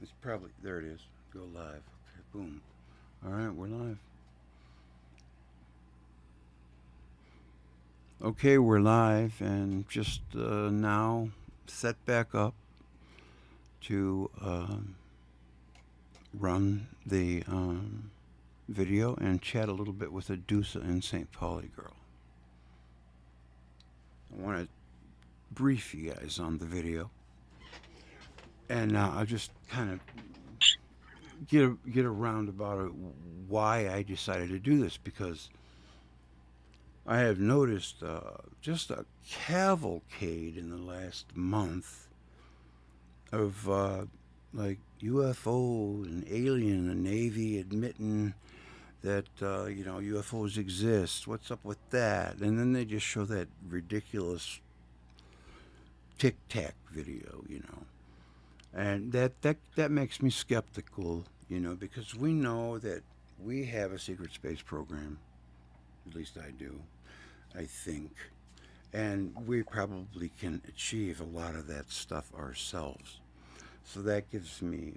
It's probably there. It is. Go live. Okay, boom. All right, we're live. Okay, we're live, and just now set back up to run the video and chat a little bit with a Dusa and St. Pauli girl. I want to brief you guys on the video, and I'll just kind of get around about it, why I decided to do this because I have noticed just a cavalcade in the last month of like UFO and alien, the Navy admitting that UFOs exist. What's up with that? And then they just show that ridiculous Tic Tac video, and that makes me skeptical, because we know that we have a secret space program. At least I do. I think. And we probably can achieve a lot of that stuff ourselves. So that gives me,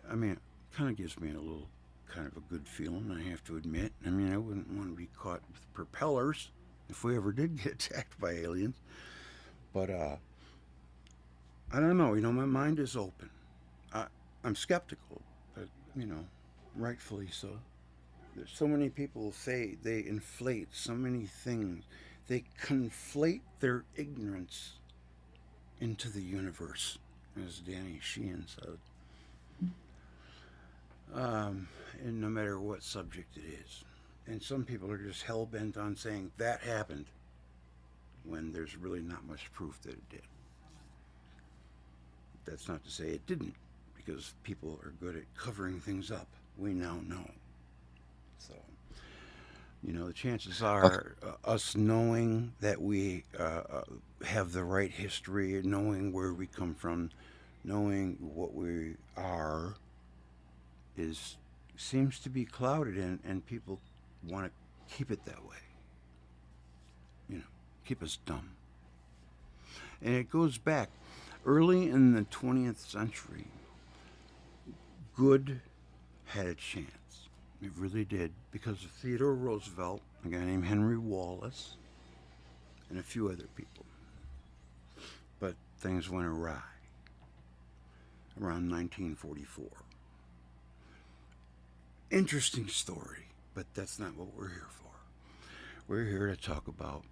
I mean, it kind of gives me a little kind of a good feeling, I have to admit. I mean, I wouldn't want to be caught with propellers if we ever did get attacked by aliens. But I don't know. My mind is open. I, I'm skeptical, but, rightfully so. There's so many people say they inflate so many things. They conflate their ignorance into the universe, as Danny Sheehan said. And no matter what subject it is. And some people are just hell bent on saying that happened when there's really not much proof that it did. That's not to say it didn't, because people are good at covering things up. We now know. So, the chances are us knowing that we have the right history, knowing where we come from, knowing what we are, is seems to be clouded, and people want to keep it that way. You know, keep us dumb. And it goes back early in the 20th century. Good had a chance. It really did, because of Theodore Roosevelt, a guy named Henry Wallace, and a few other people. But things went awry around 1944. Interesting story, but that's not what we're here for. We're here to talk about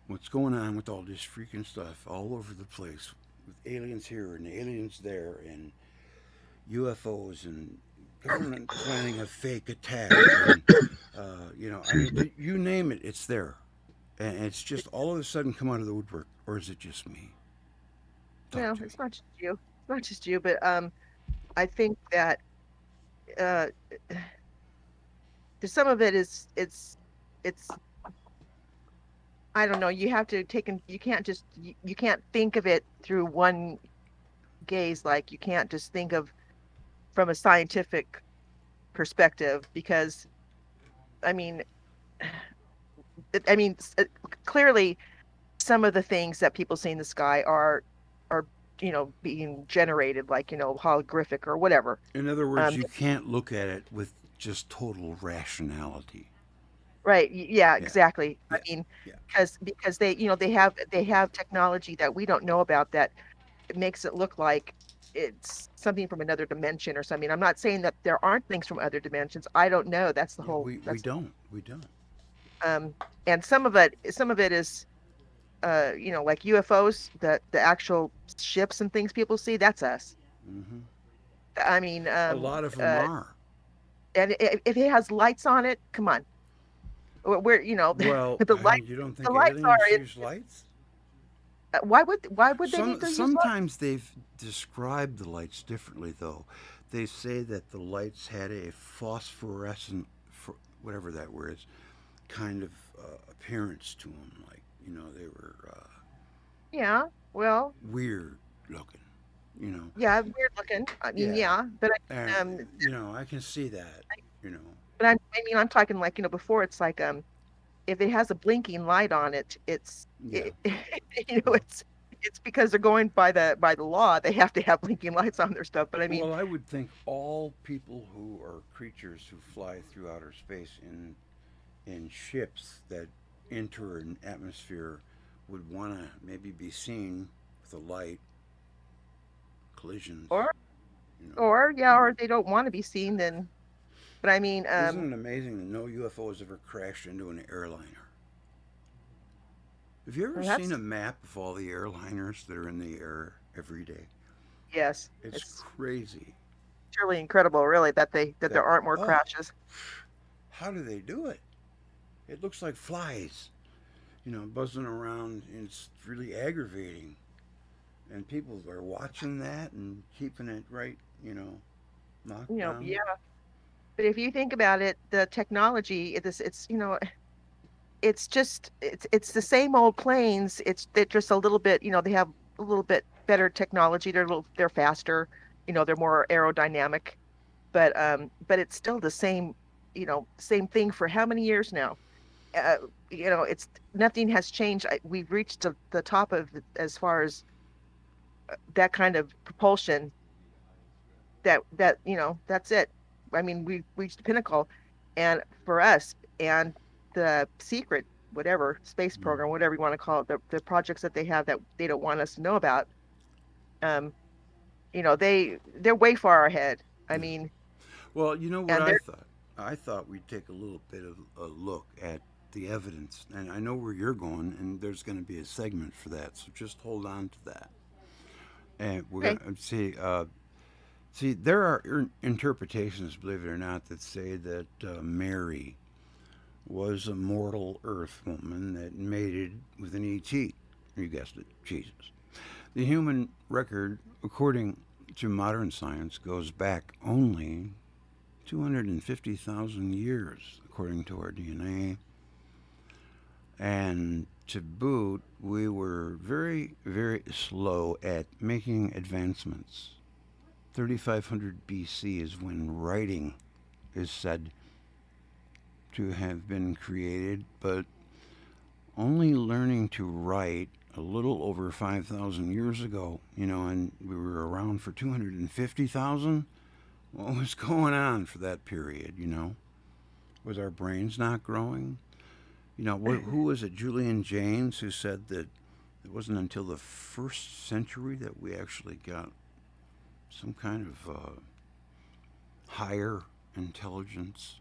what's going on with all this freaking stuff all over the place, with aliens here and aliens there, and UFOs and government planning a fake attack, and I mean, you name it, it's there, and it's just all of a sudden come out of the woodwork, or is it just me? Talk No, to me. it's not just you. It's not just you, but I think that uh, there's some of it is it's I don't know. You have to take in. You can't just you can't think of it through one gaze. Like you can't just think of from a scientific perspective because I mean, I mean, clearly some of the things that people see in the sky are being generated like holographic or whatever. In other words, Um, you can't look at it with just total rationality. right. Yeah, Yeah, exactly. I yeah, mean, yeah. because they have technology that we don't know about that makes it look like it's something from another dimension or something. I'm not saying that there aren't things from other dimensions. I don't know. That's the Yeah, whole. we That's don't. We don't. um, and some of it is like UFOs, the actual ships and things people see. That's us. Hmm. I mean, A lot of them are. and if it has lights on it, come on, where Well, the light you don't the think lights are aliens in. use lights? Why would they need to use light? Sometimes they've described the lights differently, though. They say that the lights had a phosphorescent, whatever that word is, kind of appearance to them. Like, they were Yeah, well, weird looking. You know, yeah, weird looking. I mean, yeah, yeah, but and I, I can see that. You know, but I mean, I'm talking like before. It's like if it has a blinking light on it, yeah. it, Well, it's. it's because they're going by the law. They have to have blinking lights on their stuff. But I mean, Well, I would think all people who are creatures who fly through outer space in ships that enter an atmosphere would want to maybe be seen with a light, collisions, or you know. or yeah, or they don't want to be seen. Then, but I mean, Isn't it amazing that no UFO has ever crashed into an airliner? Have you ever well, seen that's a map of all the airliners that are in the air every day? yes, It's it's crazy. truly incredible, really, that there That aren't more oh, crashes. how do they do it? It looks like flies, buzzing around, and it's really aggravating. And people are watching that and keeping it right, You knocked know, down. yeah. But if you think about it, the technology, it's it's just it's the same old planes. They're just a little bit, they have a little bit better technology. They're faster, they're more aerodynamic. But it's still the same, same thing for how many years now? Uh, it's nothing has changed. We've reached the top of it as far as that kind of propulsion. That's it. I mean, we reached the pinnacle, and for us, and the secret, whatever space Mm. program, whatever you want to call it, the projects that they have that they don't want us to know about, um, they're way far ahead. I Yeah. mean, Well, you know what and I they're thought? I thought we'd take a little bit of a look at the evidence, and I know where you're going, and there's going to be a segment for that. So just hold on to that, and we're okay. going to see. See, there are interpretations, believe it or not, that say that Mary was a mortal Earth woman that mated with an ET. You guessed it, Jesus. The human record, according to modern science, goes back only 250,000 years, according to our DNA. And to boot, we were very, very slow at making advancements. 3500 BC is when writing is said to have been created, but only learning to write a little over 5,000 years ago, and we were around for 250,000. What was going on for that period? Was our brains not growing? Who was it? Julian Jaynes, who said that it wasn't until the first century that we actually got some kind of higher intelligence.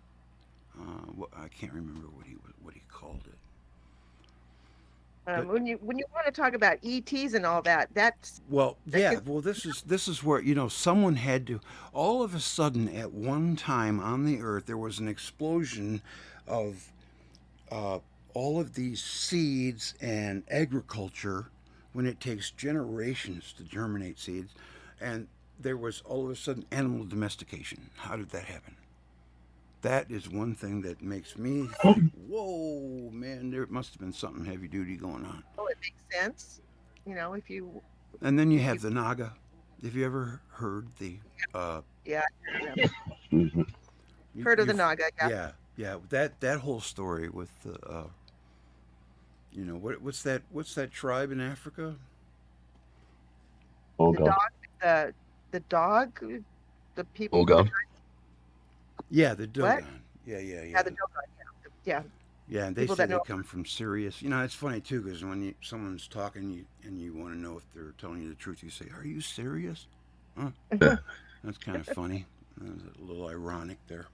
I can't remember what he called it. But When you want to talk about ETs and all that, well, that yeah. gets Well, this is where someone had to. All of a sudden, at one time on the Earth, there was an explosion of uh, all of these seeds and agriculture when it takes generations to germinate seeds, and there was all of a sudden animal domestication. How did that happen? That is one thing that makes me think, whoa, man, there must have been something heavy duty going on. oh, it makes sense. If you And then you if you have the Naga. Have you ever heard the, uh, yeah, yeah. Hmm. Heard of the you've, Naga, yeah. yeah, that whole story with the, what's that tribe in Africa? The Olga. dog, the dog, the people, the Olga. Yeah, the what? Dogon. Yeah, yeah, Yeah, yeah. the Dogon, yeah, Yeah, and they people say that they know. come from Sirius. It's funny too because when someone's talking and you want to know if they're telling you the truth, you say, "Are you serious?" Huh? That's kind of funny. A little ironic there.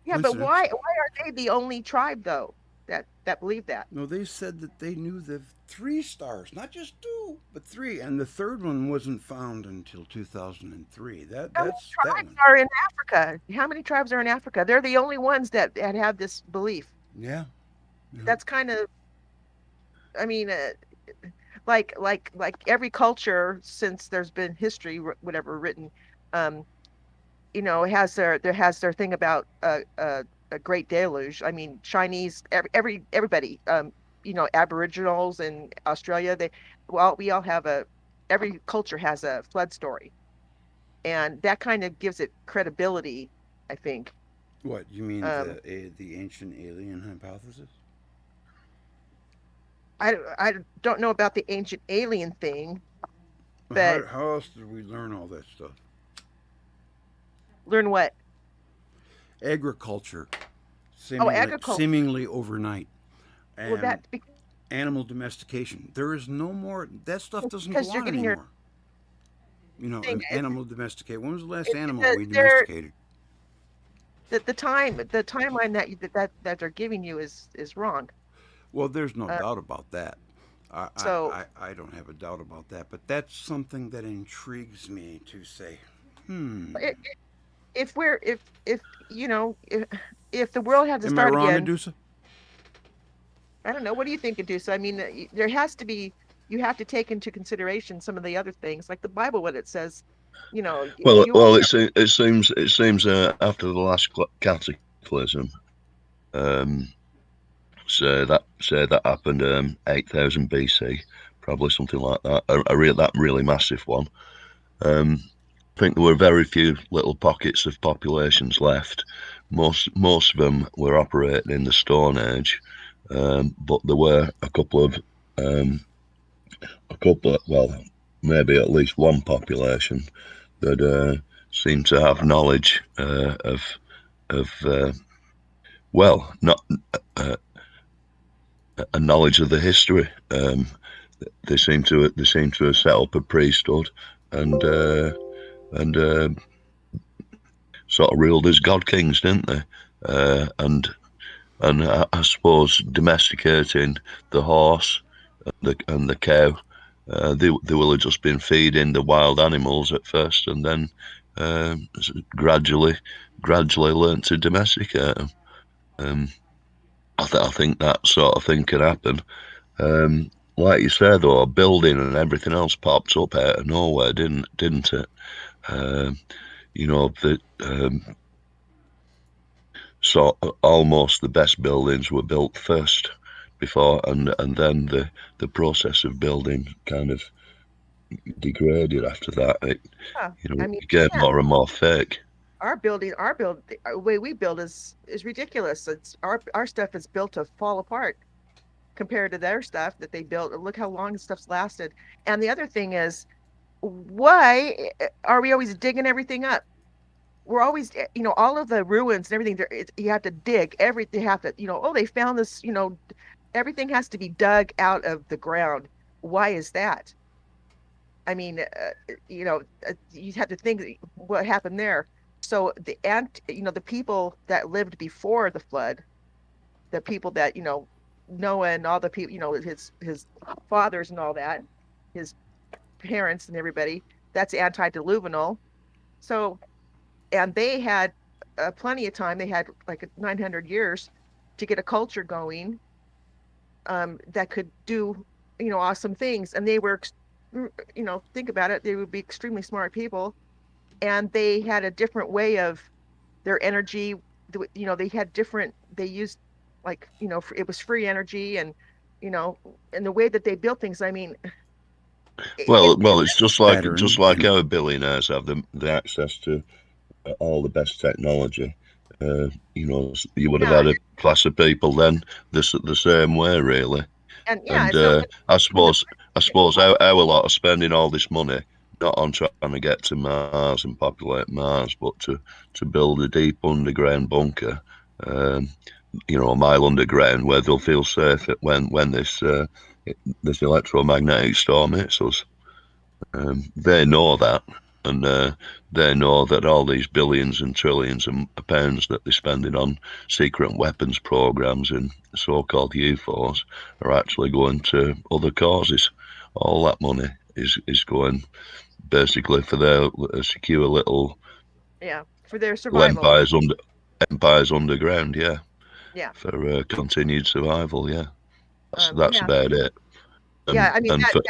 Yeah, but Coincidence? why are they the only tribe though that believe that? No, they said that they knew the three stars, not just two, but three, and the third one wasn't found until 2003. That How many that's that tribes one. are in Africa? How many tribes are in Africa? They're the only ones that have this belief. Yeah, yeah. That's kind of, I mean, like every culture since there's been history, whatever written, um, has their thing about a great deluge. I mean, Chinese, everybody, Aboriginals in Australia, we all have every culture has a flood story, and that kind of gives it credibility, I think. What you mean Um, the ancient alien hypothesis? I don't know about the ancient alien thing, How, but how else did we learn all that stuff? learn what? Agriculture, Oh, seemingly agriculture. seemingly overnight, Well, and that animal domestication. There is no more. That stuff doesn't because go you're on getting your anymore. You know, thing. an animal domesticated. When was the last It, animal we they're domesticated? the timeline that they're giving you is wrong. Well, there's no Uh, doubt about that. so I don't have a doubt about that. But that's something that intrigues me to say, hmm, i- if we're if if the world had to am I start wrong, again, Adusa? I don't know. What do you think, Adusa? I mean, there has to be, you have to take into consideration some of the other things, like the Bible, what it says. You Well, only have, it seems after the last cataclysm, um, say that happened 8,000 BC, probably something like that. That really massive one. I think there were very few little pockets of populations left. Most of them were operating in the Stone Age, but there were well, maybe at least one population that seemed to have knowledge of well, not uh, a knowledge of the history. They seem to have set up a priesthood and and sort of ruled as god kings, didn't they? And I suppose domesticating the horse and the cow, they will have just been feeding the wild animals at first, and then gradually learnt to domesticate them. Um, I think that sort of thing can happen. Like you said, though, building and everything else popped up out of nowhere, didn't it? Um, that sort of almost the best buildings were built first before, and then the process of building kind of degraded after that. yeah, I mean, It became yeah, more and more fake. our way we build is ridiculous. It's our stuff is built to fall apart compared to their stuff that they built. Look how long stuff's lasted. And the other thing is, why are we always digging everything up? We're always, all of the ruins and everything there, you have to dig everything. You have to, oh, they found this, everything has to be dug out of the ground. Why is that? I mean, you have to think what happened there. So the people that lived before the flood, the people that, Noah and all the people, his fathers and all that, his parents and everybody, that's antediluvial. So, and they had plenty of time. They had like 900 years to get a culture going, that could do, awesome things. And they were, think about it, they would be extremely smart people, and they had a different way of their energy. They had different. They used, like, it was free energy, and you know, and the way that they built things. I mean, Well, it's just Saturn like and our billionaires have the access to all the best technology. You would have yeah, had a class of people then the same way, really. and yeah, And it's not when the I suppose our lot are spending all this money not on trying to get to Mars and populate Mars, but to build a deep underground bunker, um, a mile underground where they'll feel safe when this electromagnetic storm hits us. They know that, and they know that all these billions and trillions of pounds that they're spending on secret weapons programs and so-called UFOs are actually going to other causes. All that money is going basically for their secure little yeah, for their survival. empires underground. Yeah, Yeah, for continued survival. Yeah, that's yeah, about it. yeah. I mean And for,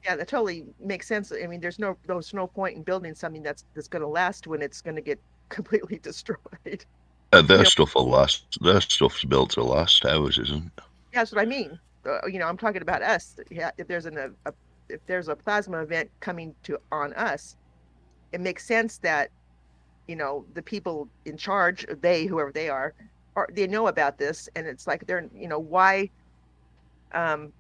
yeah, that totally makes sense. I mean, there's no point in building something that's going to last when it's going to get completely destroyed. You their know, stuff will last. Their stuff's built to last. Ours isn't. that's what I mean. I'm talking about us. Yeah, if there's a plasma event coming to on us, it makes sense that, the people in charge, whoever they are, they know about this, and it's like they're, why, um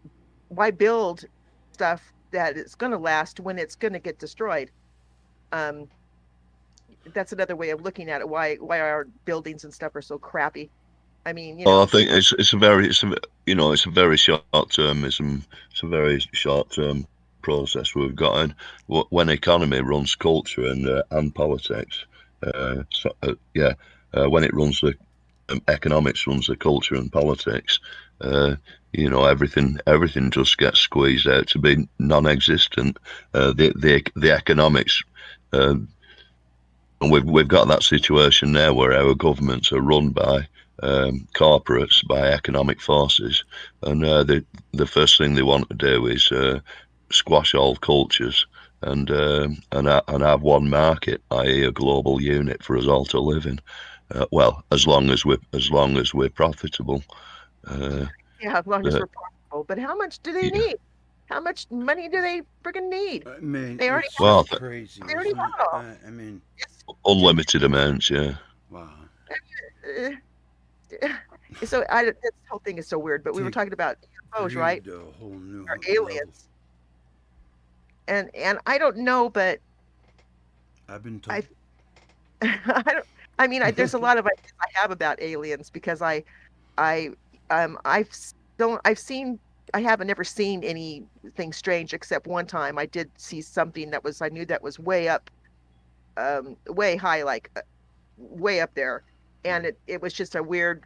why build stuff that is going to last when it's going to get destroyed? Um, that's another way of looking at it. Why our buildings and stuff are so crappy. I mean, Well, I think it's a very short termism. It's a very short term process we've got. And when economy runs culture and politics, when it runs the economics runs the culture and politics, uh, everything just gets squeezed out to be non-existent. The economics. And we've got that situation now where our governments are run by corporates, by economic forces, and the first thing they want to do is squash all cultures and have one market, i.e., a global unit for us all to live in. Well, as long as we're profitable. yeah, as long as Uh, we're profitable. But how much do they yeah. need? How much money do they friggin' need? I mean, They already it's have. Well, just crazy, They already isn't have it? it all. I mean, It's just unlimited amounts. Yeah. wow. uh, so this whole thing is so weird. But we were Take talking about UFOs, right? greed to a whole new Or level. aliens, and I don't know, but I've been told. I I don't. I mean, there's a lot of ideas I have about aliens because I I've don't I've seen I haven't never seen anything strange except one time I did see something that was I knew that was way up way high like way up there, and it was just a weird,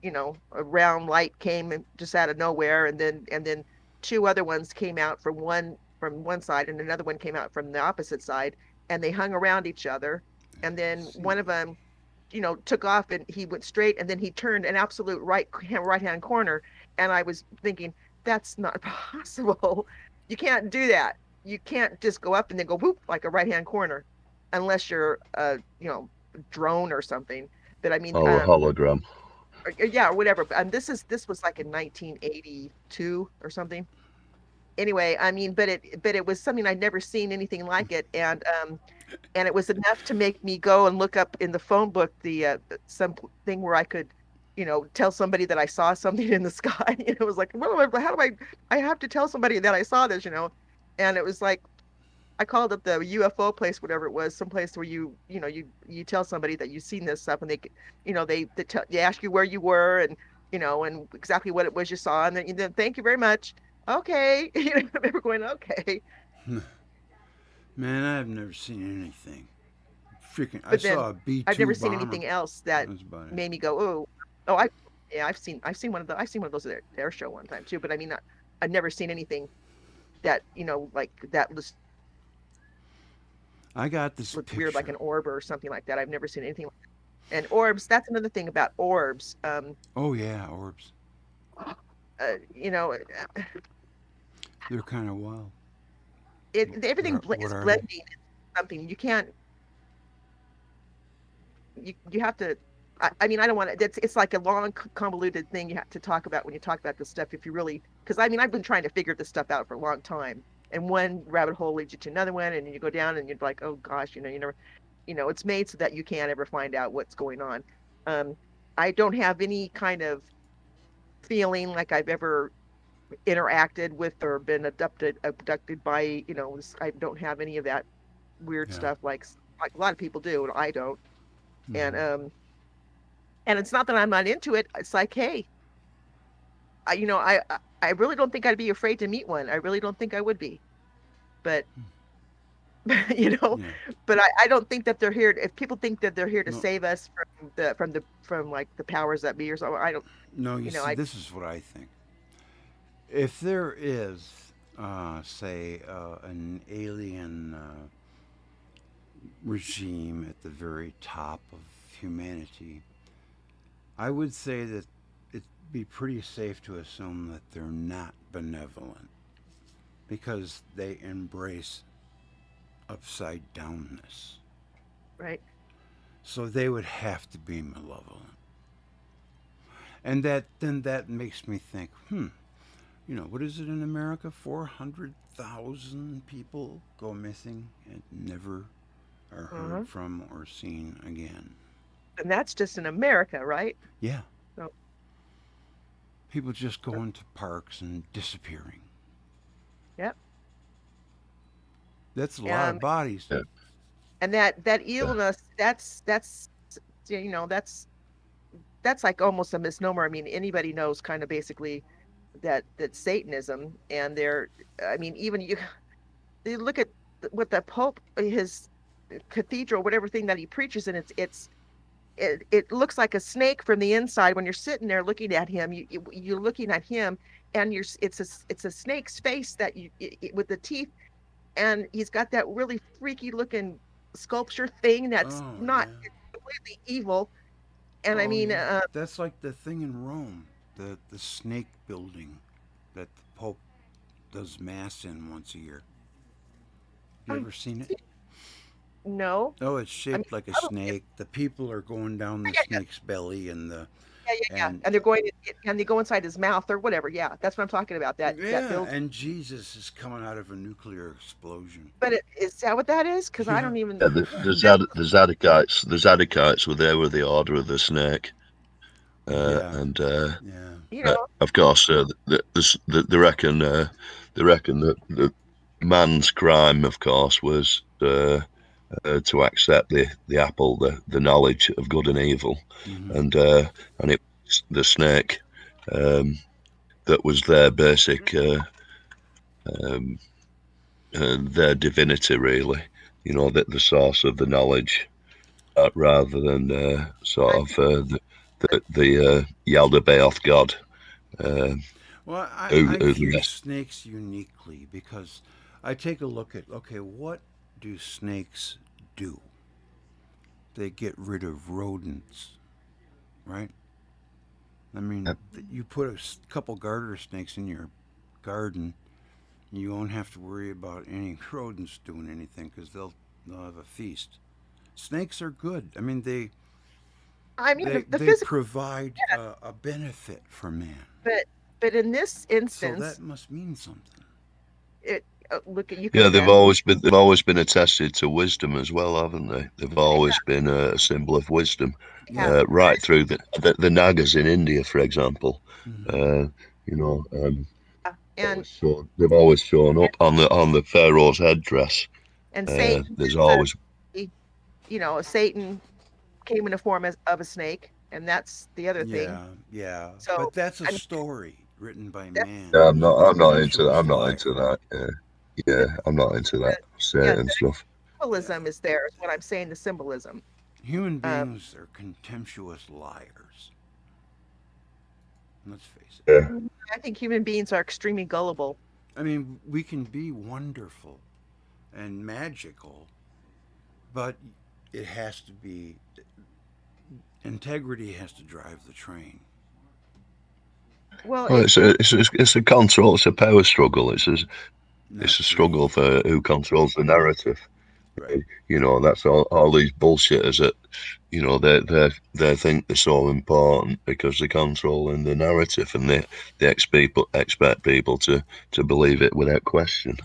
a round light came and just out of nowhere, and then two other ones came out from one side and another one came out from the opposite side, and they hung around each other, and then one See, of them took off and he went straight and then he turned an absolute right hand corner, and I was thinking that's not possible. You can't do that. You can't just go up and then go whoop like a right hand corner unless you're drone or something. But I mean, Or a hologram. yeah, or whatever. And this was like in 1982 or something. Anyway, I mean, but it was something I'd never seen anything like it, and it was enough to make me go and look up in the phone book some thing where I could, tell somebody that I saw something in the sky. And it was like, well, how do I have to tell somebody that I saw this. And it was like I called up the UFO place, whatever it was, some place where you tell somebody that you've seen this stuff, and they ask you where you were, and exactly what it was you saw, and then thank you very much. Okay, I remember going okay, man, I've never seen anything. Freaking, I but then saw a B I've two never seen bomber. anything else that That's about it. made me go, oh, yeah, I've seen one of those at their show one time too, but I mean, I've never seen anything that like that I got this looked weird like picture. an orb or something like that. I've never seen anything. And orbs, that's another thing about orbs. Oh yeah, orbs. Uh, you know, They're kind of wild. everything What is are they? blending into something. You can't. You have to. I mean, I don't want to. It's like a long, convoluted thing you have to talk about when you talk about this stuff. If you really, because I mean, I've been trying to figure this stuff out for a long time, and one rabbit hole leads you to another one, and you go down, and you're like, oh gosh, you never, it's made so that you can't ever find out what's going on. Um, I don't have any kind of feeling like I've ever interacted with or been abducted by, I don't have any of that weird Yeah. stuff like a lot of people do, and I don't. And Hmm. and it's not that I'm not into it. It's like, hey, I really don't think I'd be afraid to meet one. I really don't think I would be. But you know, Yeah. but I don't think that they're here. If people think that they're here to No. save us from like the powers that be or something, I don't. No. You You know, see, I this is what I think. If there is, say, an alien regime at the very top of humanity, I would say that it'd be pretty safe to assume that they're not benevolent because they embrace upside downness. right. So they would have to be malevolent. And that makes me think, what is it in America? 400,000 people go missing and never are Uh-huh. heard from or seen again. And that's just in America, right? Yeah, So, people just go into parks and disappearing. That's a lot of bodies. Yeah. And that Yeah. evilness, that's you know, that's like almost a misnomer. I mean, anybody knows kind of basically that Satanism, and they're, I mean, even you look at what the Pope, his cathedral, whatever thing that he preaches in, it looks like a snake from the inside when you're sitting there looking at him. You're looking at him, and it's a snake's face that with the teeth, and he's got that really freaky looking sculpture thing that's Oh not, yeah. it's completely evil. And I Oh mean, yeah. That's like the thing in Rome, the snake building that the Pope does mass in once a year. You um, ever seen it? no, Oh, it's I mean, shaped like a probably, snake. The people are going down the yeah, yeah, snake's belly, and the yeah. and And they're going, and they go inside his mouth or whatever. Yeah, that's what I'm talking about. That yeah, build. and Jesus is coming out of a nuclear explosion. But is that what that is? Because I Yeah. don't even. Yeah, the Zadokites were there with the Order of the Snake, Yeah. and Yeah. You know, of course, they reckon that man's crime, of course, was to accept the apple, the knowledge of good and evil, Hmm. and it was the snake um, that was their basic um, their divinity, really. You know, that the source of the knowledge, rather than sort I of the Yaldabaoth god. Uh, Well, I who the view rest. snakes uniquely because I take a look at, okay, what do snakes do? They get rid of rodents, right? I mean, you put couple garter snakes in your garden, you won't have to worry about any rodents doing anything because they'll have a feast. Snakes are good. I mean, I mean they the they physical, provide a benefit for man, but in this so instance, that must mean something. it look at you could Yeah, look at they've always been attested to wisdom as well, haven't they? They've always been a symbol of wisdom, yeah, right through the Nagas in India, for example. Hmm. Uh, you know, and they've always shown up on the pharaoh's headdress. Satan There's is always you know, Satan came in the form of a snake, and that's the other thing. Yeah, yeah, So but that's a I mean, story written by that's man Yeah, who's a I'm contemptuous not into liar. that. Yeah, I'm not into that yeah, Satan the stuff. symbolism is there, is what I'm saying. The symbolism. Human Uh, beings are contemptuous liars. Let's face it. Yeah, I think human beings are extremely gullible. I mean, we can be wonderful and magical, but it has to be integrity has to drive the train. Well, well, it's a control, it's a power struggle. Not It's a true. struggle for who controls the narrative. Right. You know, that's all these bullshitters that, you know, they think they're so important because they're controlling the narrative, and they expect people to believe it without question.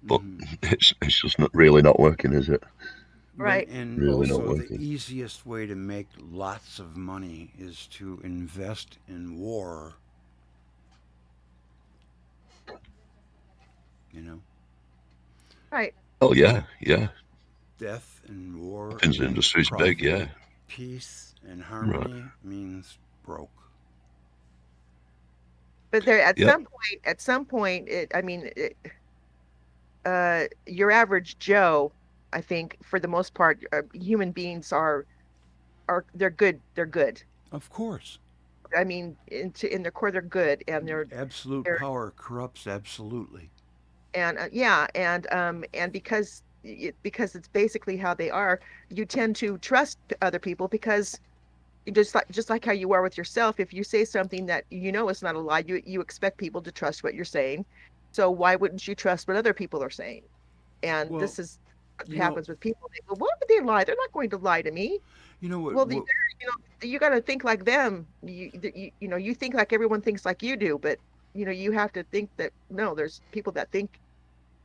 But Hmm. it's just not really not working, is it? But right. and Really not also the working. easiest way to make lots of money is to invest in war. You know, Right. Oh yeah, yeah. death and war Weapons means industry's big, profit. yeah. Peace and Right. harmony means broke. But there, Yep. at some point, I mean, your average Joe, I think, for the most part, human beings they're good. They're good. Of course, I mean, in their core, they're good, and absolute they're power corrupts absolutely. and yeah, and because it's basically how they are, you tend to trust other people because just like how you are with yourself. If you say something that you know is not a lie, you expect people to trust what you're saying. So why wouldn't you trust what other people are saying? And Well, this is what you know, happens with people. They go, "Why would they lie? They're not going to lie to me." you know what? Well, What? you know, you got to think like them. You know, you think like everyone thinks like you do, but you know, you have to think that no, there's people that think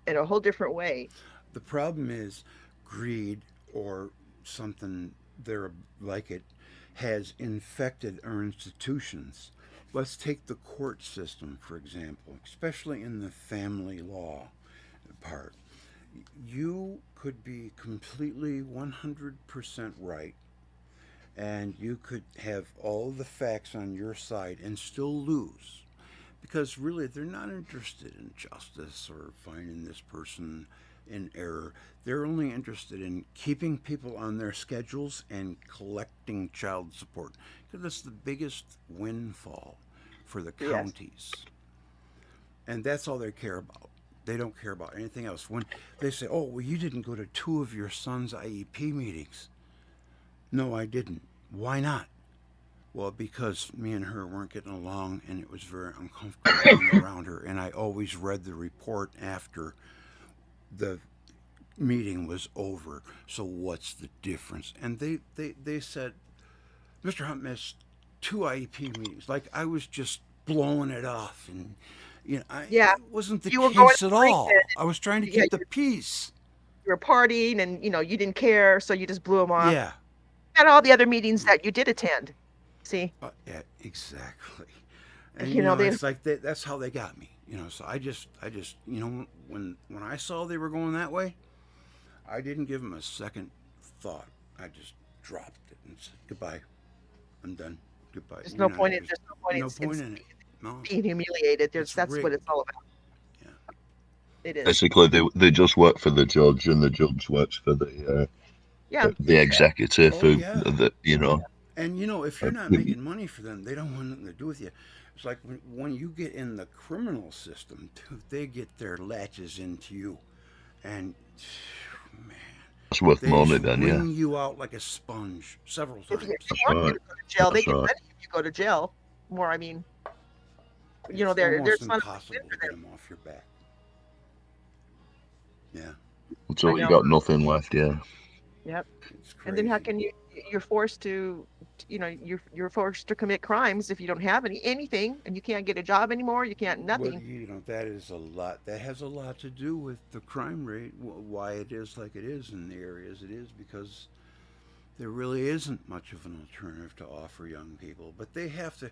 in a whole different way. The problem is greed or something there like it has infected our institutions. Let's take the court system, for example, especially in the family law part. You could be completely 100% right, and you could have all the facts on your side and still lose. Because really, they're not interested in justice or finding this person in error. They're only interested in keeping people on their schedules and collecting child support. Because that's the biggest windfall for the Yes. counties. And that's all they care about. They don't care about anything else. When they say, oh, well, you didn't go to two of your son's IEP meetings. No, I didn't. Why not? Well, because me and her weren't getting along and it was very uncomfortable being around her. And I always read the report after the meeting was over. So what's the difference? And they said, Mr. Hunt missed two IEP meetings. Like I was just blowing it off. And, Yeah. it wasn't the You were going case to at drink all. I was trying to yeah, keep the peace. you were partying and you didn't care, so you just blew them off. Yeah. And all the other meetings that you did attend. See, Yeah, exactly. And they it's like that's how they got me. So I just, when I saw they were going that way, I didn't give them a second thought. I just dropped it and said goodbye. I'm done. Goodbye. there's You're no not point in interested. No point in it. No, being humiliated. it's That's what rigged. it's all about. Yeah, It is. Basically, they just work for the judge, and the judge works for the Yeah. the executive, oh who yeah. And if you're not the, making money for them, they don't want nothing to do with you. It's like when you get in the criminal system, they get their latches into you, and man, that's worth they just money. Then, yeah, wring you out like a sponge several If you times. that's want you right. to go to jail, they That's get right. money if you go to jail. More, I mean, It's there's almost not a win impossible for to get them. them off your back. Yeah, I Until you know. got nothing left. Yeah, Yep. it's And then how crazy. can you're forced to, you're forced to commit crimes if you don't have anything and you can't get a job anymore. You can't Well, nothing. that is a lot. That has a lot to do with the crime rate, why it is like it is in the areas it is, because there really isn't much of an alternative to offer young people. But they have to,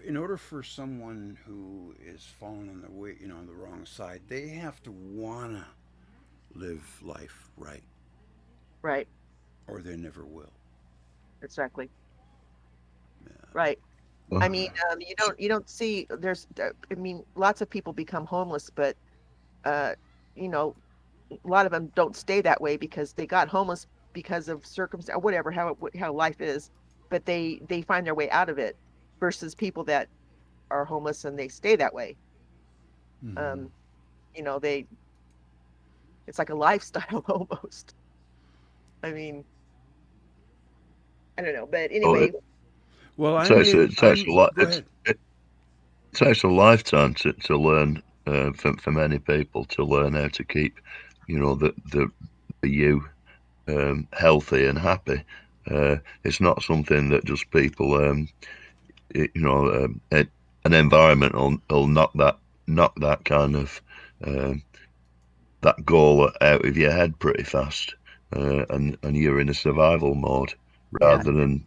in order for someone who is falling on the way, on the wrong side, they have to wanna live life right, Right. or they never will. Exactly. Yeah. Right. I oh, mean, you don't see I mean, lots of people become homeless, but uh, you know, a lot of them don't stay that way because they got homeless because of circumstance, whatever, how life is, but they find their way out of it versus people that are homeless and they stay that way. Mm-hmm. Um, they it's like a lifestyle almost. I mean, I don't know, but oh, anyway, Well, it takes a lot. Go ahead. It takes a lifetime to learn, for many people, to learn how to keep, the you, healthy and happy. It's not something that just people, an environment will knock that kind of, um, that goal out of your head pretty fast, and you're in a survival mode yeah, rather than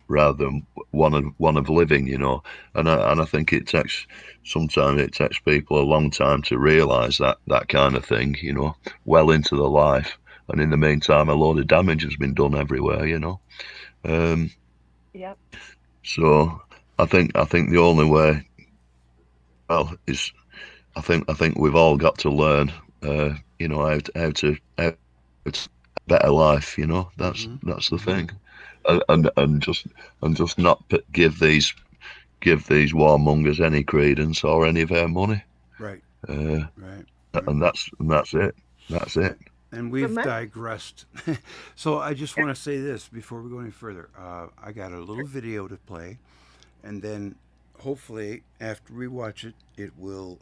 one of living, and I think sometimes it takes people a long time to realise that kind of thing, well into their life, and in the meantime, a load of damage has been done everywhere. Um, yeah, so I think the only way, well, is I think we've all got to learn, how to better life. That's Mm-hmm. that's the Mm-hmm. thing, and just not give these warmongers any credence or any of their money, Right. uh, Right. Right. and that's it. That's And, it. and the we've money. digressed. So I just want to say this before we go any further. I got a little video to play, and then hopefully after we watch it, it will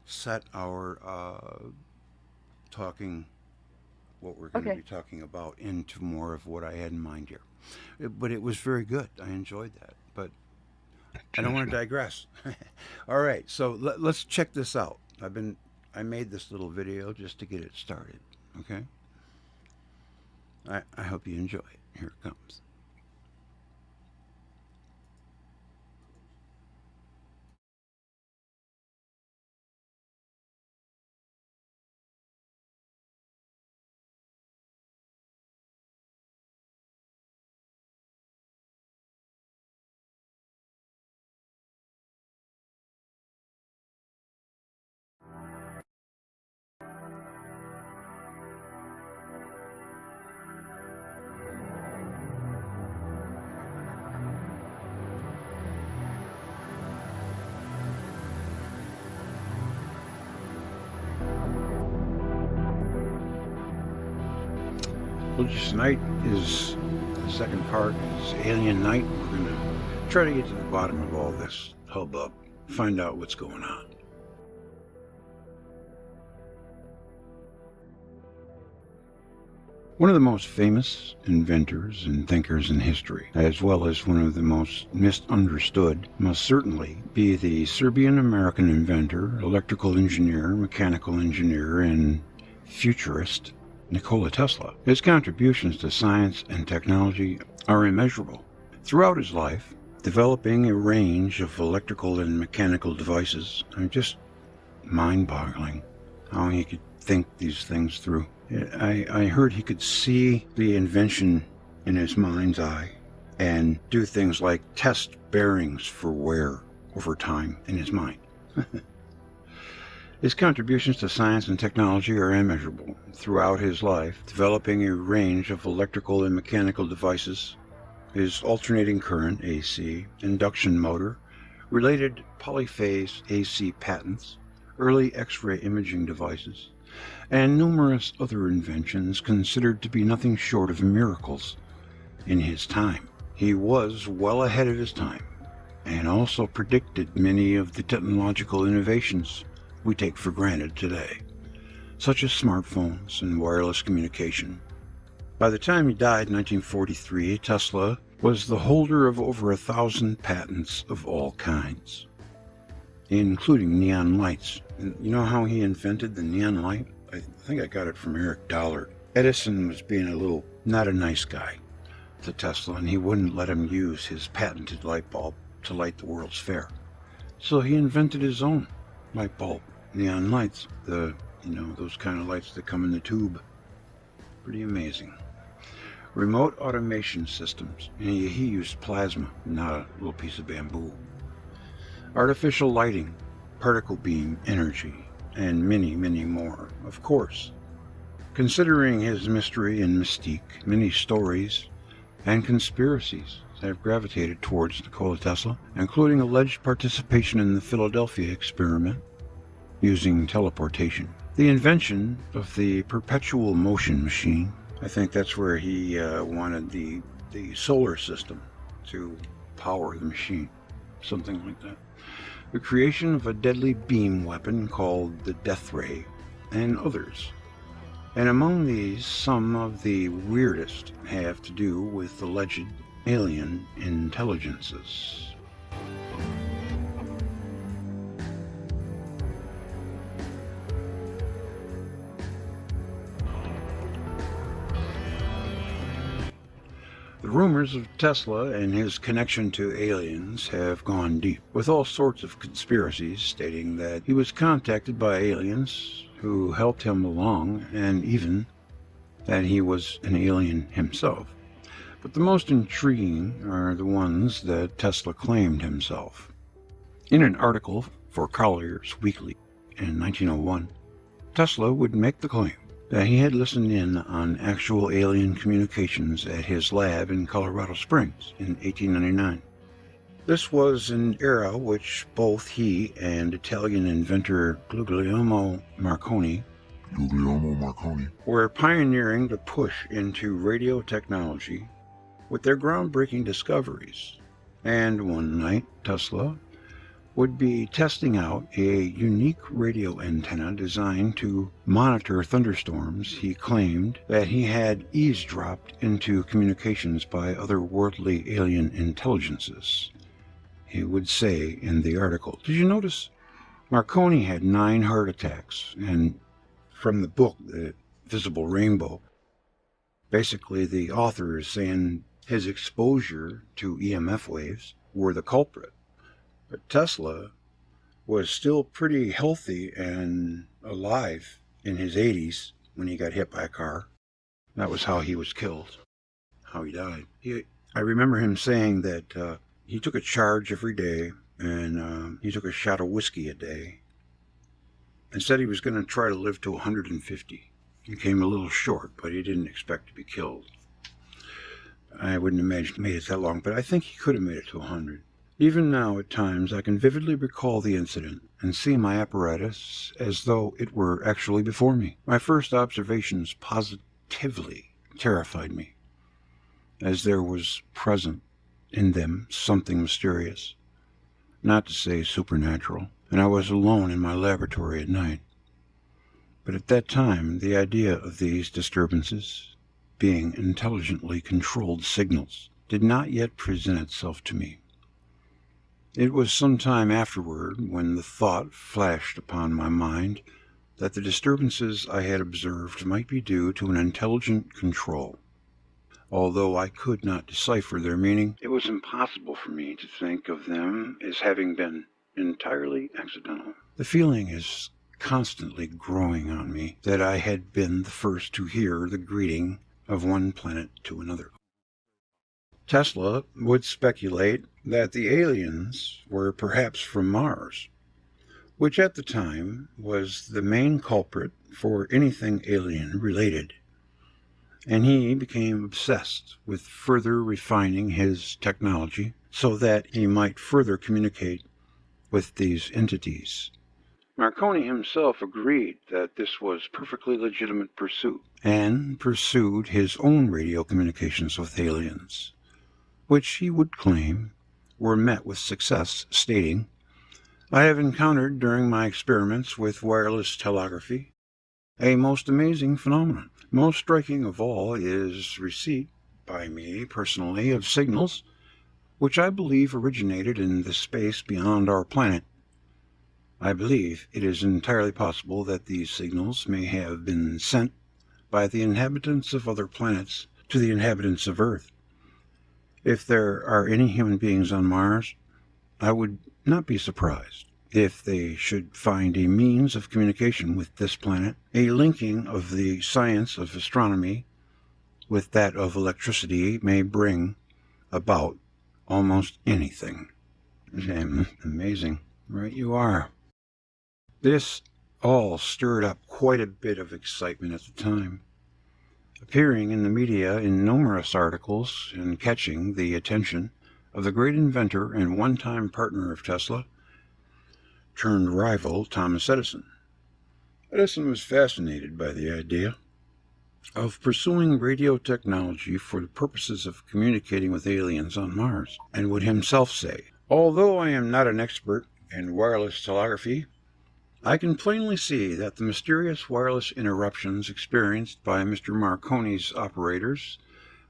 set our talking, what we're going to Okay. be talking about, into more of what I had in mind here. But it was very good. I enjoyed that. But I don't want to digress. All right, so let's check this out. I made this little video just to get it started. Okay. I hope you enjoy it. Here it comes. Well, just tonight is the second part, is Alien Night. We're going to try to get to the bottom of all this hubbub, find out what's going on. One of the most famous inventors and thinkers in history, as well as one of the most misunderstood, must certainly be the Serbian-American inventor, electrical engineer, mechanical engineer, and futurist Nikola Tesla. His contributions to science and technology are immeasurable. Throughout his life, developing a range of electrical and mechanical devices are just mind-boggling how he could think these things through. I heard he could see the invention in his mind's eye and do things like test bearings for wear over time in his mind. His contributions to science and technology are immeasurable. Throughout his life, developing a range of electrical and mechanical devices, his alternating current AC, induction motor, related polyphase AC patents, early X-ray imaging devices, and numerous other inventions considered to be nothing short of miracles in his time. He was well ahead of his time, and also predicted many of the technological innovations we take for granted today, such as smartphones and wireless communication. By the time he died in 1943, Tesla was the holder of over 1,000 patents of all kinds, including neon lights. And you know how he invented the neon light? I think I got it from Eric Dollard. Edison was being a little not a nice guy to Tesla, and he wouldn't let him use his patented light bulb to light the World's Fair. So he invented his own light bulb, neon lights, those kind of lights that come in the tube. Pretty amazing. Remote automation systems. He used plasma, not a little piece of bamboo. Artificial lighting, particle beam energy, and many, many more, of course. Considering his mystery and mystique, many stories and conspiracies have gravitated towards Nikola Tesla, including alleged participation in the Philadelphia experiment using teleportation. The invention of the perpetual motion machine. I think that's where he wanted the solar system to power the machine, something like that. The creation of a deadly beam weapon called the Death Ray, and others. And among these, some of the weirdest have to do with alleged alien intelligences. The rumors of Tesla and his connection to aliens have gone deep, with all sorts of conspiracies stating that he was contacted by aliens who helped him along, and even that he was an alien himself. But the most intriguing are the ones that Tesla claimed himself. In an article for Collier's Weekly in 1901, Tesla would make the claim that he had listened in on actual alien communications at his lab in Colorado Springs in 1899. This was an era which both he and Italian inventor Guglielmo Marconi were pioneering the push into radio technology with their groundbreaking discoveries. And one night, Tesla would be testing out a unique radio antenna designed to monitor thunderstorms. He claimed that he had eavesdropped into communications by otherworldly alien intelligences. He would say in the article, "Did you notice Marconi had 9 heart attacks?" And from the book, The Visible Rainbow, basically the author is saying his exposure to EMF waves were the culprit. But Tesla was still pretty healthy and alive in his 80s when he got hit by a car. That was how he was killed, how he died. I remember him saying that he took a charge every day, and he took a shot of whiskey a day, and said he was going to try to live to 150. He came a little short, but he didn't expect to be killed. I wouldn't imagine he made it that long, but I think he could have made it to 100. Even now, at times, I can vividly recall the incident and see my apparatus as though it were actually before me. My first observations positively terrified me, as there was present in them something mysterious, not to say supernatural, and I was alone in my laboratory at night. But at that time, the idea of these disturbances being intelligently controlled signals did not yet present itself to me. It was some time afterward when the thought flashed upon my mind that the disturbances I had observed might be due to an intelligent control. Although I could not decipher their meaning, it was impossible for me to think of them as having been entirely accidental. The feeling is constantly growing on me that I had been the first to hear the greeting of one planet to another. Tesla would speculate that the aliens were perhaps from Mars, which at the time was the main culprit for anything alien related, and he became obsessed with further refining his technology so that he might further communicate with these entities. Marconi himself agreed that this was perfectly legitimate pursuit, and pursued his own radio communications with aliens, which he would claim were met with success, stating, "I have encountered during my experiments with wireless telegraphy a most amazing phenomenon. Most striking of all is receipt by me personally of signals which I believe originated in the space beyond our planet. I believe it is entirely possible that these signals may have been sent by the inhabitants of other planets to the inhabitants of Earth. If there are any human beings on Mars, I would not be surprised if they should find a means of communication with this planet, a linking of the science of astronomy with that of electricity may bring about almost anything." Amazing. Right you are. This all stirred up quite a bit of excitement at the time, appearing in the media in numerous articles and catching the attention of the great inventor and one-time partner of Tesla, turned rival Thomas Edison. Edison was fascinated by the idea of pursuing radio technology for the purposes of communicating with aliens on Mars, and would himself say, "Although I am not an expert in wireless telegraphy, I can plainly see that the mysterious wireless interruptions experienced by Mr. Marconi's operators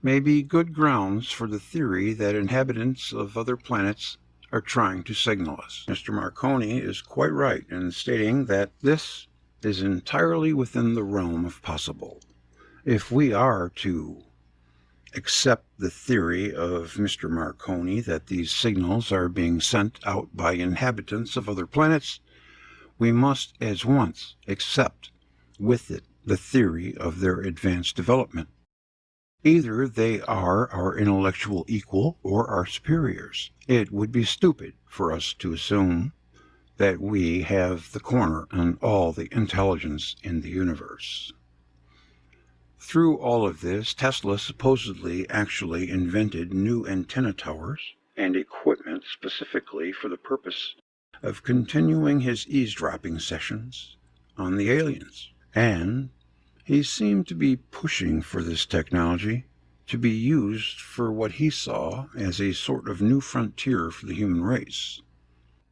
may be good grounds for the theory that inhabitants of other planets are trying to signal us. Mr. Marconi is quite right in stating that this is entirely within the realm of possible. If we are to accept the theory of Mr. Marconi that these signals are being sent out by inhabitants of other planets, we must at once accept with it the theory of their advanced development. Either they are our intellectual equal or our superiors. It would be stupid for us to assume that we have the corner on all the intelligence in the universe." Through all of this, Tesla supposedly actually invented new antenna towers and equipment specifically for the purpose of continuing his eavesdropping sessions on the aliens. And he seemed to be pushing for this technology to be used for what he saw as a sort of new frontier for the human race.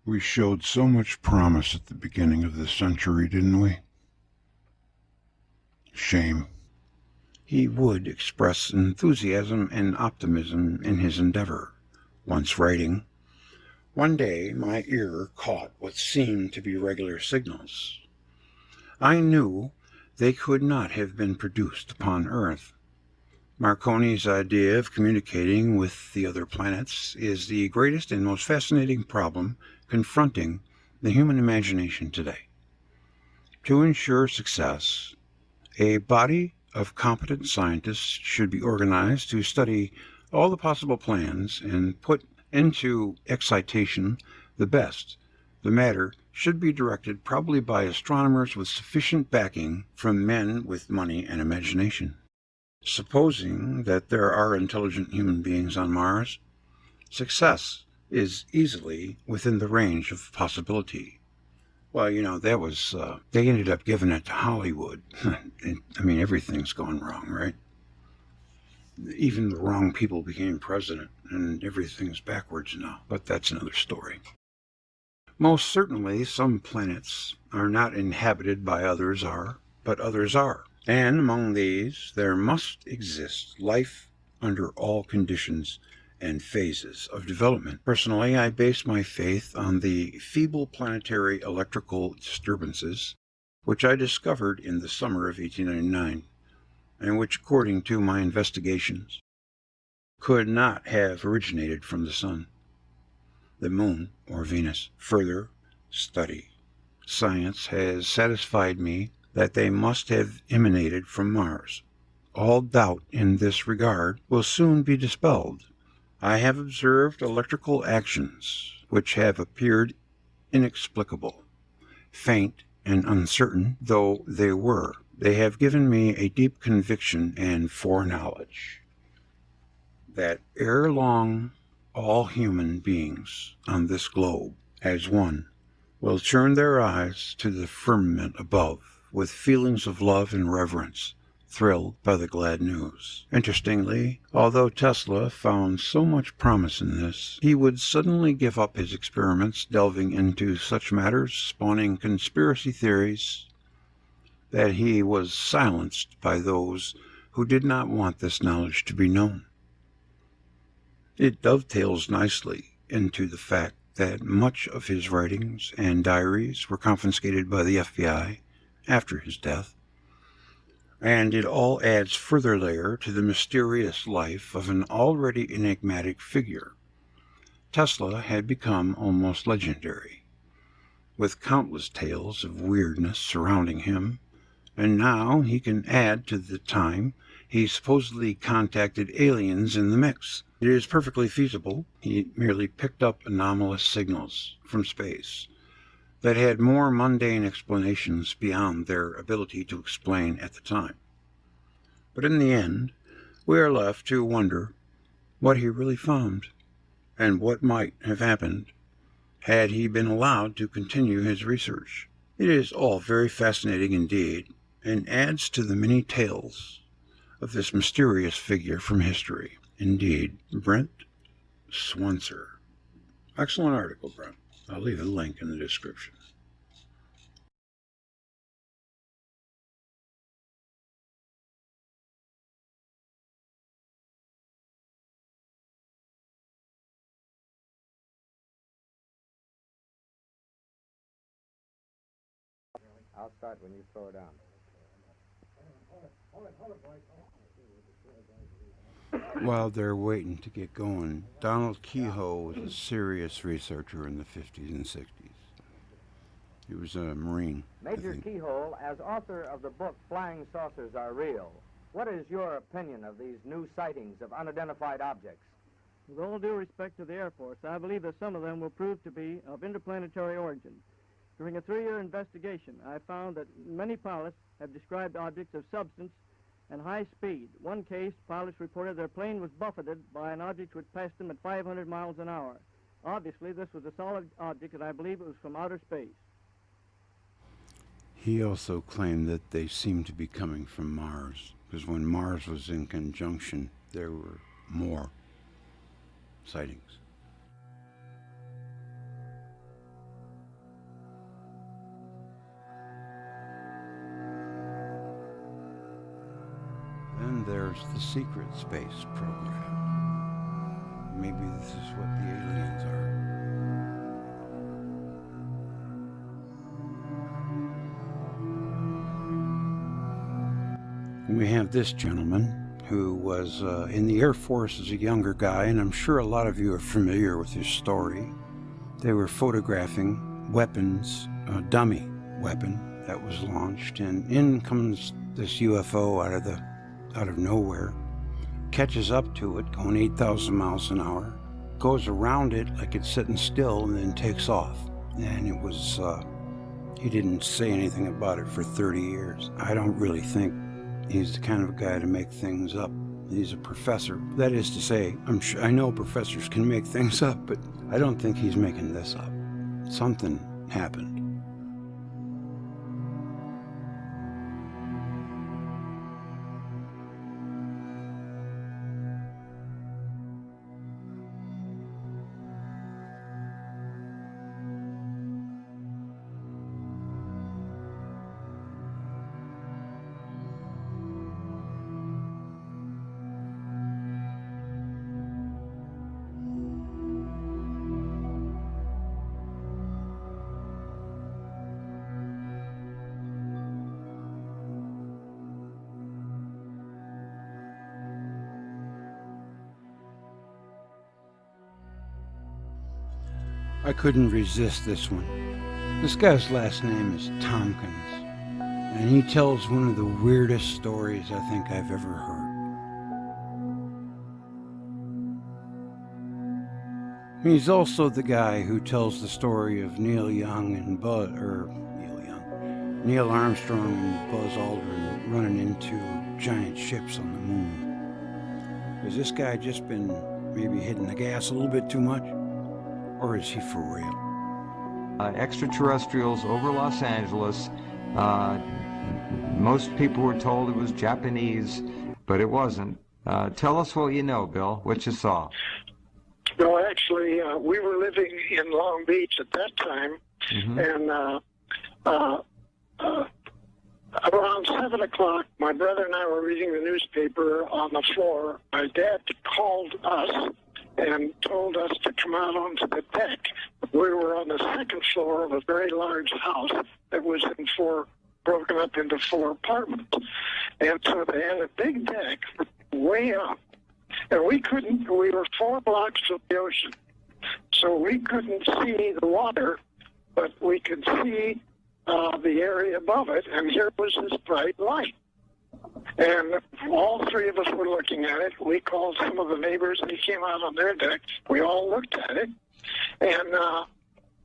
We showed so much promise at the beginning of this century, didn't we? Shame. He would express enthusiasm and optimism in his endeavor, once writing, "One day my ear caught what seemed to be regular signals. I knew they could not have been produced upon Earth. Marconi's idea of communicating with the other planets is the greatest and most fascinating problem confronting the human imagination today. To ensure success, a body of competent scientists should be organized to study all the possible plans and put into excitation the best. The matter should be directed probably by astronomers with sufficient backing from men with money and imagination. Supposing that there are intelligent human beings on Mars, success is easily within the range of possibility." Well, that was, they ended up giving it to Hollywood. I mean, everything's going wrong, right? even the wrong people became president, and everything's backwards now. But that's another story. Most certainly, some planets are not inhabited by others but others are. And among these, there must exist life under all conditions and phases of development. Personally, I base my faith on the feeble planetary electrical disturbances which I discovered in the summer of 1899, and which, according to my investigations, could not have originated from the Sun, the Moon, or Venus. Further study, science has satisfied me that they must have emanated from Mars. All doubt in this regard will soon be dispelled. I have observed electrical actions which have appeared inexplicable, faint and uncertain though they were. They have given me a deep conviction and foreknowledge that ere long all human beings on this globe, as one, will turn their eyes to the firmament above with feelings of love and reverence, thrilled by the glad news. Interestingly, although Tesla found so much promise in this, he would suddenly give up his experiments delving into such matters, spawning conspiracy theories, that he was silenced by those who did not want this knowledge to be known. It dovetails nicely into the fact that much of his writings and diaries were confiscated by the FBI after his death, and it all adds further layer to the mysterious life of an already enigmatic figure. Tesla had become almost legendary, with countless tales of weirdness surrounding him, and now he can add to the time he supposedly contacted aliens in the mix. It is perfectly feasible he merely picked up anomalous signals from space that had more mundane explanations beyond their ability to explain at the time. But in the end, we are left to wonder what he really found and what might have happened had he been allowed to continue his research. It is all very fascinating indeed, and adds to the many tales of this mysterious figure from history. Indeed, Brent Swenser. Excellent article, Brent. I'll leave a link in the description. I'll start when you throw it down. While they're waiting to get going, Donald Keyhoe was a serious researcher in the 50s and 60s. He was a Marine. Major Keyhole, as author of the book Flying Saucers Are Real, what is your opinion of these new sightings of unidentified objects? With all due respect to the Air Force, I believe that some of them will prove to be of interplanetary origin. During a 3-year investigation, I found that many pilots have described objects of substance and high speed. One case, pilots reported their plane was buffeted by an object which passed them at 500 miles an hour. Obviously, this was a solid object, and I believe it was from outer space. He also claimed that they seemed to be coming from Mars, because when Mars was in conjunction, there were more sightings. Then there's the secret space program. Maybe this is what the aliens are. We have this gentleman who was in the Air Force as a younger guy, and I'm sure a lot of you are familiar with his story. They were photographing weapons, a dummy weapon that was launched, and in comes this UFO out of nowhere, catches up to it, going 8,000 miles an hour, goes around it like it's sitting still, and then takes off. And it was, he didn't say anything about it for 30 years. I don't really think he's the kind of guy to make things up. He's a professor. That is to say, I know professors can make things up, but I don't think he's making this up. Something happened. I couldn't resist this one. This guy's last name is Tompkins, and he tells one of the weirdest stories I think I've ever heard. He's also the guy who tells the story of Neil Armstrong and Buzz Aldrin running into giant ships on the moon. Has this guy just been maybe hitting the gas a little bit too much? Or is he for real? Extraterrestrials over Los Angeles. Most people were told it was Japanese, but it wasn't. Tell us what you know, Bill, what you saw. No, actually, we were living in Long Beach at that time, and around 7 o'clock, my brother and I were reading the newspaper on the floor. My dad called us and told us to come out onto the deck. We were on the second floor of a very large house that was broken up into 4 apartments. And so they had a big deck way up. And we were 4 blocks from the ocean. So we couldn't see the water, but we could see the area above it, and here was this bright light. And all 3 of us were looking at it. We called some of the neighbors, and he came out on their deck. We all looked at it. And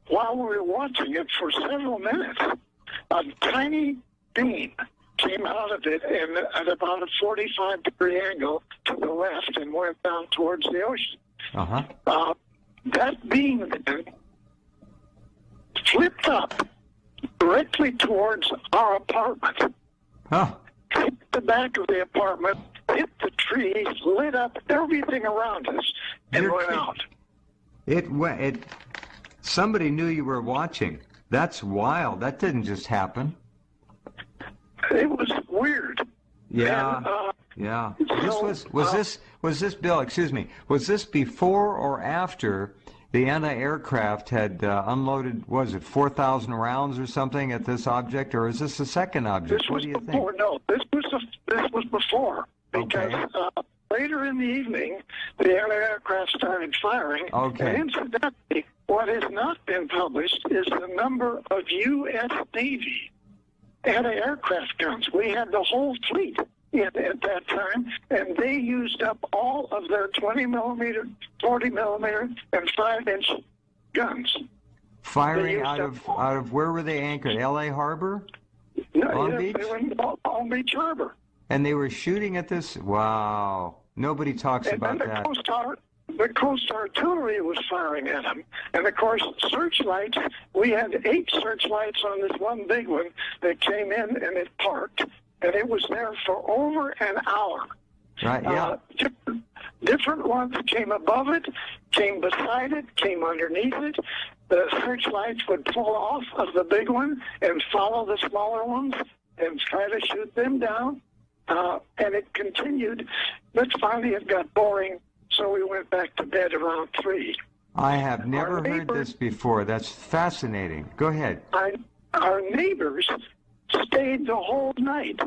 while we were watching it for several minutes, a tiny beam came out of it and at about a 45-degree angle to the left and went down towards the ocean. That beam then flipped up directly towards our apartment. Hit the back of the apartment, hit the trees, lit up everything around us, and went out. Somebody knew you were watching. That's wild. That didn't just happen. It was weird. Yeah. And, yeah. So, Was this Bill? Excuse me. Was this before or after the anti-aircraft had unloaded? Was it 4,000 rounds or something at this object, or is this a second object? This what was do you before. think? No, this was before, because later in the evening the anti-aircraft started firing. Okay. And incidentally, what has not been published is the number of U.S. Navy anti-aircraft guns. We had the whole fleet at that time, and they used up all of their 20 millimeter, 40 millimeter, and 5-inch guns. Firing out of where were they anchored? L.A. Harbor? Long Beach? They were in Long Beach Harbor. And they were shooting at this? Wow. Nobody talks about then that. The Coast Artillery was firing at them. And, of course, searchlights, we had 8 searchlights on this one big one that came in and it parked. And it was there for over an hour. Right, yeah. Different ones came above it, came beside it, came underneath it. The searchlights would pull off of the big one and follow the smaller ones and try to shoot them down. And it continued, but finally it got boring, so we went back to bed around 3. I have never heard this before. That's fascinating. Go ahead. Our neighbors stayed the whole night,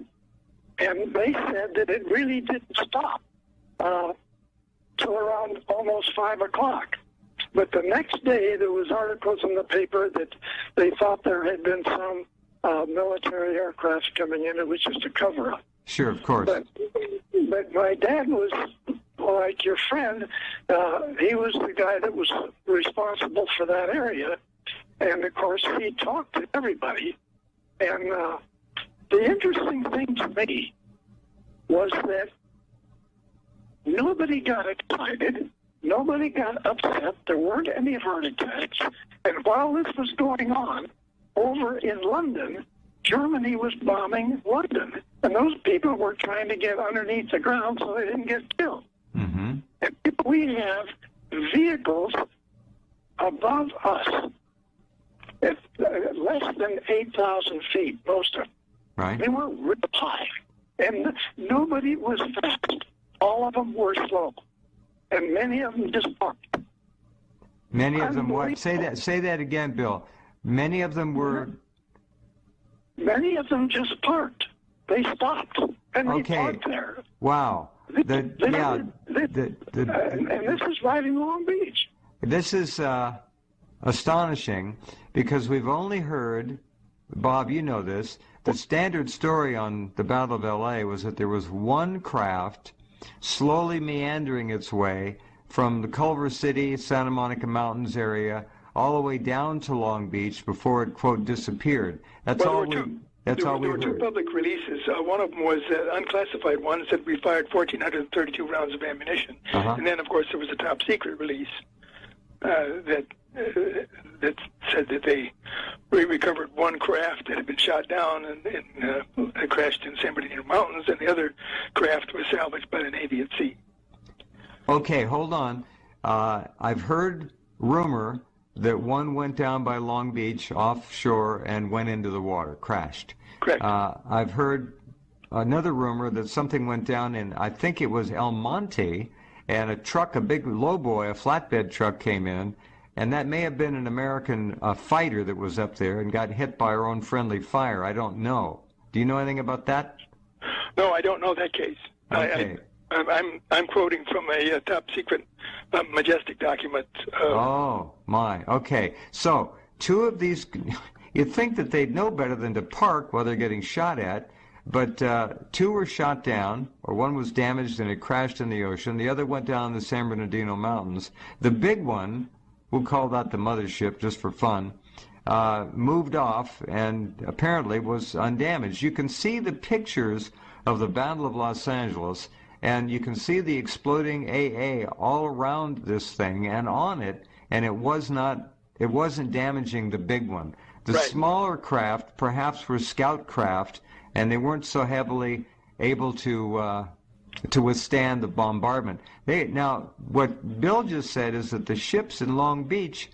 and they said that it really didn't stop till around almost 5 o'clock. But the next day, there was articles in the paper that they thought there had been some military aircraft coming in. It was just a cover-up. Sure, of course. But my dad was like your friend. He was the guy that was responsible for that area. And, of course, he talked to everybody. And the interesting thing to me was that nobody got excited. Nobody got upset. There weren't any heart attacks. And while this was going on, over in London, Germany was bombing London. And those people were trying to get underneath the ground so they didn't get killed. Mm-hmm. And we have vehicles above us at less than 8,000 feet, most of them. Right. They weren't real high. And nobody was fast. All of them were slow. And many of them just parked. Many of them what? Say that again, Bill. Many of them were... Many of them just parked. They stopped. And they parked there. Wow. And this is right in Long Beach. This is astonishing because we've only heard, Bob, you know this, the standard story on the Battle of L.A. was that there was one craft slowly meandering its way from the Culver City, Santa Monica Mountains area, all the way down to Long Beach before it, quote, disappeared. That's all we heard. There were two public releases. One of them was unclassified one, said we fired 1,432 rounds of ammunition. And then, of course, there was a top secret release that said that they recovered one craft that had been shot down and it crashed in San Bernardino Mountains, and the other craft was salvaged by the Navy at sea. Okay, hold on. I've heard rumor that one went down by Long Beach offshore and went into the water, crashed. Correct. I've heard another rumor that something went down in, I think it was El Monte, and a truck, a big lowboy, a flatbed truck came in, and that may have been an American fighter that was up there and got hit by our own friendly fire. I don't know. Do you know anything about that? No, I don't know that case. Okay. I'm quoting from a top secret Majestic document. Oh, my. Okay. So, two of these, you'd think that they'd know better than to park while they're getting shot at, but two were shot down, or one was damaged and it crashed in the ocean. The other went down in the San Bernardino Mountains. The big one, we'll call that the mothership just for fun, moved off and apparently was undamaged. You can see the pictures of the Battle of Los Angeles, and you can see the exploding AA all around this thing and on it, and it wasn't damaging the big one. The Right. smaller craft perhaps were scout craft, and they weren't so heavily able to withstand the bombardment. Now, what Bill just said is that the ships in Long Beach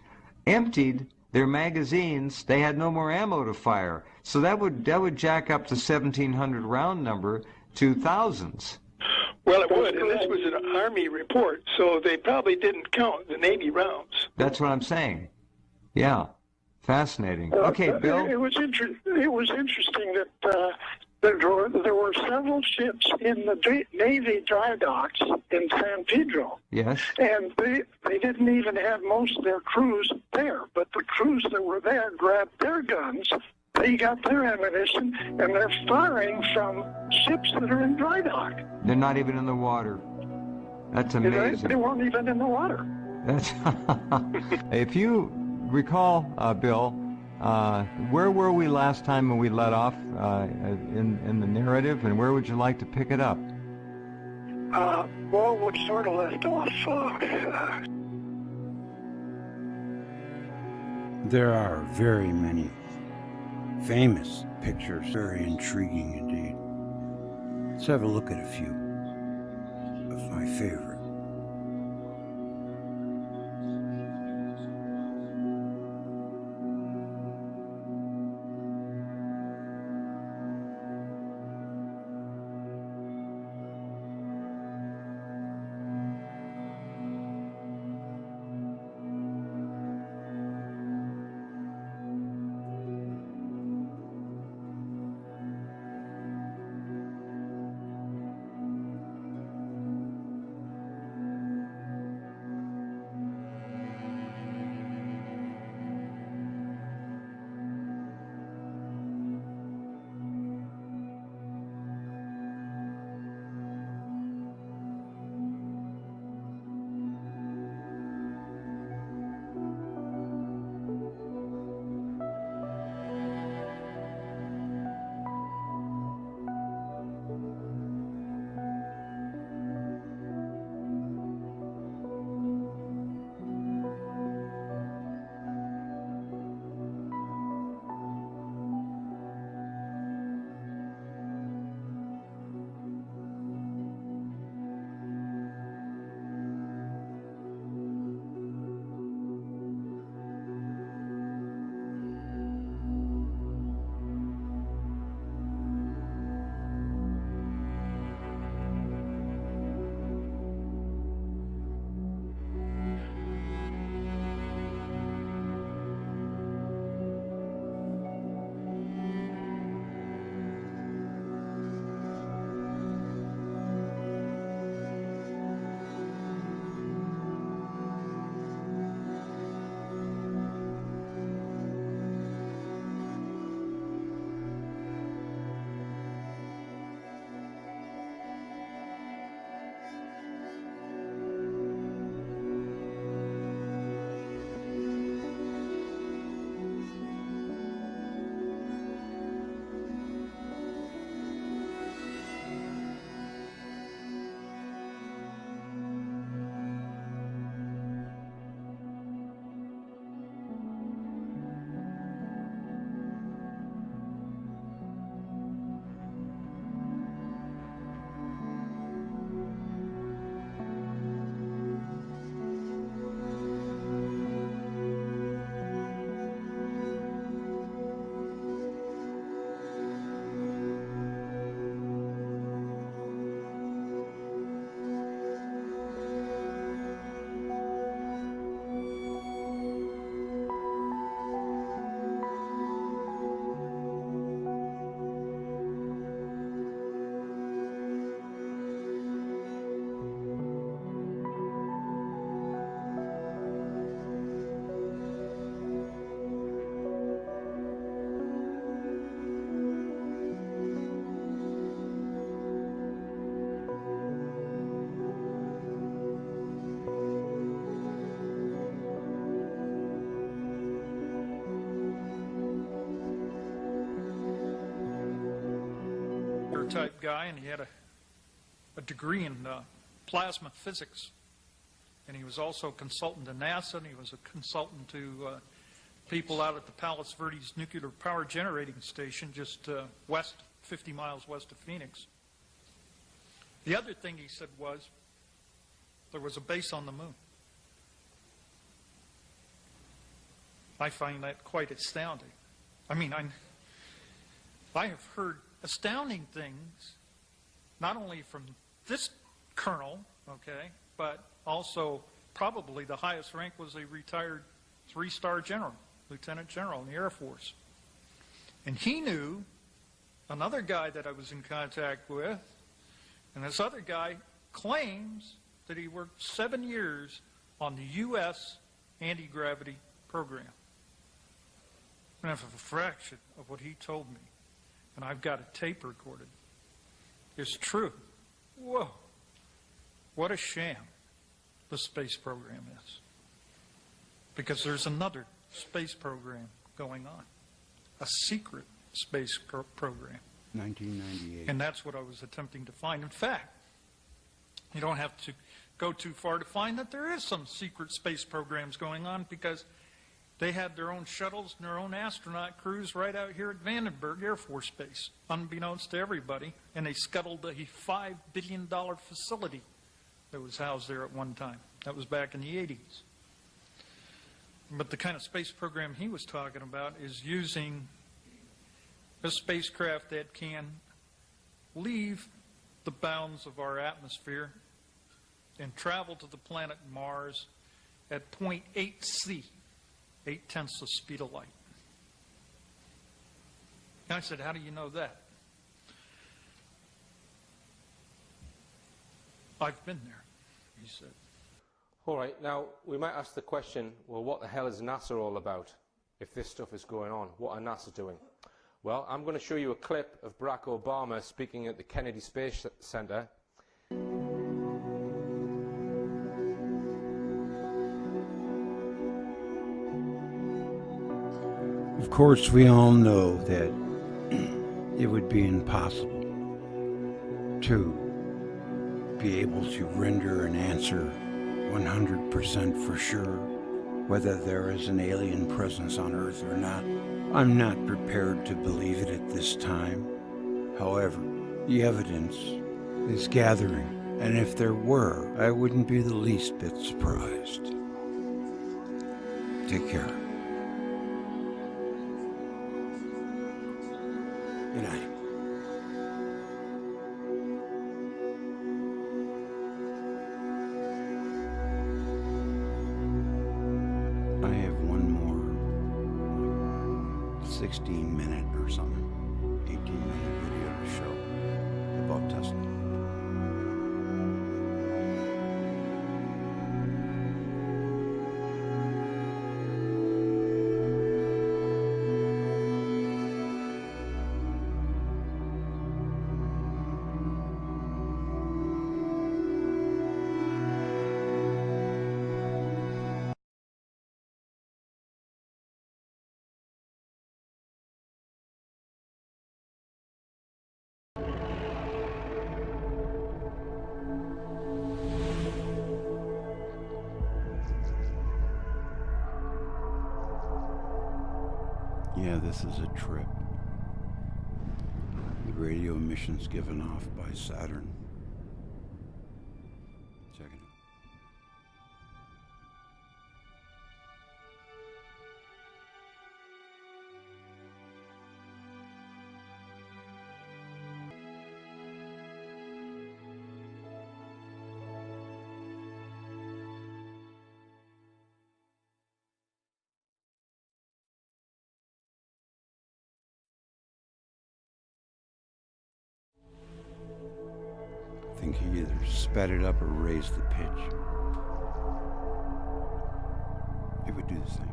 emptied their magazines. They had no more ammo to fire, so that would jack up the 1,700 round number to thousands. Well, it would, and this was an Army report, so they probably didn't count the Navy rounds. That's what I'm saying. Yeah, fascinating. Okay, Bill. It was interesting that there were several ships in the Navy dry docks in San Pedro. Yes. And they didn't even have most of their crews there, but the crews that were there grabbed their guns, they got their ammunition, and they're firing from ships that are in dry dock. They're not even in the water. That's amazing. They weren't even in the water. That's if you recall, Bill, where were we last time when we let off in the narrative, and where would you like to pick it up? Well, we sort of left off. There are very many famous pictures, very intriguing indeed. Let's have a look at a few of my favorite. type guy, and he had a degree in plasma physics. And he was also a consultant to NASA, and he was a consultant to people out at the Palos Verdes nuclear power generating station just 50 miles west of Phoenix. The other thing he said was there was a base on the moon. I find that quite astounding. I mean, I have heard astounding things, not only from this colonel, okay, but also probably the highest rank was a retired 3-star general, lieutenant general in the Air Force. And he knew another guy that I was in contact with, and this other guy claims that he worked 7 years on the U.S. anti-gravity program. And if a fraction of what he told me, and I've got it tape recorded, is true. Whoa. What a sham the space program is. Because there's another space program going on. A secret space program. 1998. And that's what I was attempting to find. In fact, you don't have to go too far to find that there is some secret space programs going on, because they had their own shuttles and their own astronaut crews right out here at Vandenberg Air Force Base, unbeknownst to everybody, and they scuttled a $5 billion facility that was housed there at one time. That was back in the 80s. But the kind of space program he was talking about is using a spacecraft that can leave the bounds of our atmosphere and travel to the planet Mars at 0.8 C, 0.8 the speed of light. And I said, how do you know that? I've been there, he said. All right, now we might ask the question, well, what the hell is NASA all about if this stuff is going on? What are NASA doing? Well, I'm going to show you a clip of Barack Obama speaking at the Kennedy Space Center. Of course, we all know that it would be impossible to be able to render an answer 100% for sure whether there is an alien presence on Earth or not. I'm not prepared to believe it at this time. However, the evidence is gathering, and if there were, I wouldn't be the least bit surprised. Take care. Good night. I have one more 16-minute or something, 18-minute video to show about Tesla. Yeah, this is a trip. The radio emissions given off by Saturn. Check it out. I think he either sped it up or raised the pitch. It would do the same.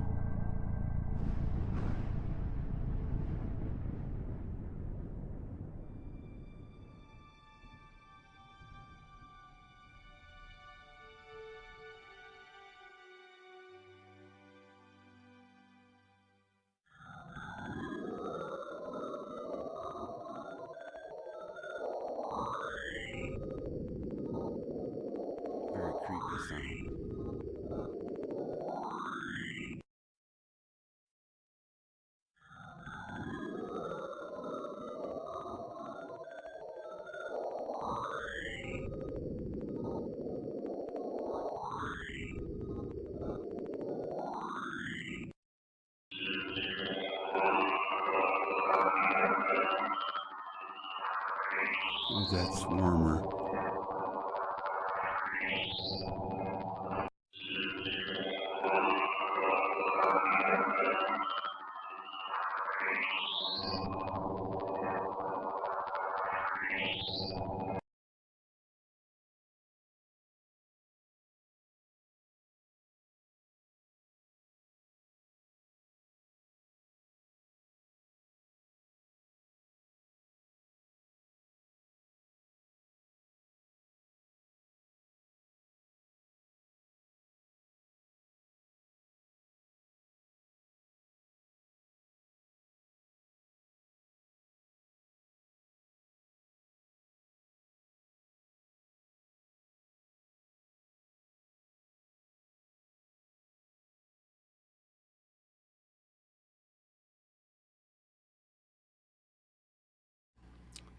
gets warmer.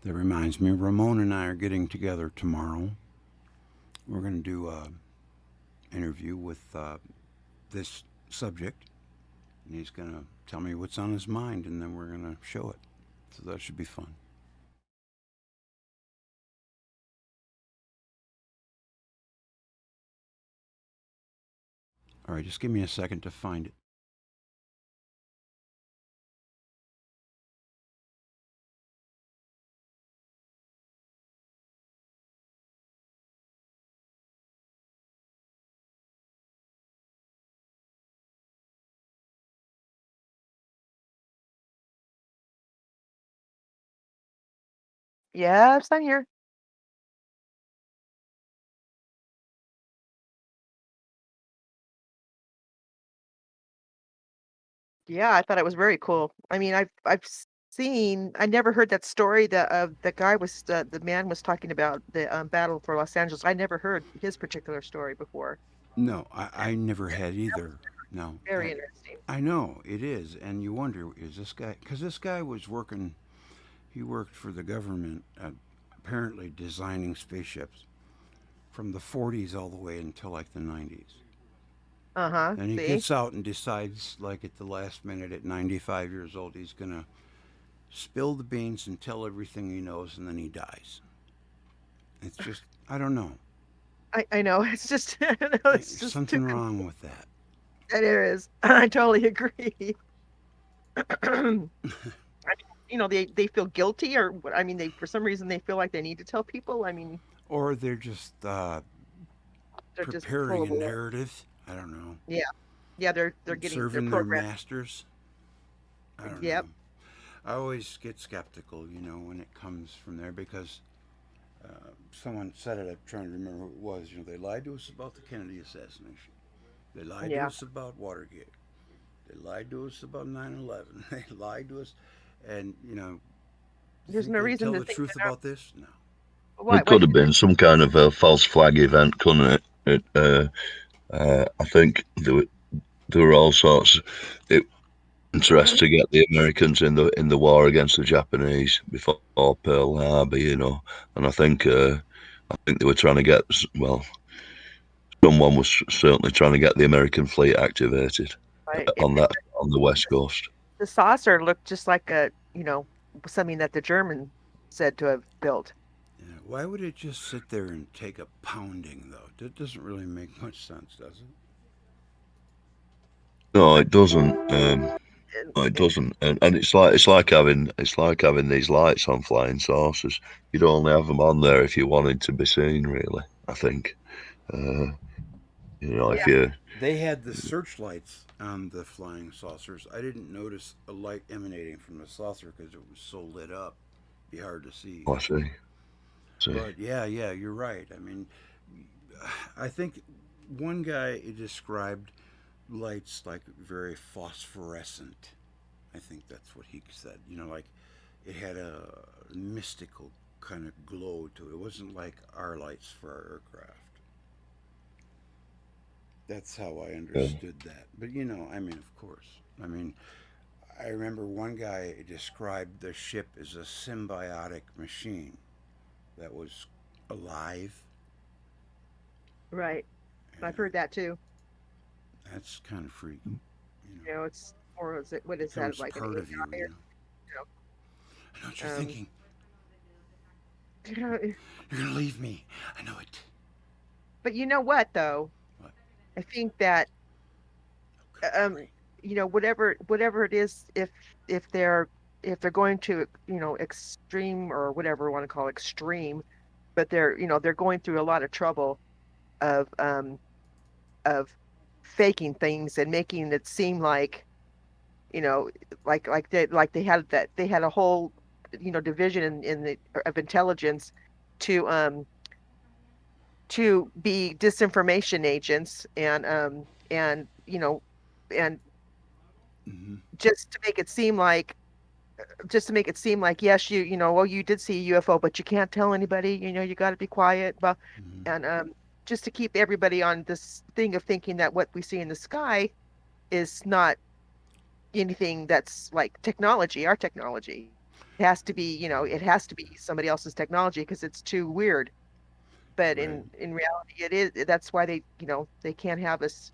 That reminds me, Ramon and I are getting together tomorrow. We're going to do an interview with this subject, and he's going to tell me what's on his mind, and then we're going to show it. So that should be fun. All right, just give me a second to find it. Yes, I'm here. Yeah, I thought it was very cool. I mean, seen. I never heard that story. The guy was the man was talking about the battle for Los Angeles. I never heard his particular story before. No, I never had either. No. Very interesting. I know it is, and you wonder, is this guy? Because this guy was working. He worked for the government, apparently designing spaceships from the 40s all the way until like the 90s. Uh-huh. And he See? gets out and decides, like at the last minute, at 95 years old, he's gonna spill the beans and tell everything he knows, and then he dies. It's just, I don't know. I know. It's just, I don't know, it's There's just something too wrong with that. There is. I totally agree. I mean, they feel guilty, or what? I mean, they for some reason they feel like they need to tell people. I mean, Or they're just they're just preparing a full of it. narrative. I don't know. Yeah, they're getting Serving their their program. masters. I don't Yep. know. I always get skeptical, when it comes from there because someone said it. I'm trying to remember who it was. They lied to us about the Kennedy assassination. They lied to Yeah. us about Watergate. They lied to us about 9/11. They lied to us, and you There's think no they'd reason tell to the think truth they're not. about this? No. It could have been some kind of a false flag event, couldn't it? I think there were all sorts of interest to get the Americans in the war against the Japanese before Pearl Harbor, and I think they were trying to get, well, someone was certainly trying to get the American fleet activated Right. on the West Coast. The saucer looked just like something that the German said to have built. Yeah. Why would it just sit there and take a pounding, though? That doesn't really make much sense, does it? No, it doesn't. It doesn't, and it's like having these lights on flying saucers. You'd only have them on there if you wanted to be seen, really. I think, if you They had the searchlights on the flying saucers. I didn't notice a light emanating from the saucer because it was so lit up. It'd be hard to see. I see. But yeah, you're right. I mean, I think one guy described lights like very phosphorescent. I think that's what he said. Like it had a mystical kind of glow to it. It wasn't like our lights for our aircraft. That's how I understood that. But I mean, of course. I mean, I remember one guy described the ship as a symbiotic machine that was alive. Right. I've heard that too. That's kind of freaky. It's or is it what is Becomes that like? part of you. I know what you're thinking. You're gonna leave me. I know it. But you know what, though? What? I think that whatever it is, if they're going to extreme or whatever you want to call extreme, but they're going through a lot of trouble of of faking things and making it seem like you know they had a whole division in the of intelligence to be disinformation agents and and Mm-hmm. just to make it seem like yes, well, you did see a UFO, but you can't tell anybody, you got to be quiet, but Mm-hmm. and just to keep everybody on this thing of thinking that what we see in the sky is not anything that's like technology, our technology. It has to be somebody else's technology because it's too weird. But Right. in reality, it is. That's why they can't have us.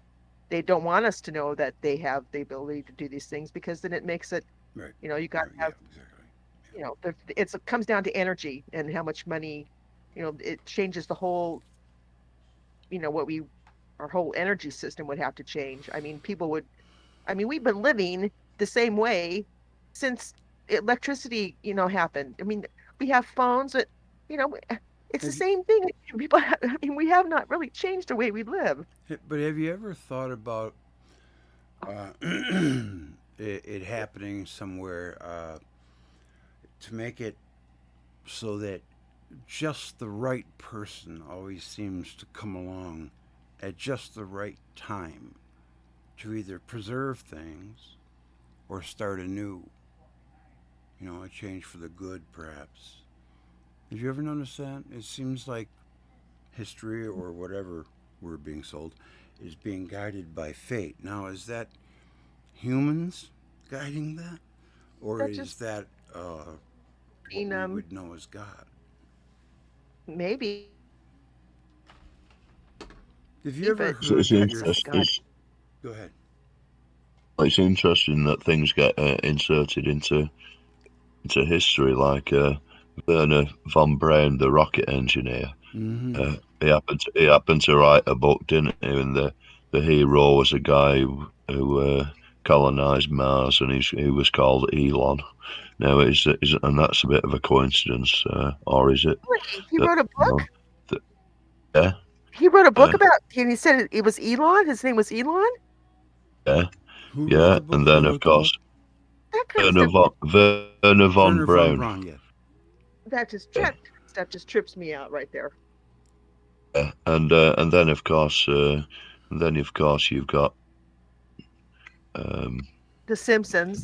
They don't want us to know that they have the ability to do these things because then it makes it. Right. You got to Yeah. have. Exactly. It comes down to energy and how much money. It changes the whole. What our whole energy system would have to change. I mean, people would. I mean, we've been living the same way since electricity, happened. I mean, we have phones that, you know, it's the Have you, same thing. People, I mean, we have not really changed the way we live. but have you ever thought about it happening somewhere to make it so that just the right person always seems to come along at just the right time to either preserve things or start anew? A change for the good, perhaps. Have you ever noticed that? It seems like history or whatever we're being sold is being guided by fate. Now, is that humans guiding that? Or That is just, that I what mean, we would know as God? maybe, Have you ever but heard It's that that's your. not God. Go ahead. it's interesting that things get inserted into history, like Werner von Braun, the rocket engineer. Mm-hmm. He happened to write a book, didn't he? And the hero was a guy who colonized Mars, and he was called Elon. Now, and that's a bit of a coincidence, or is it Really? He that wrote a book? that, yeah, He wrote a book yeah, about, and he said it was Elon. His name was Elon. yeah, Who wrote yeah, the book? and Who then of wrote the book? course That kind of stuff, Werner von Werner von Braun. Braun, yes. Yeah, that stuff just trips me out right there. yeah. And then of course you've got um, The Simpsons.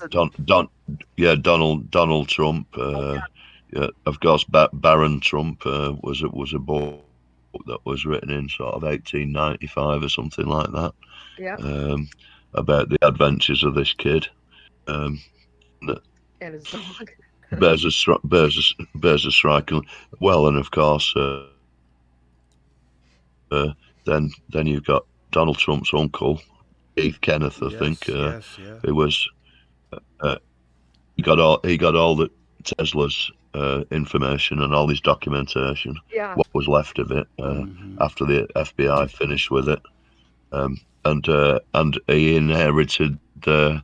Donald Trump. Yeah, of course, Baron Trump was a book that was written in sort of 1895 or something like that, Yeah, um, about the adventures of this kid. Um, that and his dog. bears a strike. Well, and of course, then you've got Donald Trump's uncle, Keith Kenneth, I think, Yes, yes, yeah. who was uh, he got all the Tesla's information and all his documentation, Yeah, what was left of it Mm-hmm. after the FBI finished with it, and he inherited the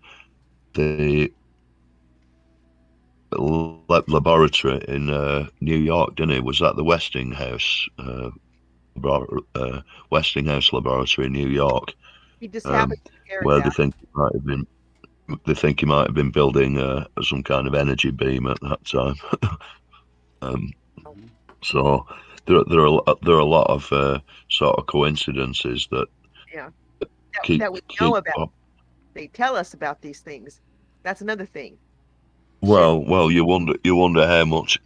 laboratory in New York, didn't he? Was that the Westinghouse Westinghouse laboratory in New York, he just um, happened to inherit where that. they think he might have been building some kind of energy beam at that time. um, Mm-hmm. so there are a lot of sort of coincidences that Yeah, keep that we know keep about. up. They tell us about these things. That's another thing. Should Well, you wonder how much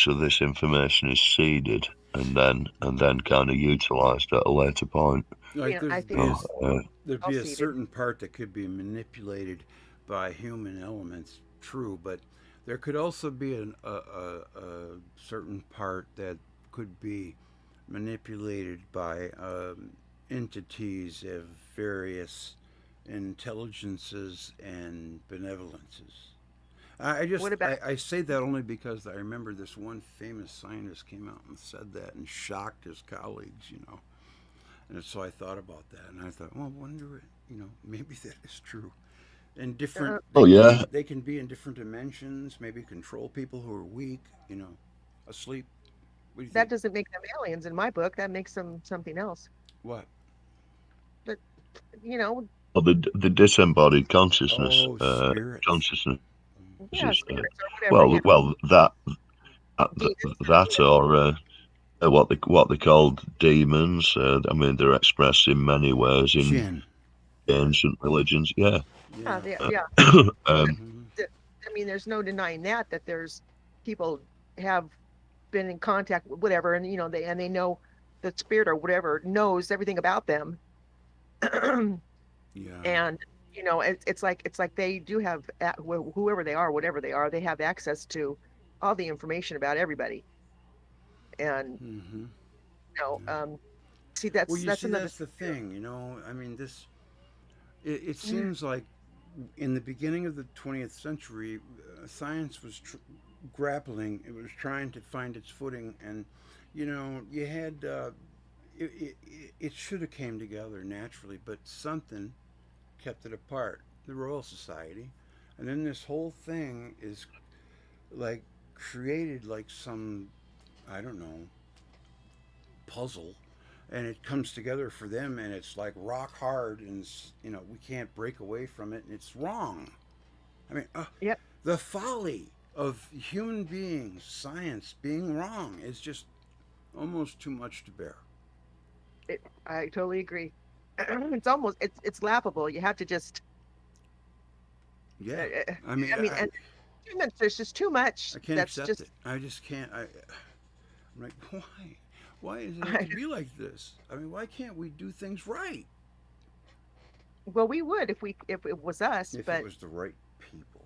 of this information is seeded and then kind of utilized at a later point. Like I there's think be So, a, there'd all be a seeded. certain part that could be manipulated by human elements. True, but there could also be a certain part that could be manipulated by entities of various intelligences and benevolences. I just What about I say that only because I remember this one famous scientist came out and said that and shocked his colleagues, you know. And so I thought about that, and I thought, well, I wonder, you know, maybe that is true. And different, Oh yeah, they can be in different dimensions, maybe control people who are weak, you know, asleep. What do you that? think? Doesn't make them aliens in my book. That makes them something else. What? But you know, well, the disembodied Oh, spirits. consciousness yeah, is spirits or whatever. Yeah, that demons or that whatever. or what they called demons. I mean, they're expressed in many ways in Jinn. ancient religions. Yeah. Yeah, Yeah. yeah. um, Hmm. I mean, there's no denying that there's people have been in contact with whatever, and they know the spirit or whatever knows everything about them, Yeah. and it's like they do have whoever they are, whatever they are, they have access to all the information about everybody, and Hmm. you know, Yeah. um, see Well, that's you that's see, another that's the thing too. thing, you know. I mean, it Mm. seems like in the beginning of the 20th century, science was grappling. It was trying to find its footing, and you know, you had it should have came together naturally, but something kept it apart. The Royal Society, and then this whole thing is like created like some, I don't know, puzzle, and it comes together for them, and it's like rock hard, and you know, we can't break away from it, and it's wrong. I mean, Yep, the folly of human beings, science being wrong is just almost too much to bear. I totally agree. It's laughable. You have to just uh, Yeah, uh, I mean, I mean, and too much, there's just too much I can't that's accept just it. I just can't. I'm like, why? Why does it have to be like this? I mean, why can't we do things right well, we would if it was us, if it but was the right people?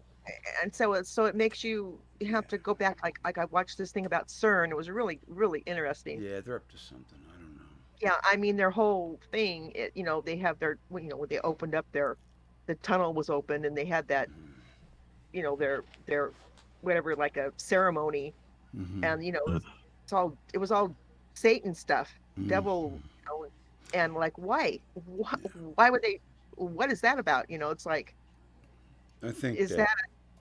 and so it makes you Yeah, have to go back, like I watched this thing about CERN. It was really really interesting. yeah, they're up to something. I don't know. Yeah, I mean their whole thing, they have their when they opened up the tunnel was open, and they had that, their whatever, like a ceremony, Mm-hmm. and it was all Satan stuff, devil, Mm-hmm. and like why would they, what is that about? It's like, I think is that that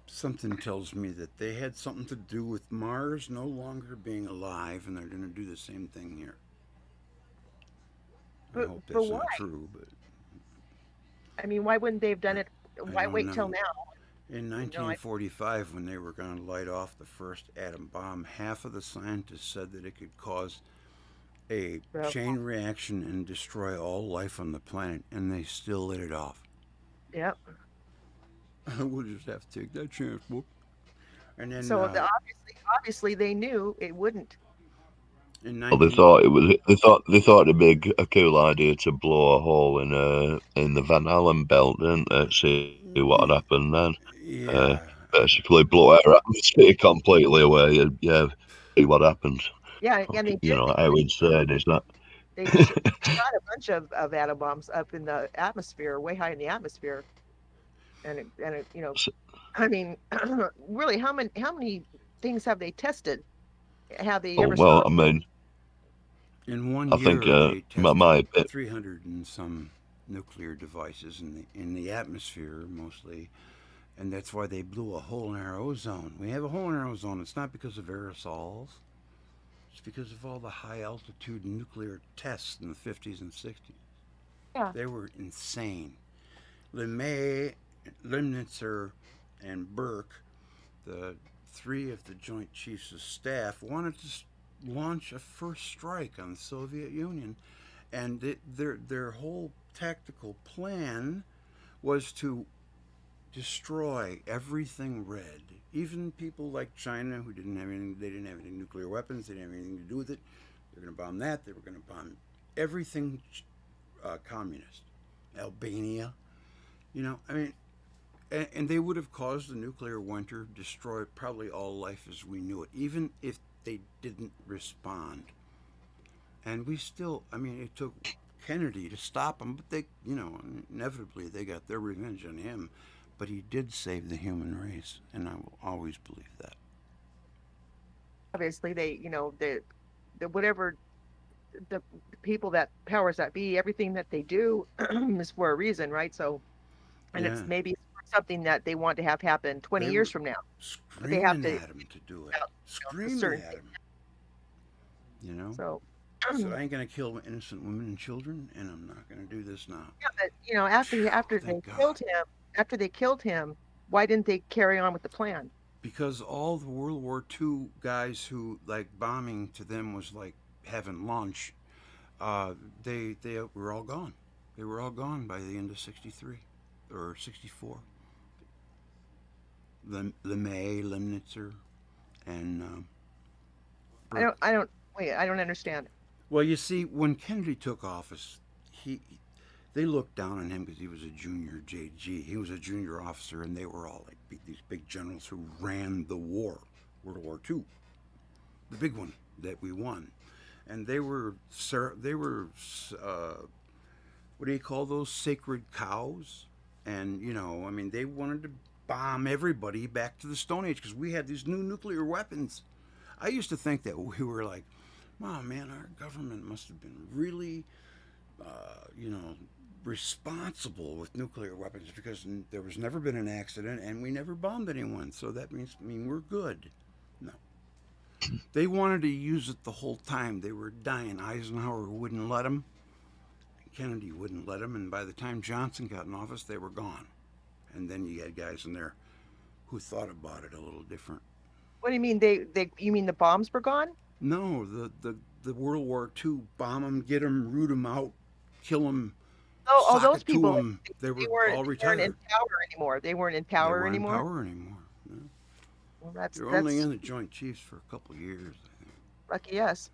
something tells me that they had something to do with Mars no longer being alive, and they're going to do the same thing here. I hope but that's why? not true, but I mean, why wouldn't they have done it? I Why don't wait till know. now? In You know, I, 1945, when they were going to light off the first atom bomb, half of the scientists said that it could cause a well, chain reaction and destroy all life on the planet, and they still lit it off. yeah. We'll just have to take that chance, whoop. And then So obviously they knew it wouldn't. in well, they 19, thought it was they thought it'd be a cool idea to blow a hole in the Van Allen belt, didn't they? See what had happened then. Uh, yeah, Basically blow our atmosphere completely away, and yeah, see what happens. Yeah, and they You did. know, how insane is that? They shot a bunch of atom bombs up in the atmosphere, way high in the atmosphere, and I mean, really, how many things have they tested? Have they Oh ever well, shot? I mean, in one I think year they my, tested my 300 and some nuclear devices in the atmosphere mostly, and that's why they blew a hole in our ozone. We have a hole in our ozone. It's not because of aerosols. It's because of all the high altitude nuclear tests in the 50s and 60s. Yeah, They were insane. LeMay, Lemnitzer, and Burke, the three of the Joint Chiefs of Staff, wanted to launch a first strike on the Soviet Union, and their whole tactical plan was to destroy everything red. Even people like China, who didn't have anything, they didn't have any nuclear weapons, they didn't have anything to do with it. They were going to bomb that. They were going to bomb everything communist. Albania, I mean, and they would have caused the nuclear winter, destroy probably all life as we knew it, even if they didn't respond. And we still, I mean, it took Kennedy to stop them, but they, inevitably they got their revenge on him. but he did save the human race, and I will always believe that. Obviously, they, the whatever the people that powers that be, everything that they do is for a reason, right? So, and it's Yeah. maybe something that they want to have happen 20 They years were from now. But they screaming have to at him to do it. about, Screaming certain at things. him. You know? So, So I ain't gonna kill innocent women and children, and I'm not gonna do this now. yeah, but after they Thank God. killed him, why didn't they carry on with the plan? Because all the World War II guys who like bombing to them was like having lunch, they were all gone. They were all gone by the end of '63 or '64. LeMay, Lemnitzer, and I don't understand. well, you see, when Kennedy took office, they looked down on him because he was a junior JG. He was a junior officer, and they were all like these big generals who ran the war, World War II, the big one that we won, and they were what do you call those, sacred cows? And I mean, they wanted to bomb everybody back to the Stone Age because we had these new nuclear weapons. I used to think that we were like, oh man, our government must have been really, responsible with nuclear weapons because there was never been an accident and we never bombed anyone. So that means, we're good. No. They wanted to use it the whole time. They were dying. Eisenhower wouldn't let them. Kennedy wouldn't let them. And by the time Johnson got in office, they were gone. And then you had guys in there who thought about it a little different. What do you mean you mean the bombs were gone? No, the World War II, bomb them, get them, root them out, kill them. Oh, those people, they were weren't, all they retired. weren't in power anymore. They weren't in power They weren't anymore. in power anymore. No. Well, They were only in the Joint Chiefs for a couple of years, I think. Lucky us.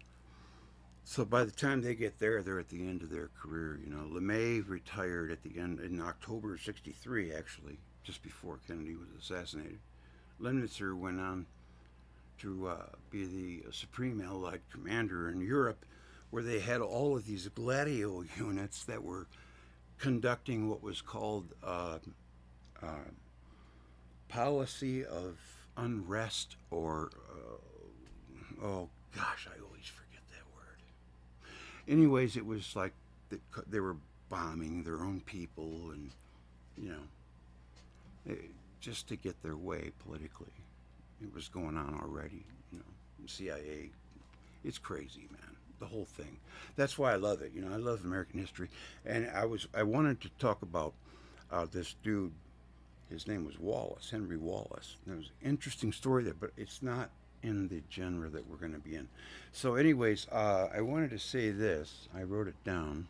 So by the time they get there, they're at the end of their career. LeMay retired at the end in October of '63, actually, just before Kennedy was assassinated. Lemnitzer went on to be the Supreme Allied Commander in Europe, where they had all of these Gladio units that were conducting what was called policy of unrest, or oh gosh, I always forget that word. Anyways, it was like they were bombing their own people, and just to get their way politically. It was going on already. CIA. It's crazy, man. The whole thing. That's why I love it. I love American history, and I wanted to talk about this dude. His name was Wallace, Henry Wallace. There was an interesting story there, but it's not in the genre that we're going to be in. So, anyways, I wanted to say this. I wrote it down.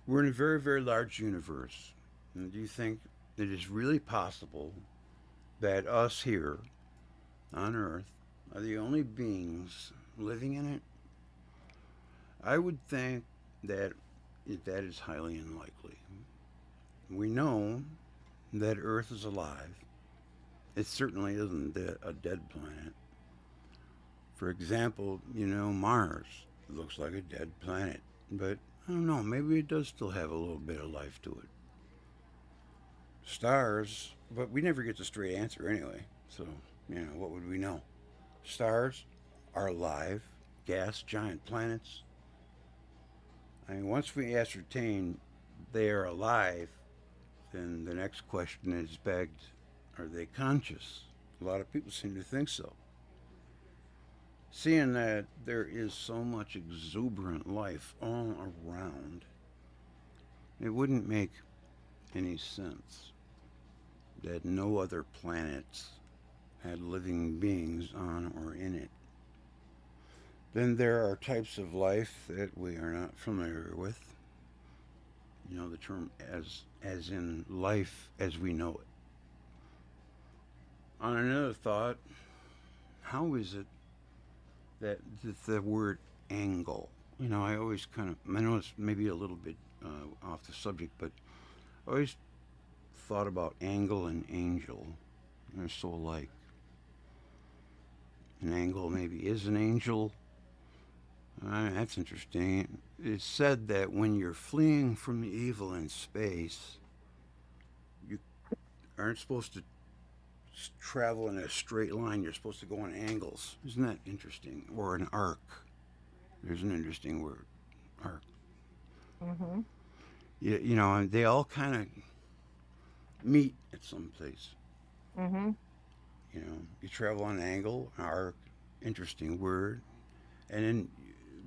We're in a very, very large universe. And do you think it is really possible that us here on Earth are the only beings living in it? I would think that that is highly unlikely. We know that Earth is alive. It certainly isn't a dead planet. For example, Mars looks like a dead planet, but I don't know, maybe it does still have a little bit of life to it. Stars, but we never get the straight answer anyway, so, what would we know? Stars are alive, gas giant planets. I mean, once we ascertain they are alive, then the next question is begged, are they conscious? A lot of people seem to think so. Seeing that there is so much exuberant life all around, it wouldn't make any sense that no other planets had living beings on or in it. Then there are types of life that we are not familiar with. The term as in life as we know it. On another thought, how is it that the word angle, I always I know it's maybe a little bit off the subject, but I always thought about angle and angel. They're so alike. An angle maybe is an angel. That's interesting. It's said that when you're fleeing from evil in space, you aren't supposed to travel in a straight line. You're supposed to go on angles. Isn't that interesting? Or an arc. There's an interesting word, arc. Mm-hmm. You know, and they all kind of meet at some place. Mm-hmm. You know, you travel on angle, arc, interesting word. And then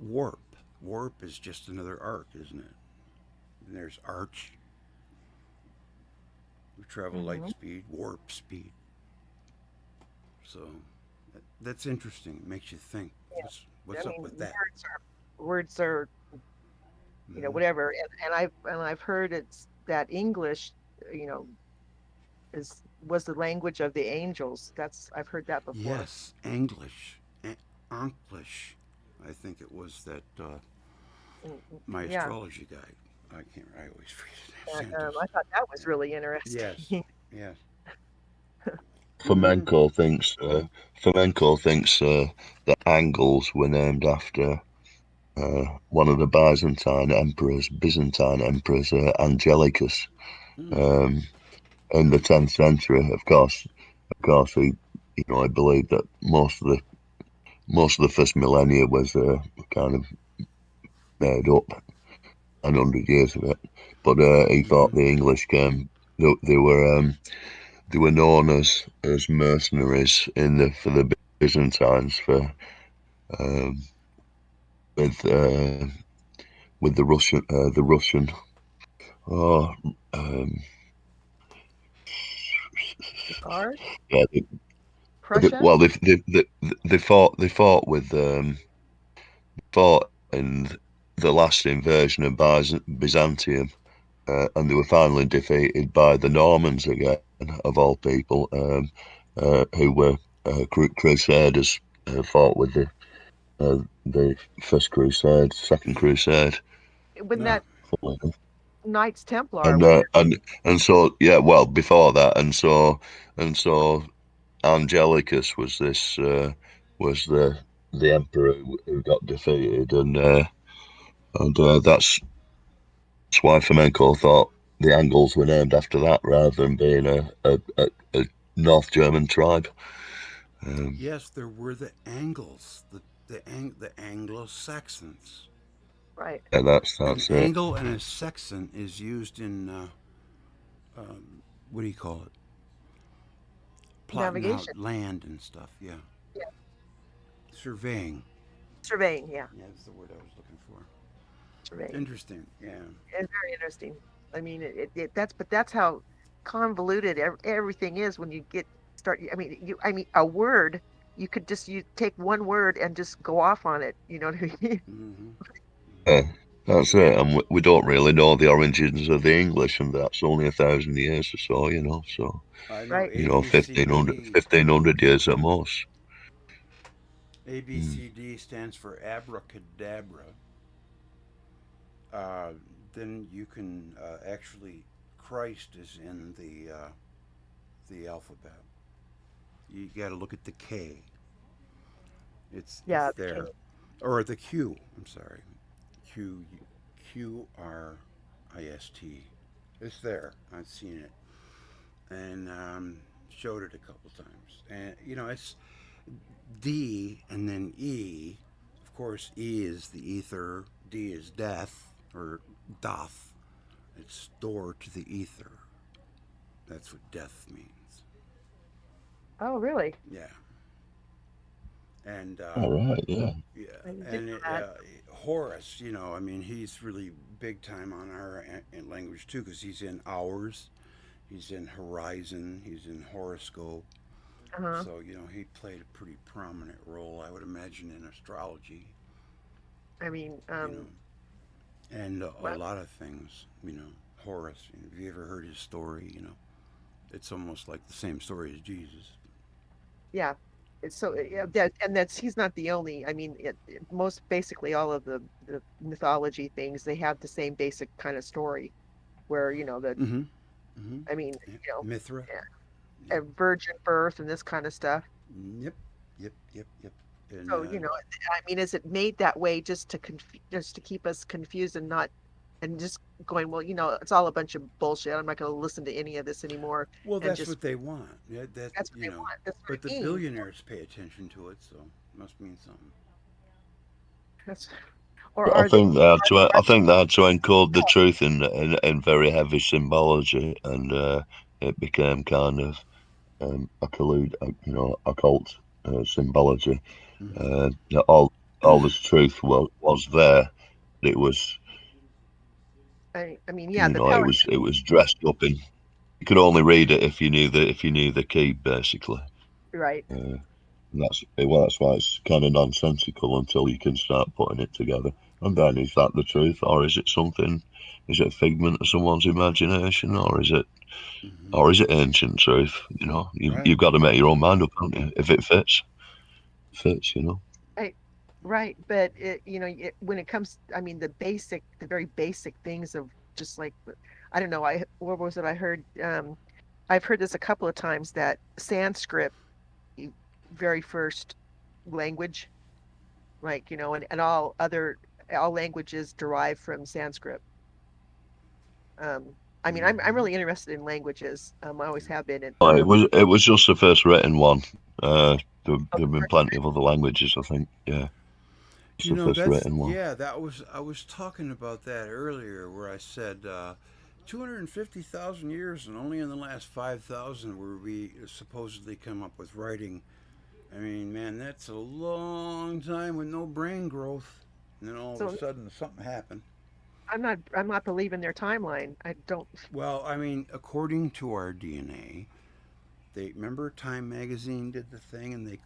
warp. Warp is just another arc, isn't it? And there's arch. We travel light speed, warp speed. So that's interesting. It makes you think. Yeah. What's up with that? Words are, you know, whatever. And I've heard it's that English, you know, was the language of the angels. I've heard that before. Yes, English, English. I think it was that my Yeah. astrology guy. I always forget. I thought that was really interesting. Yes, yes. Flamenco thinks the angles were named after one of the Byzantine emperors, Angelicus, in the 10th century. Of course, he, you know, I believe that most of the first millennia was kind of made up, 100 years of it. But he thought the English came. They were known as mercenaries for the Byzantines with the Russian. Oh, Guard? yeah. Prussia? Well, they fought in the last invasion of Byzantium, and they were finally defeated by the Normans again, of all people, who were Crusaders, fought with the First Crusade, Second Crusade. When that Knights Templar. And so, yeah, well, before that, and so Angelicus was the emperor who got defeated, and that's why Flamenco thought the Angles were named after that rather than being a North German tribe. Yes, there were the Angles, the Anglo-Saxons. Right. Yeah, that's An it. angle and a Saxon is used in what do you call it? Plotting Navigation. out land and stuff. Yeah. Yeah. Surveying. Surveying, yeah. Yeah, that's the word I was looking for. Surveying. Interesting. Yeah. It's very interesting. I mean, that's how convoluted everything is when you start. I mean, a word, you could just take one word and just go off on it. You know what I mean? That's it, and we don't really know the origins of the English, and that's only 1,000 years or so, you know. So, right. You know, 1,500 years at most. ABCD stands for abracadabra. Then you can actually, Christ is in the alphabet. You got to look at the K. It's there, K. or the Q. I'm sorry, QRIST. It's there. I've seen it, and showed it a couple times. And you know, it's D and then E. Of course, E is the ether. D is death or doth. It's stored to the ether. That's what death means. Oh, really? Yeah. And all right, yeah. Yeah, and Horace, you know, I mean, he's really big time on our language too, because he's in Hours, he's in Horizon, he's in Horoscope. So you know, he played a pretty prominent role, I would imagine, in astrology. I mean, you know, and a lot of things, you know, Horace. You know, have you ever heard his story? You know, it's almost like the same story as Jesus. Yeah. So he's not the only. I mean, most basically all of the mythology things, they have the same basic kind of story, where you know that. I mean, you know, Mithra, a virgin birth and this kind of stuff. Yep. And So, I mean, is it made that way just to just to keep us confused and not and just going, well, it's all a bunch of bullshit. I'm not going to listen to any of this anymore. well, And that's just what they want. Yeah, that that's what they want. That's what but the it means. billionaires pay attention to it, so it must mean something. That's, or are they? I think they had to encode the truth in very heavy symbology, and it became kind of occult symbology. That all this truth was there. It was, I mean, yeah, the it power. was dressed up in. You could only read it if you knew the key, basically. Right. And that's why it's kind of nonsensical until you can start putting it together. And then, is that the truth, or is it something? Is it a figment of someone's imagination, or is it ancient truth? You've got to make your own mind up, haven't you? If it fits. Right. Right. But when it comes, I mean, the very basic things of just like, I don't know. What was it? I heard. I've heard this a couple of times that Sanskrit, very first language, like and all languages derive from Sanskrit. I mean, I'm really interested in languages. I always have been. It was just the first written one. There've been plenty of other languages, I think. Yeah, it's the first written one. Yeah, I was talking about that earlier, where I said 250,000 years, and only in the last 5,000 were we supposedly come up with writing. I mean, man, that's a long time with no brain growth, and then all of a sudden something happened. I'm not believing their timeline. I don't. Well, I mean, according to our DNA, remember Time Magazine did the thing, and they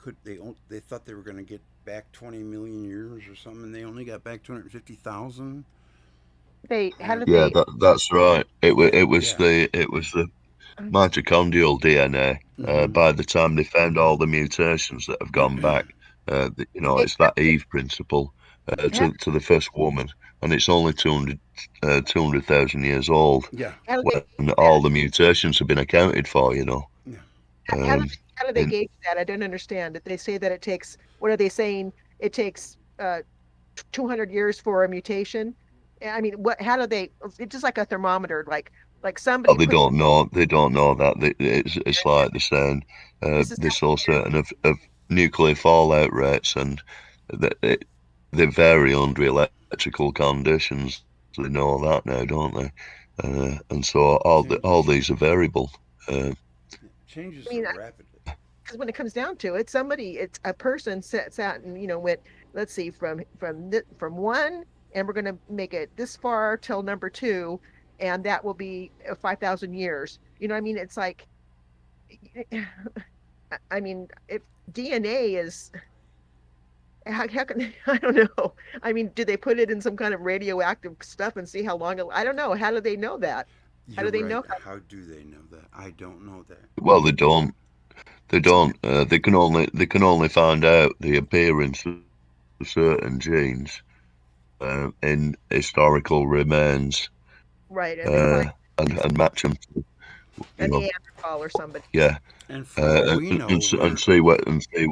thought they were going to get back 20 million years or something, and they only got back 250,000. That's right. It was the mitochondrial DNA. By the time they found all the mutations that have gone back, it's that Eve principle to the first woman, and it's only 200,000 years old. Yeah. When all the mutations have been accounted for, Yeah. How do they gauge that? I don't understand. If they say that it takes, what are they saying? It takes 200 years for a mutation. I mean, how do they? It's just like a thermometer, like somebody. They don't know. They don't know that. It's like they're saying they're so certain of nuclear fallout rates, and they vary under electrical conditions. They know that now, don't they? And so all these are variable. Changes so rapidly. Because when it comes down to it, it's a person sat and went, let's see, from one, and we're going to make it this far till number 2, and that will be 5,000 years. You know what I mean? It's like, I mean, if DNA is, how can, I don't know. I mean, do they put it in some kind of radioactive stuff and see how long I don't know. How do they know that? How do they know? How do they know that? I don't know that. Well, they don't. They don't. They can only find out the appearance of certain genes in historical remains, right? And match them to a Neanderthal or somebody. Yeah. And for what we know, and see what and see.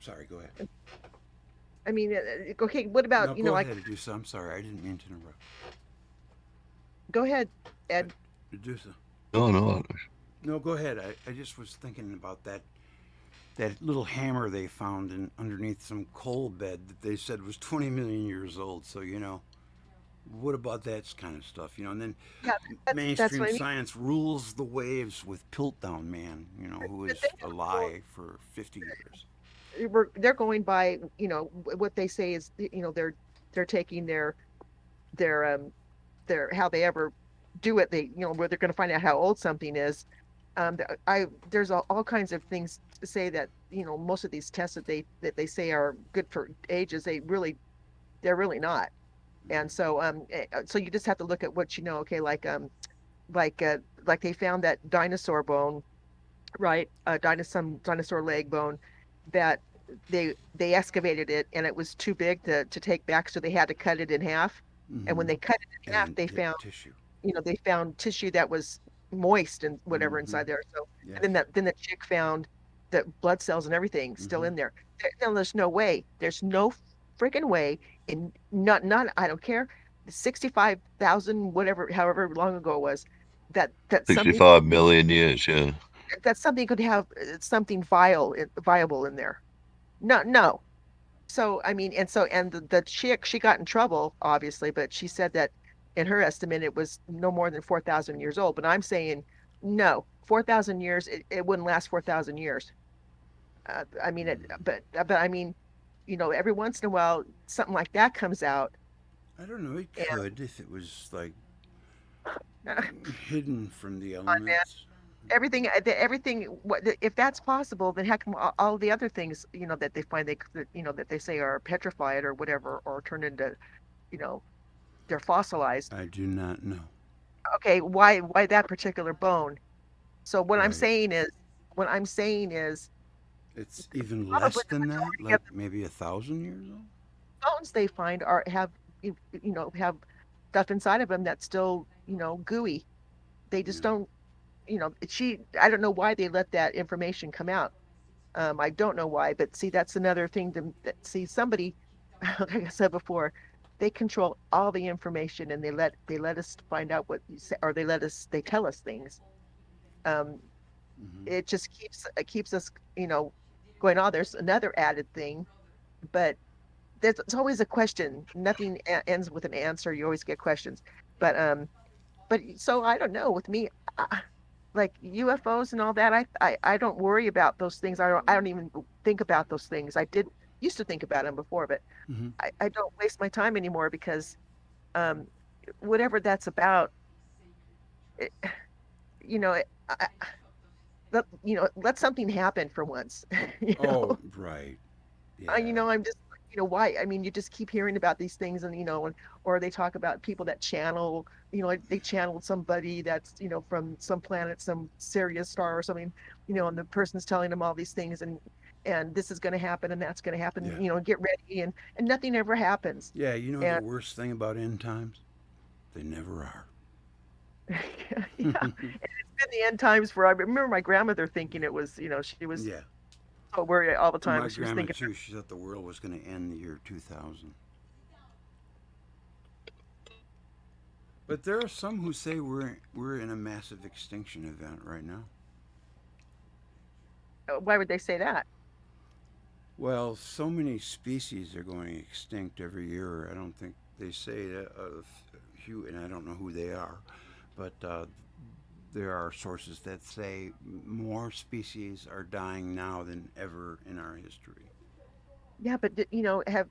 Sorry, go ahead. I mean, okay. What about go ahead, Medusa. I'm sorry, I didn't mean to interrupt. Go ahead, Ed. Medusa. No, go ahead. I just was thinking about that little hammer they found underneath some coal bed that they said was 20 million years old. So, what about that kind of stuff? And then mainstream science rules the waves with Piltdown Man, who is alive for 50 years. They're going by, what they say is, they're taking their how they ever do it. They, where they're going to find out how old something is. There's all kinds of things to say that, most of these tests that they say are good for ages, they're really not. And so so you just have to look at what okay, like they found that dinosaur bone, right? Dinosaur leg bone that they excavated it, and it was too big to take back, so they had to cut it in half. And when they cut it in half, they found tissue. They found tissue that was moist and whatever inside there. So and then the chick found the blood cells and everything still in there. There's no way. There's no freaking way. In not I don't care. 65,000 whatever, however long ago it was, that something 65 million years, yeah. that something could have something viable in there. No, no. So I mean, and the chick, she got in trouble obviously, but she said that in her estimate it was no more than 4,000 years old. But I'm saying no, 4,000 years, it wouldn't last 4,000 years. I mean, but I mean, every once in a while something like that comes out. I don't know. It And could if it was like uh, hidden from the on man, elements. everything. If that's possible, then heck, all the other things, that they find that they say are petrified or whatever, or turned into, you know, they're fossilized. I do not know. Okay, why that particular bone? So Right. what I'm saying is It's even probably less the than that, majority of like maybe 1,000 years old. the bones they find have stuff inside of them that's still, gooey. They just Yeah. don't, I don't know why they let that information come out. I don't know why, but see, that's another thing see somebody, like I said before, they control all the information, and they let us find out what you say, or they tell us things. Um, Hmm. it just keeps us, going on. There's another added thing, but it's always a question. Nothing ends with an answer. You always get questions. But so I don't know. With me, like UFOs and all that, I don't worry about those things. I don't even think about those things. I did used to think about them before, but Hmm. I don't waste my time anymore because um, whatever that's about, it, you know, it, I, let something happen for once. you know, Oh, right. Yeah. I'm just, why? I mean, you just keep hearing about these things, and or they talk about people that channel, like they channeled somebody that's, from some planet, some Sirius star or something, and the person's telling them all these things, and this is going to happen and that's going to happen, Yeah. get ready, and nothing ever happens. Yeah. You know the And worst thing about end times? They never are. yeah, in the end times for I remember my grandmother thinking it was, she was Yeah. so worried all the time. My She was grandma thinking, too. She thought the world was going to end the year 2000. But there are some who say we're in a massive extinction event right now. why would they say that? Well, so many species are going extinct every year. I don't think they say that and I don't know who they are, but there are sources that say more species are dying now than ever in our history. Yeah, but have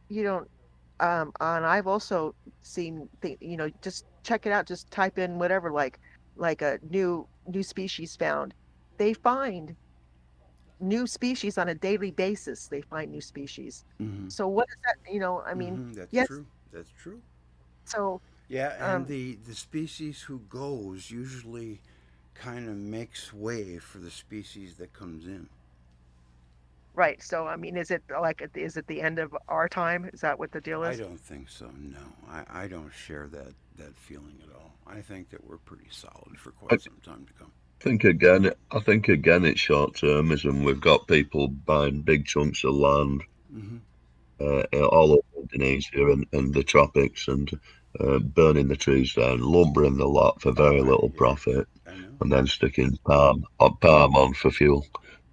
you don't and I've also seen just check it out, just type in whatever, like a new species found. They find new species on a daily basis. They find new species. Hmm. So what is that, I mean, That's yes, true. That's true. so Yeah, and um the species who goes usually kind of makes way for the species that comes in. right. So I mean, is it the end of our time? Is that what the deal I is? don't think so. No, I don't share that feeling at all. I think that we're pretty solid for I quite some time to come. think again it's short termism. We've got people buying big chunks of land Hmm. all over Indonesia and the tropics and burning the trees down, lumbering the lot for Oh, very little yeah, profit, I know. and then sticking palm on for fuel.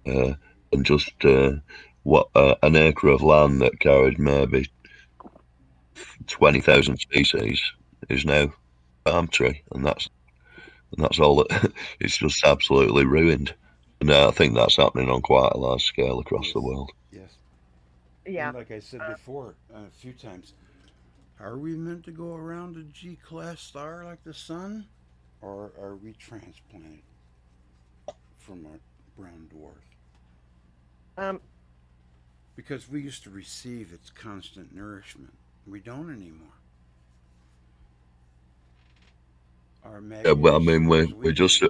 Uh, and just an acre of land that carried maybe 20,000 species is now palm tree, and that's all that it's just absolutely ruined. And I think that's happening on quite a large scale across Yes, the world. yes. And Yeah. like I said before a few times, are we meant to go around a G-class star like the sun, or are we transplanted from a brown dwarf? Um, Because we used to receive its constant nourishment. We don't anymore. Our Yeah, but I mean, magnetism is we're just weakening.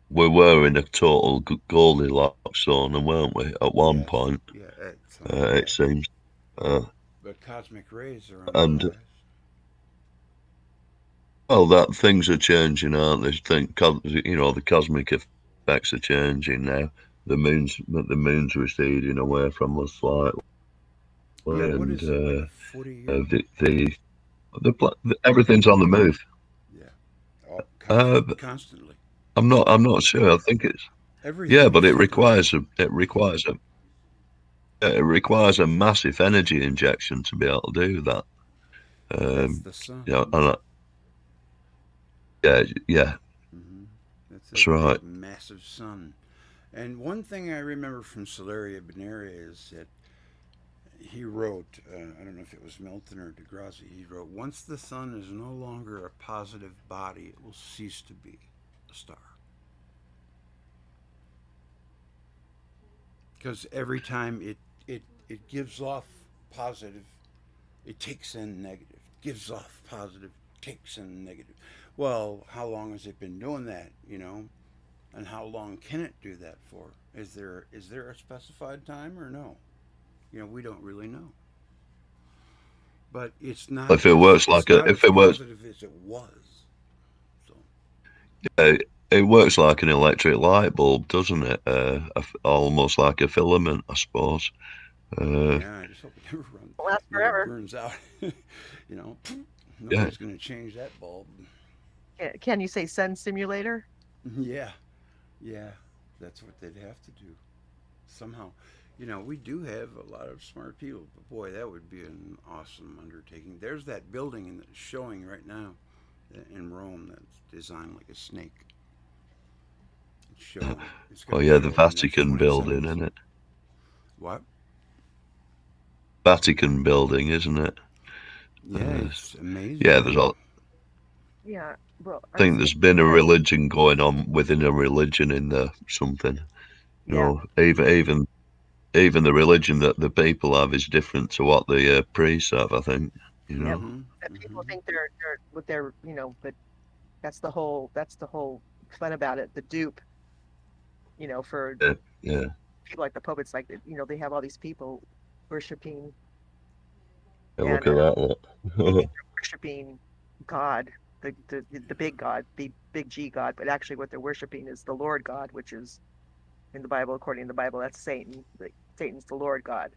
we were in a total Goldilocks zone, weren't we? At one Yes, point, yeah, at some, it yeah. seems, uh, But cosmic rays are on the and rise. well, that things are changing, aren't they? The cosmic effects are changing now. the moon's receding away from us slightly, Yeah, what and is it, like a 40 year? everything's on the move. Yeah, constantly. I'm not sure. I think it's Everything but is it requires temporary. it requires a massive energy injection to be able to do that. That's the sun. Yeah. That's right. Big, massive sun. And one thing I remember from Solaria Benaria is that he wrote, I don't know if it was Milton or Degrassi, he wrote, once the sun is no longer a positive body, it will cease to be a star. Because every time it gives off positive, it takes in negative. Gives off positive, takes in negative. Well, how long has it been doing that, And how long can it do that for? Is there a specified time or no? We don't really know. But it's not If it works as positive as it was. So it works like an electric light bulb, doesn't it? Almost like a filament, I suppose. Yeah, I just hope it never lasts forever. Burns out. Nobody's going to change that bulb. Can you say sun simulator? Yeah, that's what they'd have to do. Somehow, we do have a lot of smart people, but boy, that would be an awesome undertaking. There's that building that's showing right now in Rome that's designed like a snake. It's showing. The Vatican building, isn't it? What? Vatican building, isn't it? Yeah, it's amazing. Yeah, there's all. Yeah, well, I think there's been a religion going on within a religion in there, something. Even the religion that the people have is different to what the priests have, I think. Yeah, people think they're what they're, but that's the whole fun about it. The dupe, for people like the Pope, it's like they have all these people worshiping. Look at that. They're worshiping God, the big God, the big G God, but actually what they're worshiping is the Lord God, which is in the Bible, according to the Bible, that's Satan. Satan's the Lord God,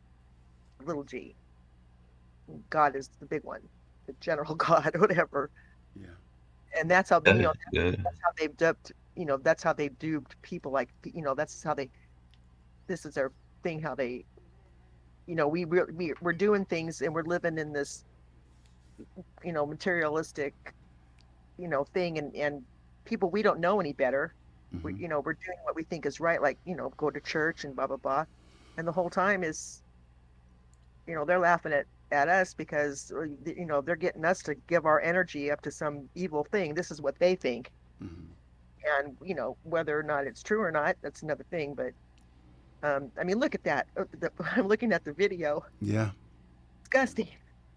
little G. God is the big one, the general God, whatever. Yeah. And that's how that's how they've duped. That's how they've duped people. Like that's how they. This is their thing. How they. We're doing things and we're living in this. Materialistic. Thing and people, we don't know any better. We're doing what we think is right, like go to church and blah blah blah, and the whole time is they're laughing at us because they're getting us to give our energy up to some evil thing. This is what they think. And whether or not it's true or not, that's another thing. But I mean, look at that. I'm looking at the video. Yeah, disgusting.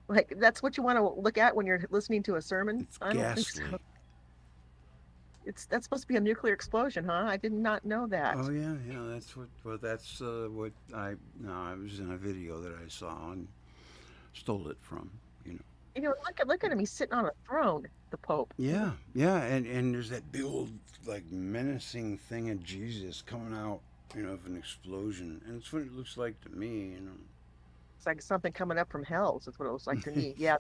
Like, that's what you want to look at when you're listening to a sermon? It's ghastly. Think so. That's supposed to be a nuclear explosion, huh? I did not know that. Oh yeah, that's what I was in a video that I saw and stole it from, Look at him. He's sitting on a throne, the Pope. Yeah, and there's that big old, like, menacing thing of Jesus coming out, of an explosion, and it's what it looks like to me, It's like something coming up from hell. That's what it looks like to me. Yeah.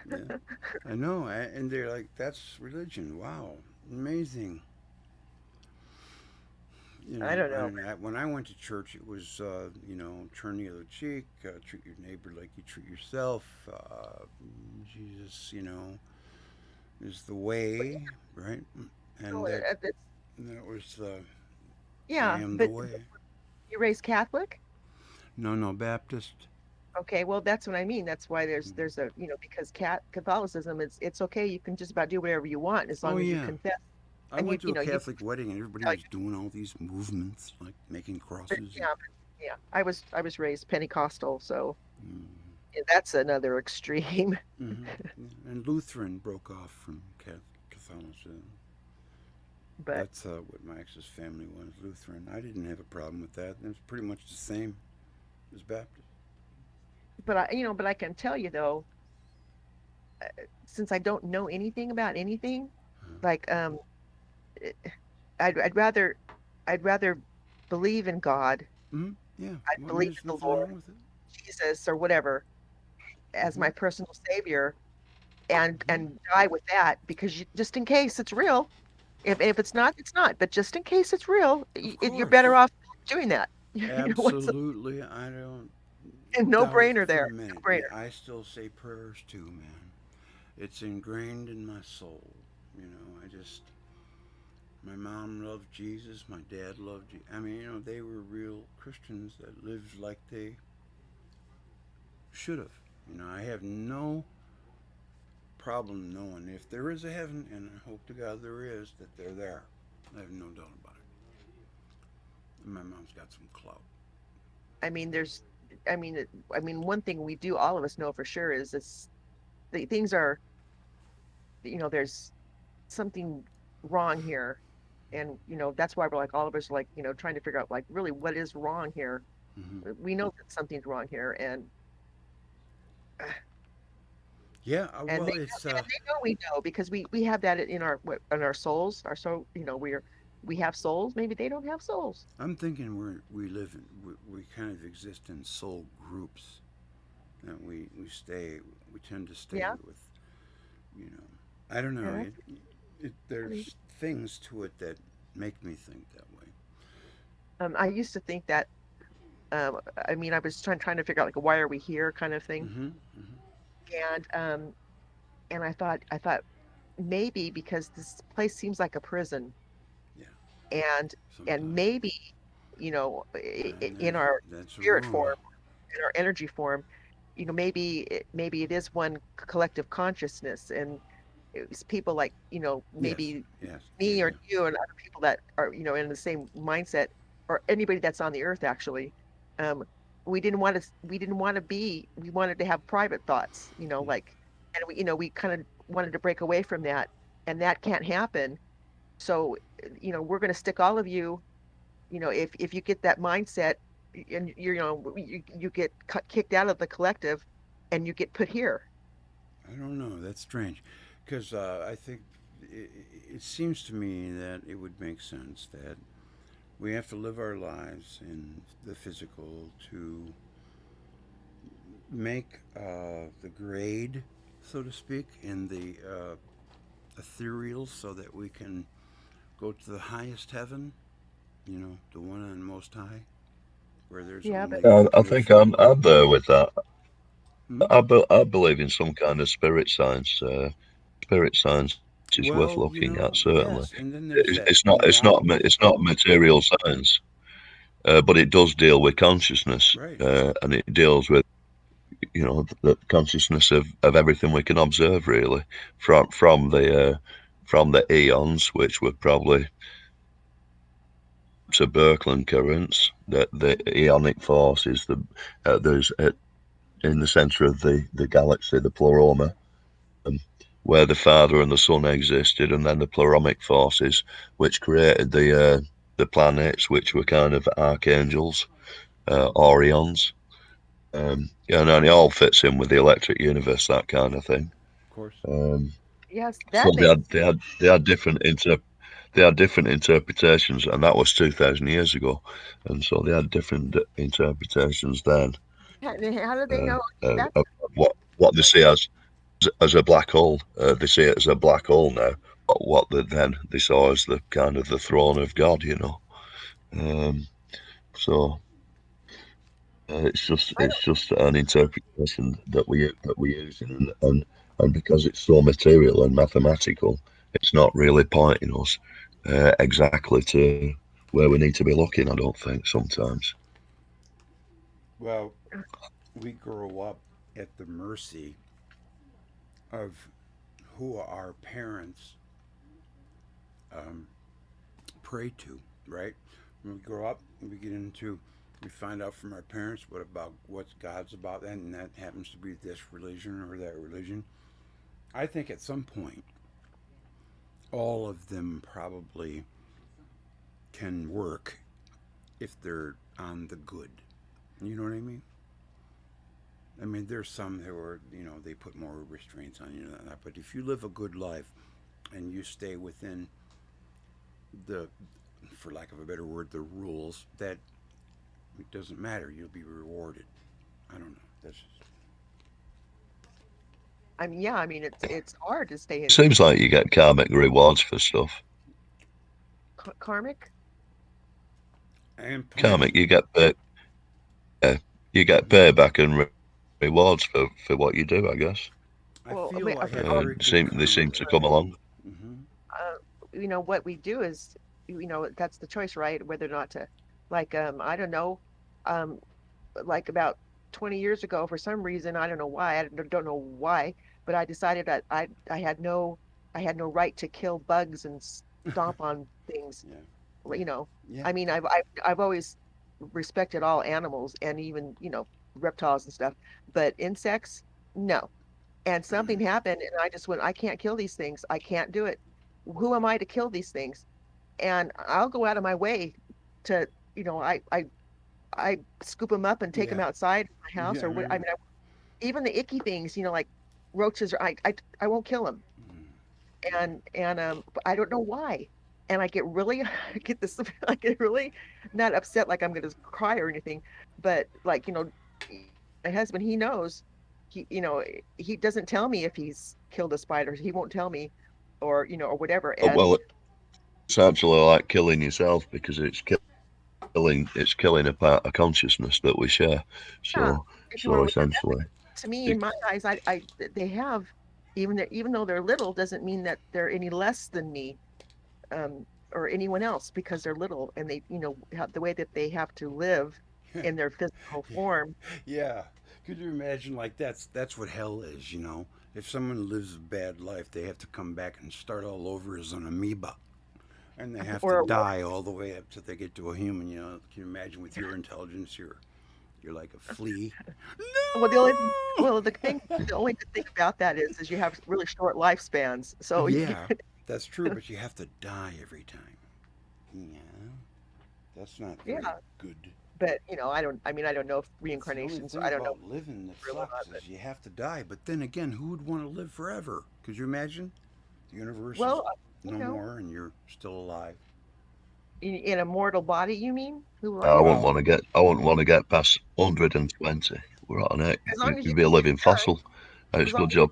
Yeah, I know, and they're like, that's religion. Wow, amazing. I don't know. When I went to church, it was, turn the other cheek, treat your neighbor like you treat yourself. Jesus, is the way, right? And that was I am the way. You raised Catholic? No, Baptist. Okay, well, that's what I mean. That's why there's a because Catholicism, it's okay. You can just about do whatever you want as long as you confess. I went to a Catholic wedding and everybody was doing all these movements, like making crosses. Yeah. I was raised Pentecostal, so that's another extreme. And Lutheran broke off from Catholicism. But that's what my ex's family was, Lutheran. I didn't have a problem with that. It was pretty much the same as Baptist. But I can tell you though, since I don't know anything about anything, like I'd rather I'd rather believe in God. Hmm. Yeah. I Well, believe there's in the nothing Lord, wrong with it. Jesus, or whatever, as Hmm. my personal savior, and Hmm. die with that, because just in case it's real. If it's not, it's not. But just in case it's real, Of you're better course. off doing that. What's a Absolutely. I don't no doubt it brainer for there? a minute. No Yeah, brainer. I still say prayers too, man. It's ingrained in my soul. I just, my mom loved Jesus. My dad loved Jesus. I mean, they were real Christians that lived like they should have. I have no problem knowing if there is a heaven, and I hope to God there is, that they're there. I have no doubt about it. And my mom's got some clout. I mean, there's, I mean, one thing we do, all of us know for sure, is this: the things are, there's something wrong here, and that's why we're like, all of us are like, trying to figure out, like, really what is wrong here. Hmm. We know that something's wrong here, Yeah, and well, it's they know we know, because we have that in our in our souls, our soul. We have souls. Maybe they don't have souls. I'm thinking we live in we kind of exist in soul groups, and we tend to stay Yeah, with you know I don't yeah, know that's funny. there's things to it that make me think that way. I used to think that. I mean, I was trying to figure out, like, why are we here, kind of thing, Hmm. Hmm. and I thought maybe because this place seems like a prison, Yeah, and sometimes. maybe, And in our that's spirit wrong. form, in our energy form, maybe it is one collective consciousness, and it's people like, Yes, maybe yes, yeah, me or yeah. you and other people that are, in the same mindset, or anybody that's on the earth, actually. um we wanted to have private thoughts, like, and we kind of wanted to break away from that, and that can't happen. So, we're going to stick all of you, if you get that mindset, and you get kicked out of the collective, and you get put here. I don't know. That's strange, because I think it seems to me that it would make sense that we have to live our lives in the physical to make the grade, so to speak, in the ethereal, so that we can go to the highest heaven, the one on most high, where there's Yeah, but only I think information. I'm there with that. Hmm? I believe in some kind of spirit science. Spirit science is worth Well, looking at. Certainly, yes, and then there's that it's neology. not material science, but it does deal with consciousness, Right. and it deals with the consciousness of everything we can observe, really, from the eons, which were probably to Birkeland currents. That the eonic force is there's in the center of the galaxy, the pleroma, um, where the Father and the Son existed, and then the pleromic forces, which created the planets, which were kind of archangels, Orions. And it all fits in with the electric universe, that kind of thing. Of course. Um, yes, so that makes they had they had different interpretations, and that was 2,000 years ago, and so they had different interpretations then how do they know that? of what they see as a black hole. They see it as a black hole now. But what they saw as the kind of the throne of God. Um, so I it's just an interpretation that we use, and because it's so material and mathematical, it's not really pointing us exactly to where we need to be looking. I don't think sometimes. Well, we grow up at the mercy of who our parents um, pray to, right? When we grow up, we find out from our parents what God's about, and that happens to be this religion or that religion. I think at some point, all of them probably can work if they're on the good. You know what I mean? I mean, there's some who are, they put more restraints on you than that. But if you live a good life and you stay within the for lack of a better word, the rules, that it doesn't matter. You'll be rewarded. I don't know. That's just, I mean, yeah, I mean, it's hard to stay in Seems like you get karmic rewards for stuff. karmic. and Karmic, you get payback and rewards for what you do, I guess. I Well, feel wait, I had okay, very good They seem karma. to come along. Hmm. You know what we do is, you know, that's the choice, right? Whether or not to, like, I don't know, um, like about 20 years ago, for some reason, I don't know why, don't know why, but I decided that I had no right to kill bugs and stomp on things. Yeah. You know, Yeah. I mean, I've always respected all animals and even, you know, reptiles and stuff, but insects, no. And something happened, and I just went, I can't kill these things. I can't do it. Who am I to kill these things? And I'll go out of my way to, you know, I scoop them up and take them Yeah. outside my house, Yeah. I or what. I remember. mean, even the icky things, you know, like roaches, or I won't kill them. And but I don't know why. And I get really, I get this, I get really not upset like I'm gonna cry or anything, but like, you know, my husband, he knows, you know, he doesn't tell me if he's killed a spider. He won't tell me, or you know, or whatever. And Well, it's actually like killing yourself because it's killing a part of consciousness that we share. yeah, So if you want to look at essentially, that, to me, you, in my eyes, they have, even though they're little, doesn't mean that they're any less than me, or anyone else, because they're little and they, you know, have the way that they have to live in their physical form. Yeah. Could you imagine, like, that's what hell is, you know? If someone lives a bad life, they have to come back and start all over as an amoeba. And they have to Or die all the way up till they get to a human, you know? Can you imagine with your intelligence, you're like a flea? well, the only thing, No! the only good thing about that is you have really short lifespans. So Yeah, that's true, but you have to die every time. Yeah. That's not yeah, very good. but you know, I mean, I don't know if It's the only reincarnations, thing I don't know about living that real or sucks not, but is you have to die. But then again, who would want to live forever? Could you imagine? The universe is well, you no know, more and you're still alive. in a mortal body, you mean? Who, I you know, wouldn't Well, want to get past 120. We're at an egg. as long as you You'd be a can get living fossil. as It's a long good as you job.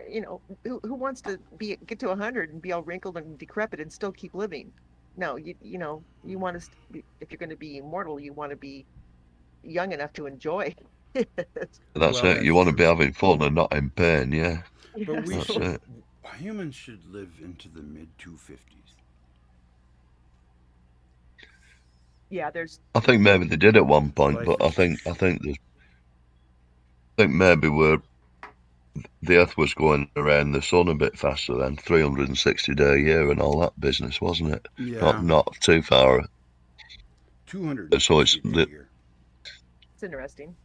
you know, who wants to get to 100 and be all wrinkled and decrepit and still keep living? No, you know, you want to if you're going to be immortal, you want to be young enough to enjoy. That's well, it. that's You want to be true. having fun and not in pain. Yeah, But Yeah, we that's so should, it. humans should live into the mid 250s. yeah, there's I think maybe they did at one point, Life but I is too think I short. think there's, I think maybe the Earth was going around the sun a bit faster then, 360-day a year and all that business, wasn't it? Yeah, Not too far. So 260-day year. it's interesting.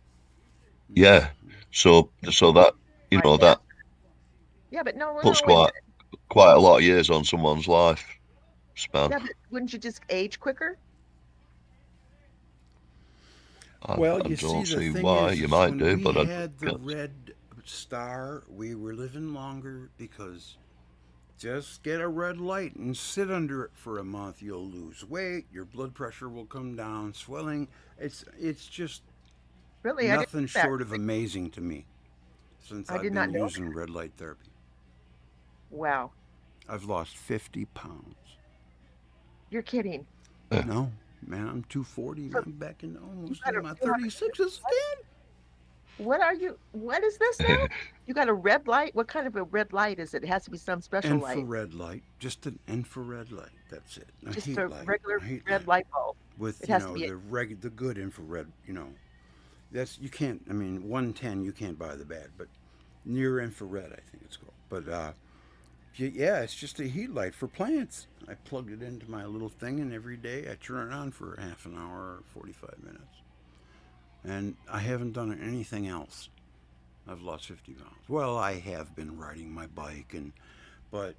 yeah. Hmm. So that Like that. that Yeah, but no, puts no, wait a minute. quite a lot of years on someone's life span. Yeah, but wouldn't you just age quicker? I Well, you see, don't the see thing why. You is might when do, we but I had the guess red star, we were living longer because just get a red light and sit under it for a month. You'll lose weight, your blood pressure will come down, swelling. It's just Really, I didn't nothing know that. short of amazing to me since I I've did not been know. using red light therapy. Wow, I've lost 50 pounds. you're kidding. No, man, I'm 240. So I'm back in you almost got in a my you have 36s what? again. What are you? What is this now? You got a red light? What kind of a red light is it? It has to be some special light. Infrared light, just an infrared light. That's it. A Just heat a light, regular a heat red lamp light bulb. with It has to be the good infrared. That's you can't. I mean, 110 you can't buy the bad, but near infrared I think it's called. But yeah, it's just a heat light for plants. I plug it into my little thing, and every day I turn it on for half an hour or 45 minutes. And I haven't done anything else. I've lost 50 pounds. Well, I have been riding my bike, but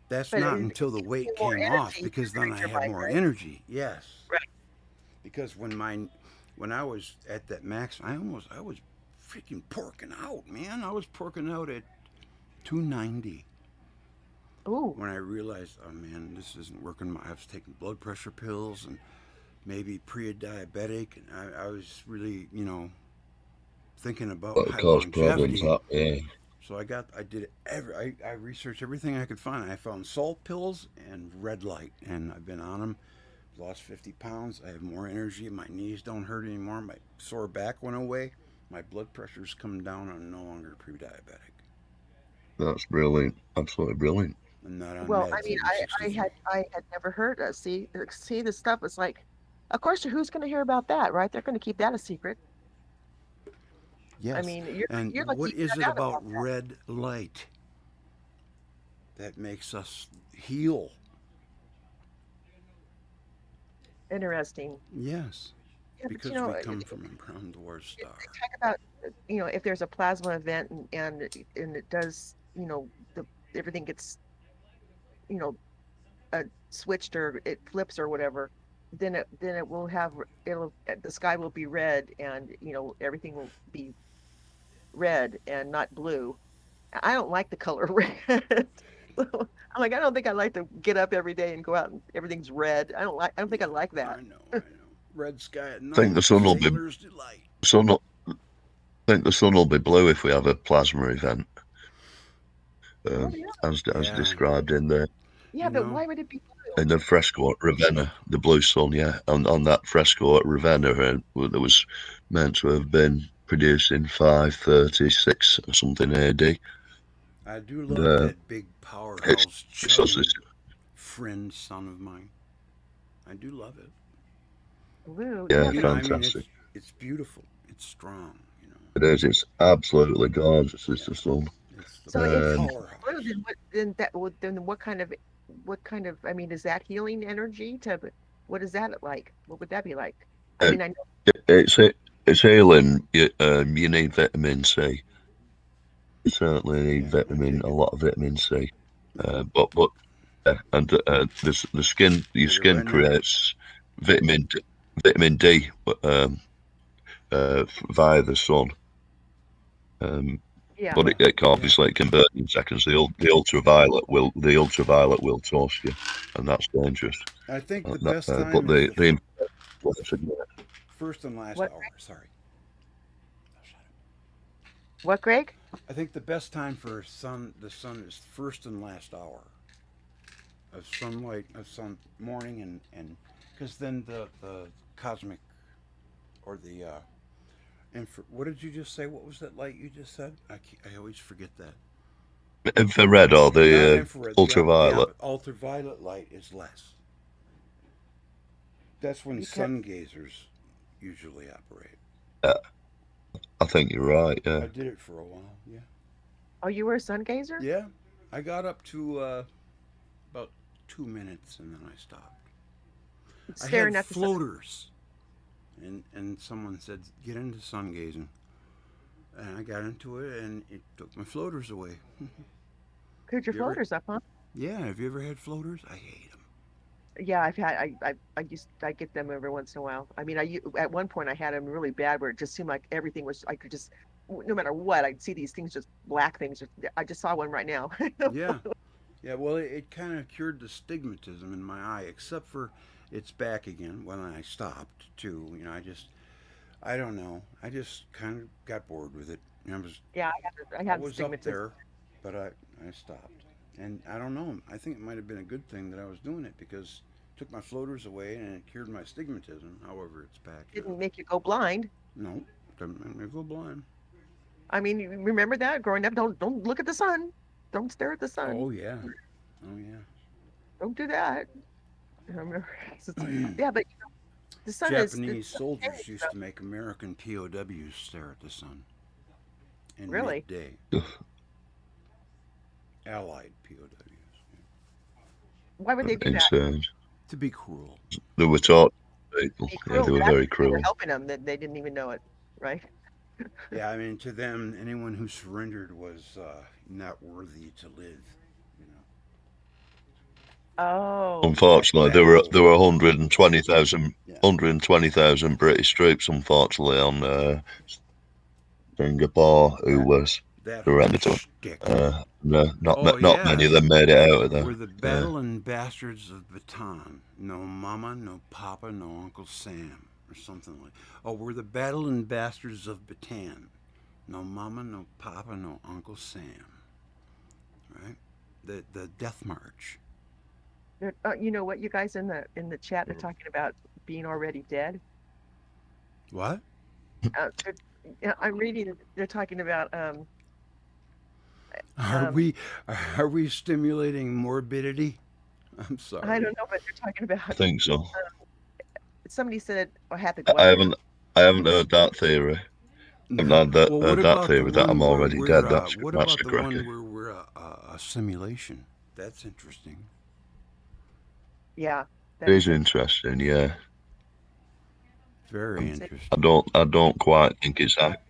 that's but not it until the gives weight you more came off energy because to then ride I your had bike, more right? energy. Yes, Right. because when I was at that max, I was freaking porking out, man. I was porking out at 290. Ooh. When I realized, oh man, this isn't working. I was taking blood pressure pills and maybe pre-diabetic, and I was really, thinking about That'll my cause problems. longevity. Yeah. So I researched everything I could find. I found salt pills and red light, and I've been on them. Lost 50 pounds. I have more energy. My knees don't hurt anymore. My sore back went away. My blood pressure's come down. I'm no longer pre-diabetic. That's brilliant. Absolutely brilliant. I'm not on Well, meds. I mean, I'm 63. I had never heard of. See the stuff. It's like, of course, who's going to hear about that, right? They're going to keep that a secret. Yes. I mean, And you're lucky what you is found it out about that. red light that makes us heal? Interesting. Yes. Yeah, Because but we come from a brown dwarf star. talk about if there's a plasma event and it does everything gets switched or it flips or whatever, then it will the sky will be red and everything will be red and not blue. I don't like the color red. I'm like, I don't think I like to get up every day and go out and everything's red. I don't think I like that. I know. Red sky at night. I think the sun will be. Sailor's delight. I think the sun will be blue if we have a plasma event, as described in the. Yeah, but why would it be blue? In the fresco at Ravenna, the blue sun, yeah, on that fresco at Ravenna, that was meant to have been produced in 536 or something AD. I do love that big powerhouse chugging friend son of mine. I do love it. Blue. Yeah, but fantastic. It's beautiful. It's strong. It is. It's absolutely gorgeous. It's the sun. So if it's blue, then what kind of I mean, is that healing energy? What is that like? What would that be like? I mean, I know it's healing. You need vitamin C. You certainly need a lot of vitamin C. And the skin, your skin creates vitamin D via the sun. But it obviously can burn in seconds. The ultraviolet will toast you, and that's dangerous. I think the best time but is first and last hour. Sorry. What, Greg? I think the best time for the sun is first and last hour of sunlight, morning, and because then the cosmic or the what did you just say? What was that light you just said? I always forget that. Infrared or the ultraviolet. Ultraviolet light is less. That's when sun gazers usually operate. I think you're right. Yeah. I did it for a while. Yeah. Oh, you were a sun gazer? Yeah, I got up to about 2 minutes and then I stopped. Staring I had at the floaters. And someone said, get into sun gazing. And I got into it, and it took my floaters away. Cleared your floaters up, huh? Yeah. Have you ever had floaters? I hate them. Yeah, I've had. I get them every once in a while. I mean, at one point I had them really bad, where it just seemed like everything was. I could just, no matter what, I'd see these things, just black things. I just saw one right now. Yeah. Yeah. Well, it kind of cured the stigmatism in my eye, except for it's back again when I stopped too. I don't know. I just kind of got bored with it. I was up there, but I stopped. And I don't know. I think it might have been a good thing that I was doing it because it took my floaters away and it cured my stigmatism. However, it's back. Didn't make you go blind. No, didn't make me go blind. I mean, you remember that growing up? Don't look at the sun. Don't stare at the sun. Oh yeah. Oh yeah. Don't do that. I remember. Yeah, but the sun Japanese soldiers used to make American POWs stare at the sun. In midday. Allied POWs. Why would they do that? To be cruel. They were taught people. Yeah, they were very cruel. They were helping them, that they didn't even know it, right? Yeah, I mean, to them, anyone who surrendered was not worthy to live. Oh. Unfortunately, there were 120,000 British troops, unfortunately, on Singapore who was That Hereditary. shtick. No, not Oh, not many of yeah. them made it out of there. We're the battling bastards of Bataan. No mama, no papa, no Uncle Sam, or something like. Oh, we're the battling bastards of Bataan. No mama, no papa, no Uncle Sam. Right? The Death March. You know what? You guys in the chat are talking about being already dead. What? I'm reading. They're talking about. Are we stimulating morbidity? I'm sorry. I don't know, but they're talking about. I think so. Somebody said, or had the. I haven't heard that theory. I've not heard that theory that I'm already dead. That's What that's about a the cracker. one where we're a simulation? That's interesting. Yeah. It is interesting, yeah. Very interesting. I don't quite think it's that.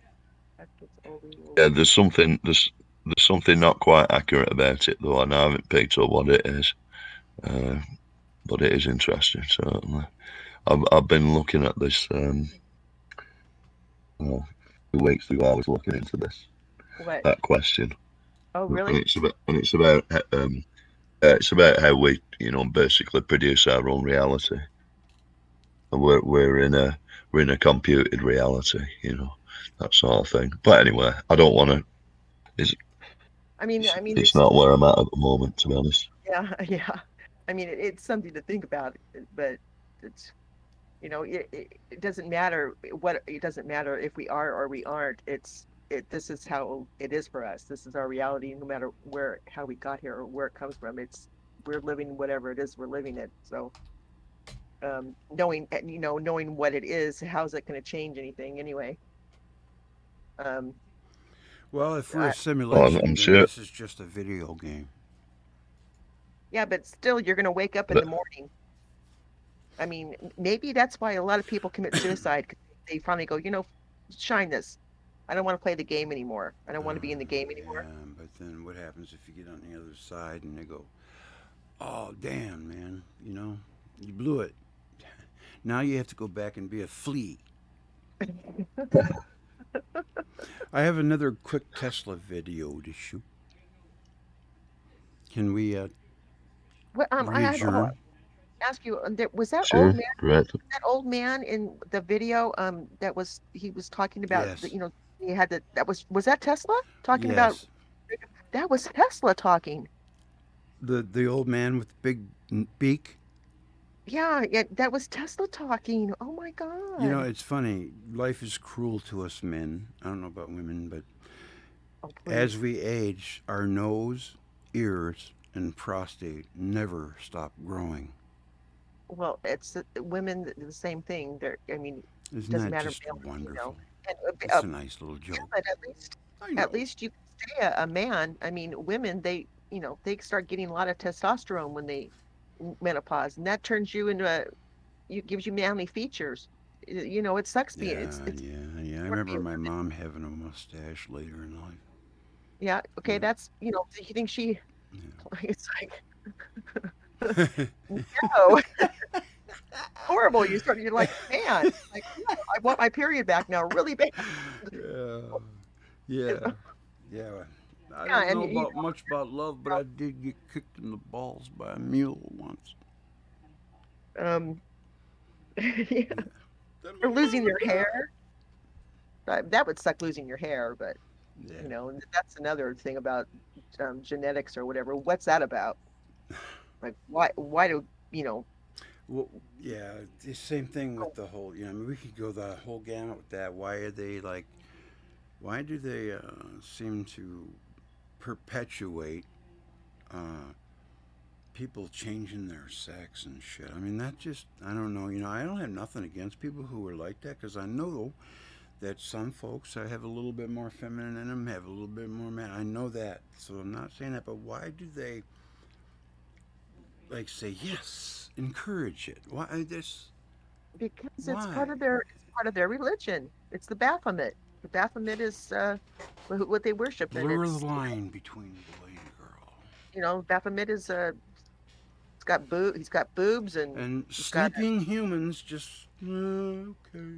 Yeah, there's something not quite accurate about it though, and I haven't picked up what it is. But it is interesting, certainly. I've been looking at this. Well, 2 weeks ago, I was looking into this. What? That question. Oh, really? And it's about how we, basically produce our own reality. And we're in a computed reality, that sort of thing. But anyway, I don't want to. It's not where I'm at the moment, to be honest. Yeah, yeah. I mean, it's something to think about, but it's, it doesn't matter it doesn't matter if we are or we aren't. This is how it is for us. This is our reality, no matter how we got here or where it comes from. We're living whatever it is we're living it. So, knowing what it is, how's it going to change anything anyway? Well, if we're a simulation, I'm then sure. This is just a video game. Yeah, but still, you're going to wake up in the morning. I mean, maybe that's why a lot of people commit suicide. 'Cause they finally go, shine this. I don't want to play the game anymore. I don't want to be in the game anymore. Yeah, but then what happens if you get on the other side and they go, "Oh, damn, man, you blew it. Now you have to go back and be a flea." I have another quick Tesla video to shoot. Can we I have adjourn? ask you, was that Sure, old man? great. That old man in the video, he was talking about, Yes. he had was that Tesla talking about? Yes. That was Tesla talking. The old man with the big beak. Yeah, that was Tesla talking. Oh my God. It's funny. Life is cruel to us men. I don't know about women, but Oh, please. as we age, our nose, ears, and prostate never stop growing. Well, it's women, the same thing. Isn't doesn't that matter, just male, wonderful? And, That's a nice little joke. but I know. at least you can stay a man. Women, they start getting a lot of testosterone when they menopause, and that turns you into gives you manly features. It sucks being. Yeah. I remember my mom having a mustache later in life. Yeah. Okay. Yeah. That's you think she. Yeah. It's like no. Horrible. You're like, man, like, I want my period back now, really bad. Yeah. I Yeah, don't and know much about love, but I did get kicked in the balls by a mule once. Yeah. Or losing your hair. That would suck, losing your hair, but Yeah. that's another thing about genetics or whatever. What's that about? Like, why do Well, yeah, the same thing with the whole. We could go the whole gamut with that. Why do they seem to perpetuate people changing their sex and shit? I don't know. I don't have nothing against people who are like that, because I know that some folks have a little bit more feminine in them, have a little bit more man. I know that, so I'm not saying that. But why do they say yes, encourage it? Why this? because it's Why? part of their religion. It's the Baphomet. The Baphomet is what they worship, and Blur it's the line between boy and girl. Baphomet is he's got boobs and And he's got sleeping humans just okay.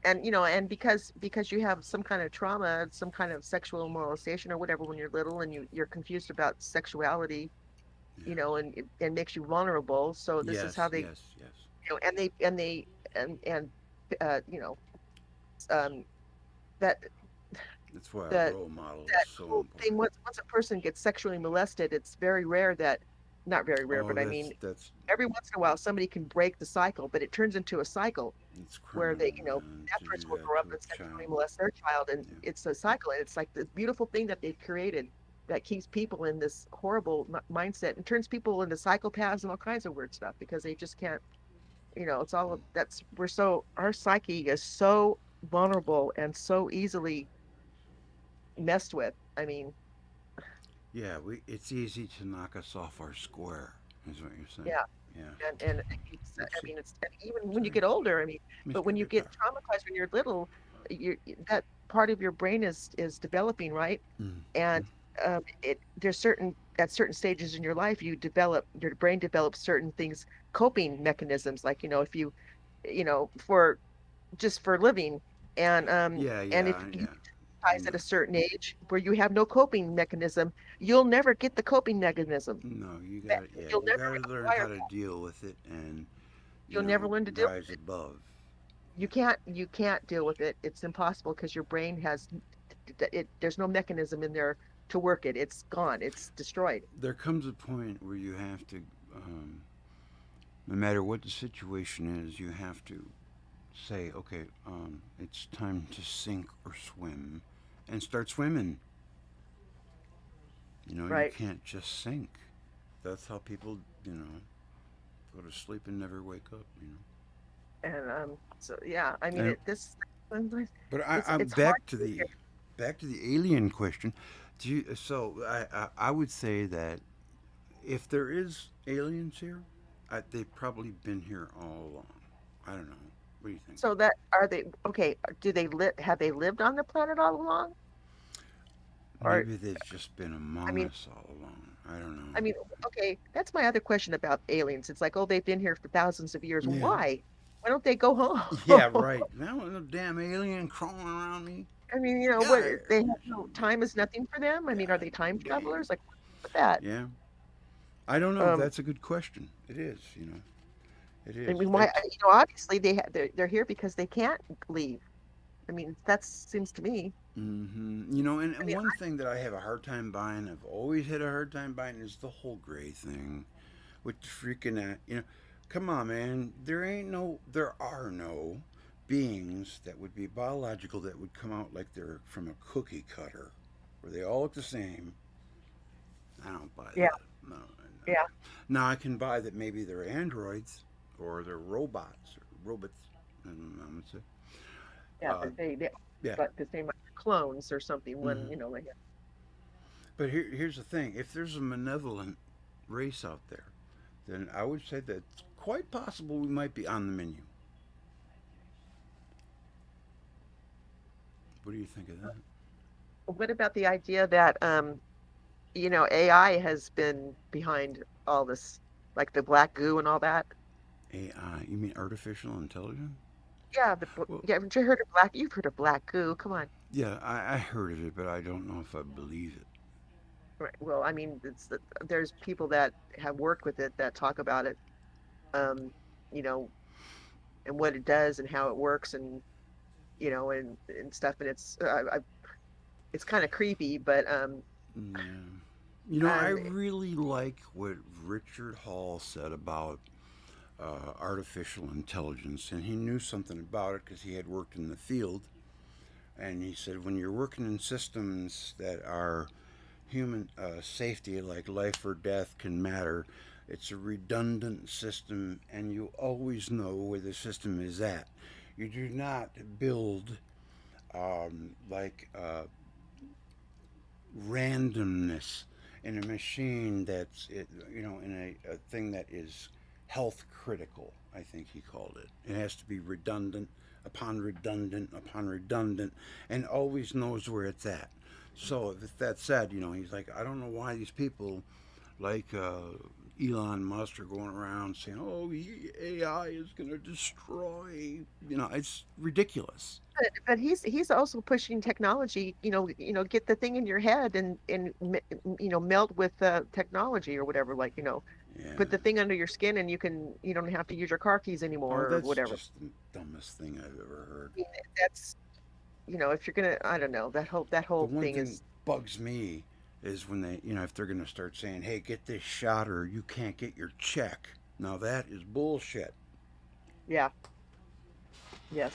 and and because you have some kind of trauma, some kind of sexual molestation or whatever when you're little, and you're confused about sexuality, and it makes you vulnerable. So this is how Yes, they, yes, yes. and um that That's why a that role model is that so whole important. thing, once a person gets sexually molested, it's very rare that, not very rare, Oh, but I mean, that's every once in a while somebody can break the cycle, but it turns into a cycle it's where criminal, they, man, that to person do will that grow up to and a sexually child. molest their child, and Yeah. it's a cycle, and it's like this beautiful thing that they've created that keeps people in this horrible mindset and turns people into psychopaths and all kinds of weird stuff because they just can't, it's all that's we're so our psyche is so vulnerable and so easily messed with. I mean, Yeah, it's easy to knock us off our square, is what you're saying. yeah. Yeah. And I Let's see. mean, it's, and even when you Sorry, get older, I mean, but Mr. when you get Guitar. traumatized when you're little, that part of your brain is developing, right? And Mm-hmm. there's certain at certain stages in your life, your brain develops certain things, coping mechanisms, like if you, for just for living, Yeah, and if yeah, you yeah. I traumatized know. at a certain age where you have no coping mechanism, you'll never get the coping mechanism. No, you That- got to yeah, You'll you never got to learn acquire how to that. deal with it and, You'll never learn to deal rise with it. above. You Yeah. can't deal with it. It's impossible because your brain has there's no mechanism in there to work it. It's gone. It's destroyed. There comes a point where you have to, um, no matter what the situation is, you have to say, okay, it's time to sink or swim, and start swimming. You Right. can't just sink. That's how people, go to sleep and never wake up. And so yeah, I mean And, this but I'm it's hard back to to live here. the alien question. So I would say that if there is aliens here, they've probably been here all along. I don't know. What do you think? So that are they okay, do they live have they lived on the planet all along? Or Maybe they've just been I among mean us all along. I don't know. I mean, okay, that's my other question about aliens. It's like, oh, they've been here for thousands of years. Yeah. Why? Why don't they go Yeah, home? right. Now no damn alien crawling around me. I mean, Get what out of here. they have no time is nothing for them. I mean, are God they time dang. travelers? Like, what's with that? Yeah. I don't know. Um, That's a good question. It is. It I is. mean, why? Obviously they're here because they can't leave. I mean, that seems to me. And I mean, one thing that I have a hard time buying, I've always had a hard time buying, is the whole gray thing with the freaking, come on, man. There are no beings that would be biological that would come out like they're from a cookie cutter, where they all look the same. I don't buy yeah, that. No, no. yeah, Now I can buy that maybe they're androids or they're robots or robots. I would say. yeah. Uh, They yeah, but the same like clones or something. When hmm like but here's the thing: if there's a malevolent race out there, then I would say that it's quite possible we might be on the menu. What do you think of that? what about the idea that AI has been behind all this, like the black goo and all that? AI? You mean artificial intelligence? Yeah, Well, yeah. Haven't you heard of black? You've heard of black goo? Come on. yeah, I heard of it, but I don't know if I believe it. Right. Well, I mean, there's people that have worked with it that talk about it, um, you know, and what it does and how it works, and and stuff. And it's kind of creepy, but Yeah. I um, really like what Richard Hall said about artificial intelligence, and he knew something about it because he had worked in the field. And he said, when you're working in systems that are human safety, like life or death, can matter, it's a redundant system, and you always know where the system is at. You do not build like randomness in a machine that's in a thing that is health critical. I think he called it. It has to be redundant upon redundant upon redundant, and always knows where it's at. So if that said, he's like, I don't know why these people like Elon Musk are going around saying, "Oh, AI is going to destroy." It's ridiculous. But he's also pushing technology. Get the thing in your head and melt with technology or whatever. Like Yeah. put the thing under your skin and you don't have to use your car keys anymore Oh, or that's whatever. just the dumbest thing I've ever heard. I mean, that's if you're gonna, I don't know, that The whole one thing thing is. bugs me is when they, if they're going to start saying, "Hey, get this shot or you can't get your check." Now that is bullshit. Yeah. Yes.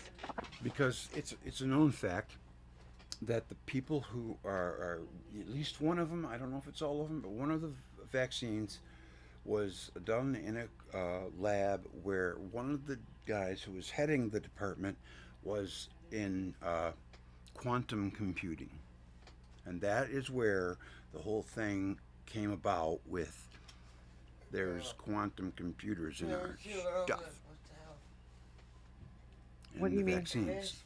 Because it's a known fact that the people who are at least one of them, I don't know if it's all of them, but one of the vaccines was done in a lab where one of the guys who was heading the department was in quantum computing. And that is where the whole thing came about with there's quantum computers in our stuff. What do you mean? Vaccines.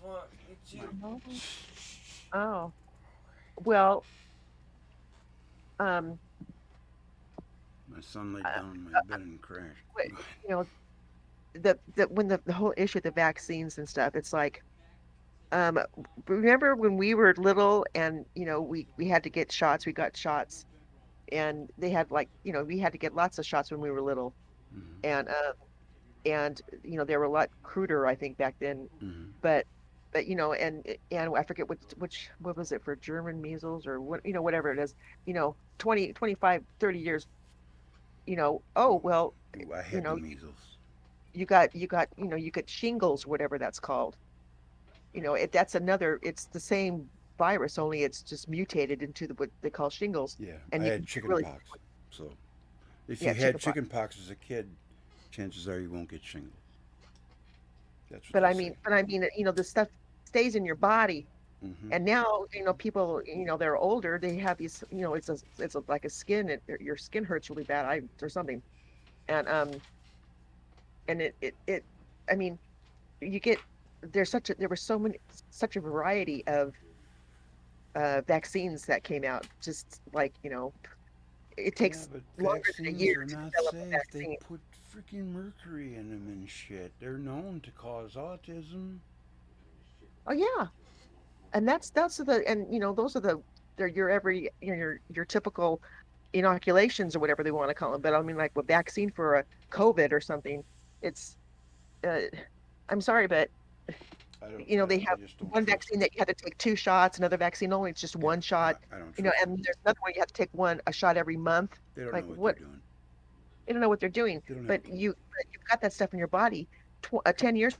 Oh. Well, um, My son laid down in my bed and crashed. you know, when the whole issue of the vaccines and stuff, it's like, um, remember when we were little and we had to get shots, we got shots, and they had like we had to get lots of shots when we were little, Mm-hmm. and they were a lot cruder I think back then, Mm-hmm. but and I forget what was it for German measles or whatever it is, 20, 25, 30 years, oh well, Ooh, I you had know the measles. you got you get shingles, whatever that's called. That's another, it's the same virus, only it's just mutated into what they call shingles. Yeah, And I you had can chicken really, pox. So if yeah, you had chickenpox. chicken pox as a kid, chances are you won't get shingles. That's what But they I say. mean, the stuff stays in your body. Mm-hmm. And now, people, they're older, they have these, like a skin, your skin hurts really bad, or something. And, it, I mean, you get, there were such a variety of, vaccines that came out, just like, it Yeah, takes but longer than a vaccines year are to not develop a safe. They vaccine. put freaking mercury in them and shit. They're known to cause autism. Oh yeah. And those are they're your typical inoculations or whatever they want to call them. But I mean, like a vaccine for a COVID or something, it's, uh, I'm sorry, but they I have just don't one trust vaccine them. that you had to take 2 shots, another vaccine only it's just Yeah, one shot, I don't trust and them. there's another one you have to take a shot every month. They don't Like know what they're what? doing. They don't know what they're doing. They don't have a But clue. you've got that stuff in your body 10 years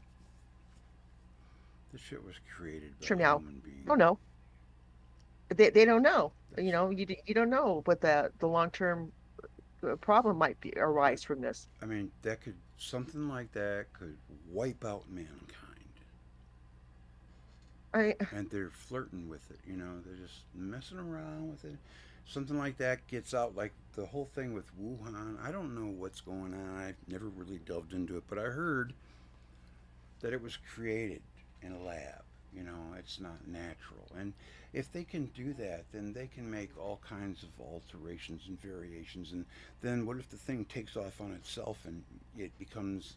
This shit was created by from a now. human being. Oh no, they don't know. That's, You don't know what the long-term problem might be arise from this. I mean, something like that could wipe out mankind. I And they're flirting with it, they're just messing around with it. Something like that gets out, like the whole thing with Wuhan. I don't know what's going on. I've never really delved into it, but I heard that it was created in a lab. It's not natural. And if they can do that, then they can make all kinds of alterations and variations. And then what if the thing takes off on itself and it becomes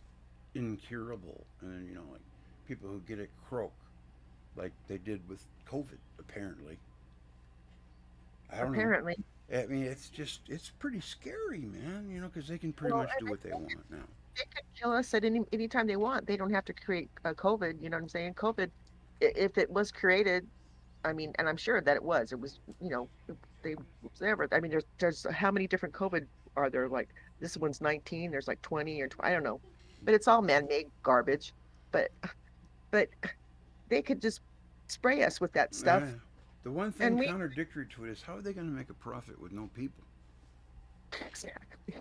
incurable? And, like people who get it croak, like they did with COVID, apparently. I don't know. apparently. I mean, it's pretty scary, man, because they can pretty Well, much do what they want now. they could kill us at any time they want. They don't have to create a COVID. You know what I'm saying? COVID, if it was created, I mean, and I'm sure that it was. It was, they whatever. I mean, there's how many different COVID are there? Like this one's 19. There's like 20 or 20, I don't know, but it's all man-made garbage. But but they could just spray us with that stuff, Yeah. The one and thing we contradictory to it is how are they going to make a profit with no people exactly.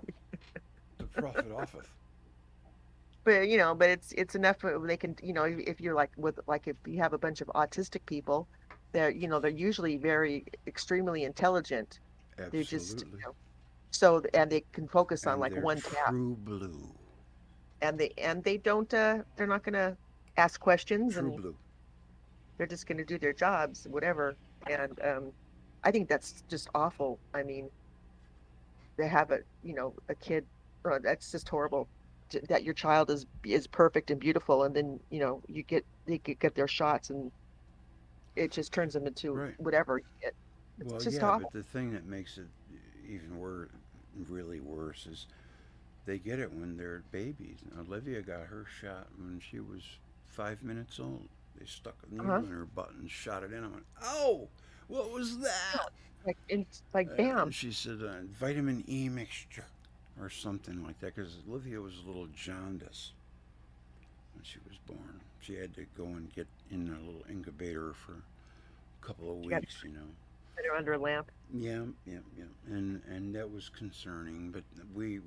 to profit off of? But but it's enough they can, if you're if you have a bunch of autistic people, they're usually very extremely intelligent. They're just, Absolutely. so and they can focus on And like they're one task, true blue. and they don't they're not gonna ask questions, True and blue. they're just gonna do their jobs, whatever. And I think that's just awful. I mean, to have a, you know, a kid, that's just horrible. That your child is perfect and beautiful, and then, you know, they get their shots, and it just turns them into Right. whatever. It's Well, just yeah, awful. but the thing that makes it even worse, really worse, is they get it when they're babies. Olivia got her shot when she was 5 minutes old. They stuck a needle Uh-huh. in her butt and shot it in. I went, "Oh, what was that?" It's like bam. And she said, "Vitamin E mixture," or something like that, because Olivia was a little jaundice when she was born. She had to go and get in a little incubator for a couple of You got to weeks, you know. put her under a lamp. Yeah, yeah, yeah, and that was concerning. But we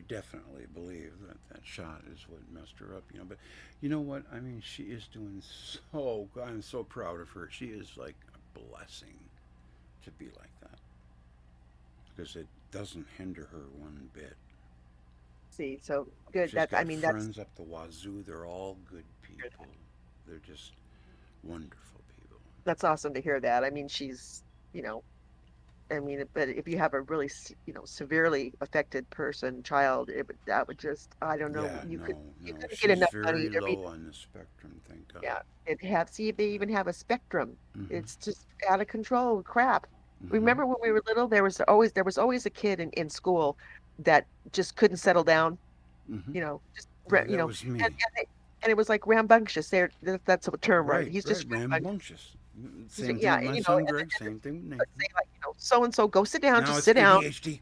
definitely believe that that shot is what messed her up, you know. But you know what? I mean, she is doing so. I'm so proud of her. She is like a blessing to be like that, because it doesn't hinder her one bit. See, so good. She's That, I got mean, that's friends up the wazoo. They're all good people. They're just wonderful people. that's awesome to hear that. I mean, she's, you know, I mean, but if you have a really, you know, severely affected child, that would just, I don't know, Yeah, you no, could, you no. couldn't get She's enough money very to read. low on the spectrum, thank God. Yeah, see if they even have a spectrum. Hmm. It's just out of control crap. Hmm. Remember when we were little, there was always a kid in school that just couldn't settle down, Hmm. you know, just Yeah, you that know, was and me. it was like rambunctious. That's a term, right? Right, He's right. just rambunctious. Rambunctious. Same thing Yeah, with my you know, son Greg. Same thing with but Nathan. say like, you know, so and so, go sit down, Now just it's sit down. ADHD.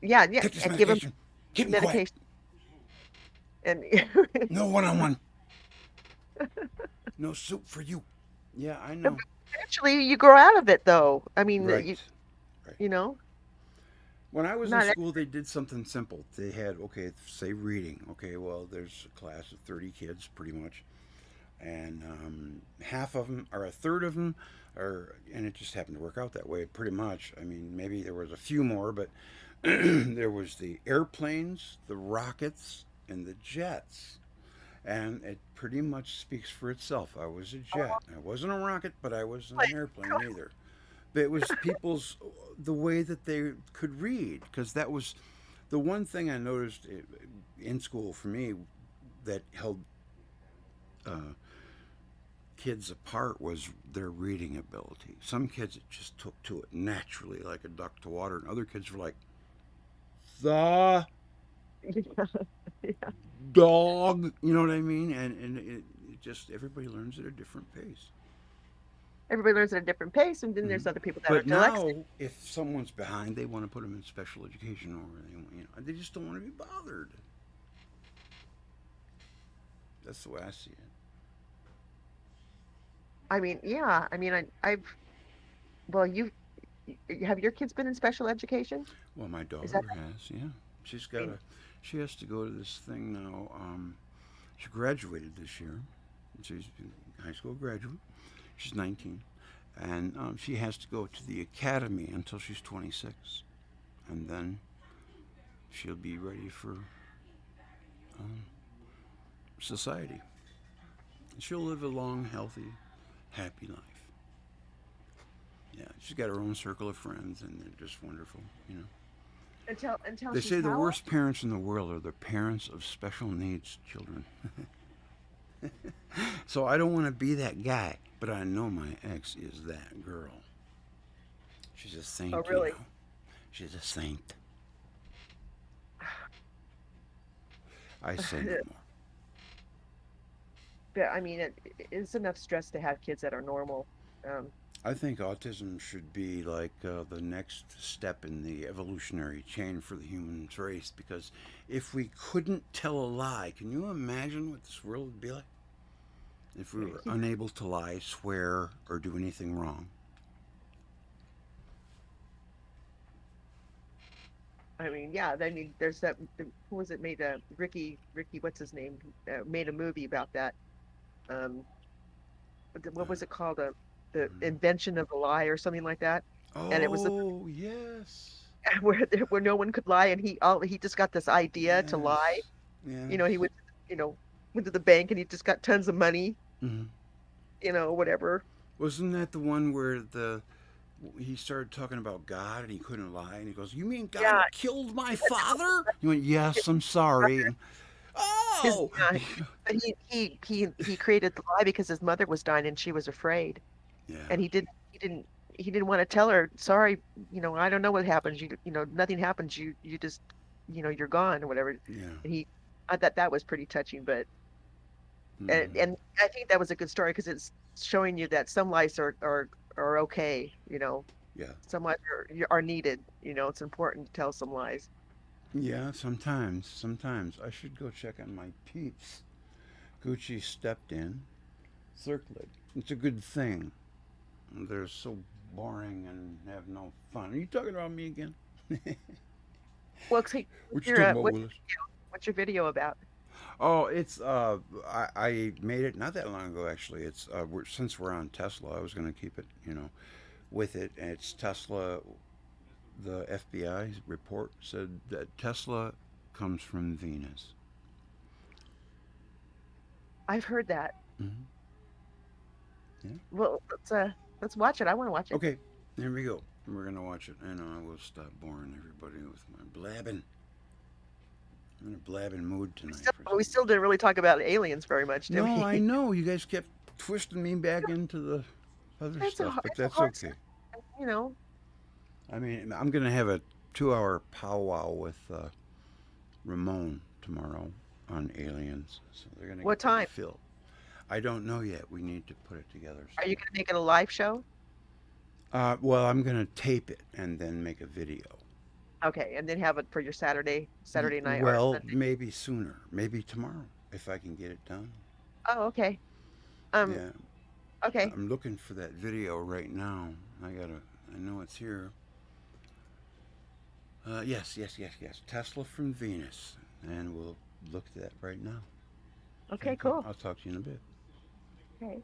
Yeah, yeah, Take this and give him medication. Keep him quiet. medication. And No one-on-one. No soup for you. Yeah, I know. eventually you grow out of it, though. I mean, Right. Right. you know, When I was in not school, they did something simple. They had, okay, say reading. Okay, well, there's a class of 30 kids, pretty much, and half of them, or a third of them, are, and it just happened to work out that way, pretty much. I mean, maybe there was a few more, but there was the airplanes, the rockets, and the jets, and it pretty much speaks for itself. I was a jet. I wasn't a rocket, but I wasn't an airplane either. But it was people's the way that they could read, because that was the one thing I noticed in school for me that held uh, kids apart was their reading ability. Some kids it just took to it naturally, like a duck to water, and other kids were like the yeah. dog. You know what I mean? And it just everybody learns at a different pace. Everybody learns at a different pace, and then Mhm. there's other people that are But dyslexic. now, if someone's behind, they want to put them in special education, or they just don't want to be bothered. That's the way I see it. I mean, yeah. I mean, well, have your kids been in special education? Well, my Is that daughter has, yeah. She's I got mean, she has to go to this thing now. She graduated this year. She's a high school graduate. She's 19, and she has to go to the academy until she's 26, and then she'll be ready for um, society. She'll live a long, healthy, happy life. Yeah, she's got her own circle of friends, and they're just wonderful. You know, until they she's say the how old? worst parents in the world are the parents of special needs children. So I don't want to be that guy, but I know my ex is that girl. She's a saint, Oh, really? you know. She's a saint. I say no more. But I mean, it's enough stress to have kids that are normal. Um, I think autism should be like the next step in the evolutionary chain for the human race, because if we couldn't tell a lie, can you imagine what this world would be like? If we were unable to lie, swear, or do anything wrong. I mean, yeah. I mean, there's that. Who was it? Made Ricky. What's his name? Made a movie about that. Um, what was it called? The invention of the lie or something like that. And it was Oh, yes. where no one could lie, and he just got this idea to lie. Yes. Yeah. You know, he went, you know, went to the bank, and he just got tons of money. Hmm. You know, whatever. Wasn't that the one where he started talking about God and he couldn't lie, and he goes, "You mean God Yeah. killed my father?" He went, "Yes, I'm sorry." And, His, oh, but he created the lie because his mother was dying and she was afraid, yeah, and he didn't want to tell her, sorry, I don't know what happens. Nothing happens. You just, you're gone or whatever. yeah. And I thought that was pretty touching, but Mhm. and I think that was a good story because it's showing you that some lives are okay. Yeah, Some lives are needed. It's important to tell some lies. yeah. Sometimes I should go check on my peeps. Gucci stepped in, circled. It's a good thing. They're so boring and have no fun. Are you talking about me again? Well, see, What you talking about, what's Willis? what's your video about? Oh, it's I made it not that long ago actually. It's since we're on Tesla, I was going to keep it, with it. And it's Tesla. The FBI report said that Tesla comes from Venus. I've heard that. Hmm. Yeah. Well, let's watch it. I want to watch it. Okay, there we go. We're gonna watch it. I know I will stop boring everybody with my blabbing. I'm in a blabbing mood tonight. We still didn't really talk about aliens very much, did we? No, I know. You guys kept twisting me back into the other It's stuff, but it's a that's hard okay. you I mean, I'm gonna have a 2-hour powwow with Ramon tomorrow on aliens, so they're gonna What get pretty time? filled. I don't know yet. We need to put it together. Are you going to make it a live show? Well, I'm gonna tape it and then make a video. Okay, and then have it for your Saturday night or Well, Sunday. maybe sooner, maybe tomorrow if I can get it done. Oh, okay. Um, Yeah, okay. I'm looking for that video right now. I know it's here. Yes. Tesla from Venus, and we'll look at that right now. Okay, cool. I'll talk to you in a bit. Okay.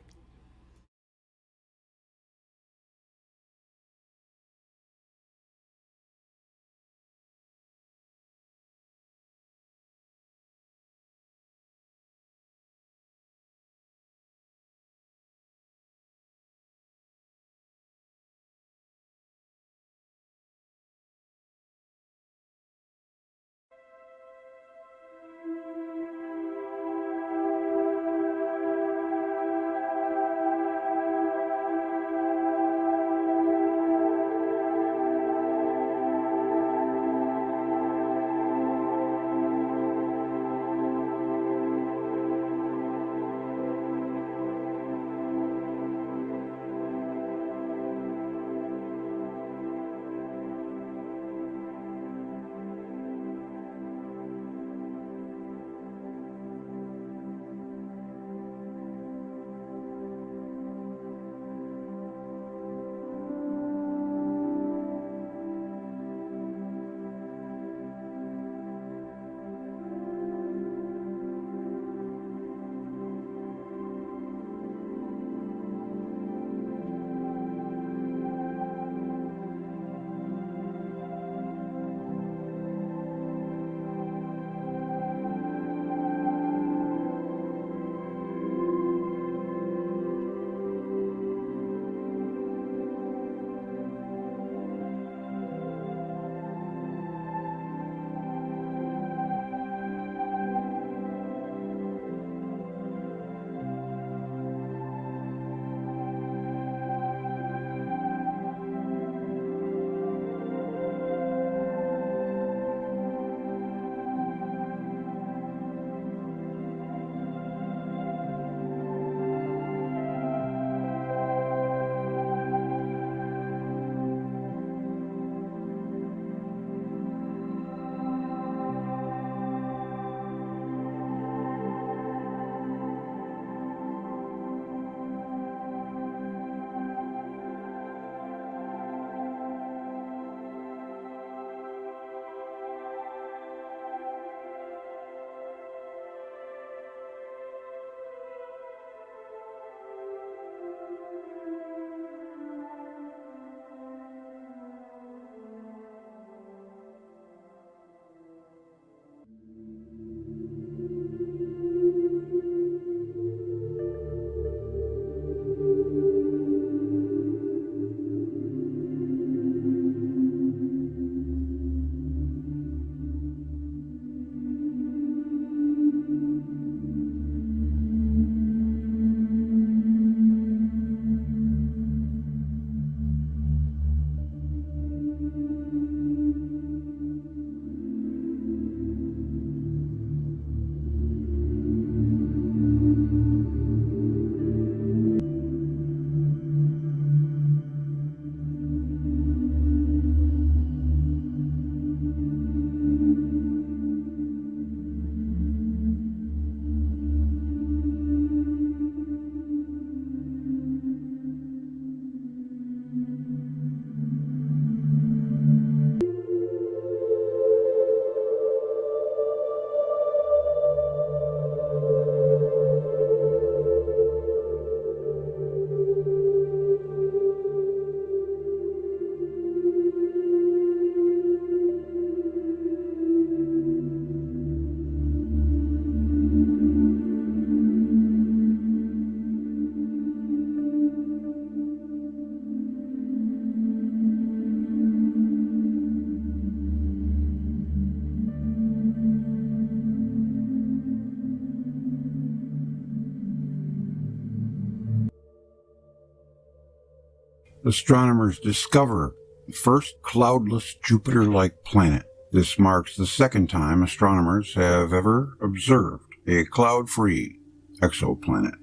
astronomers discover the first cloudless Jupiter-like planet. This marks the second time astronomers have ever observed a cloud-free exoplanet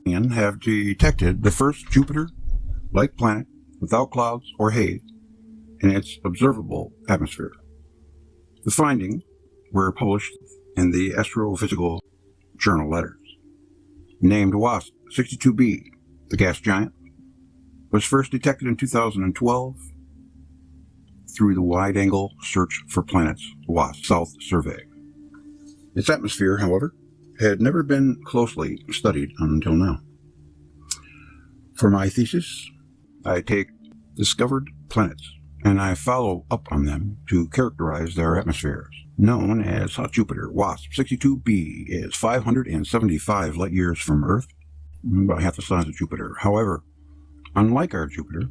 and have detected the first Jupiter-like planet without clouds or haze in its observable atmosphere. The findings were published in the Astrophysical Journal Letters. Named WASP-62b, the gas giant, was first detected in 2012 through the Wide-Angle Search for Planets WASP South Survey. Its atmosphere, however, had never been closely studied until now. For my thesis, I take discovered planets and I follow up on them to characterize their atmospheres. Known as hot Jupiter, WASP-62b is 575 light years from Earth, about half the size of Jupiter. However, unlike our Jupiter,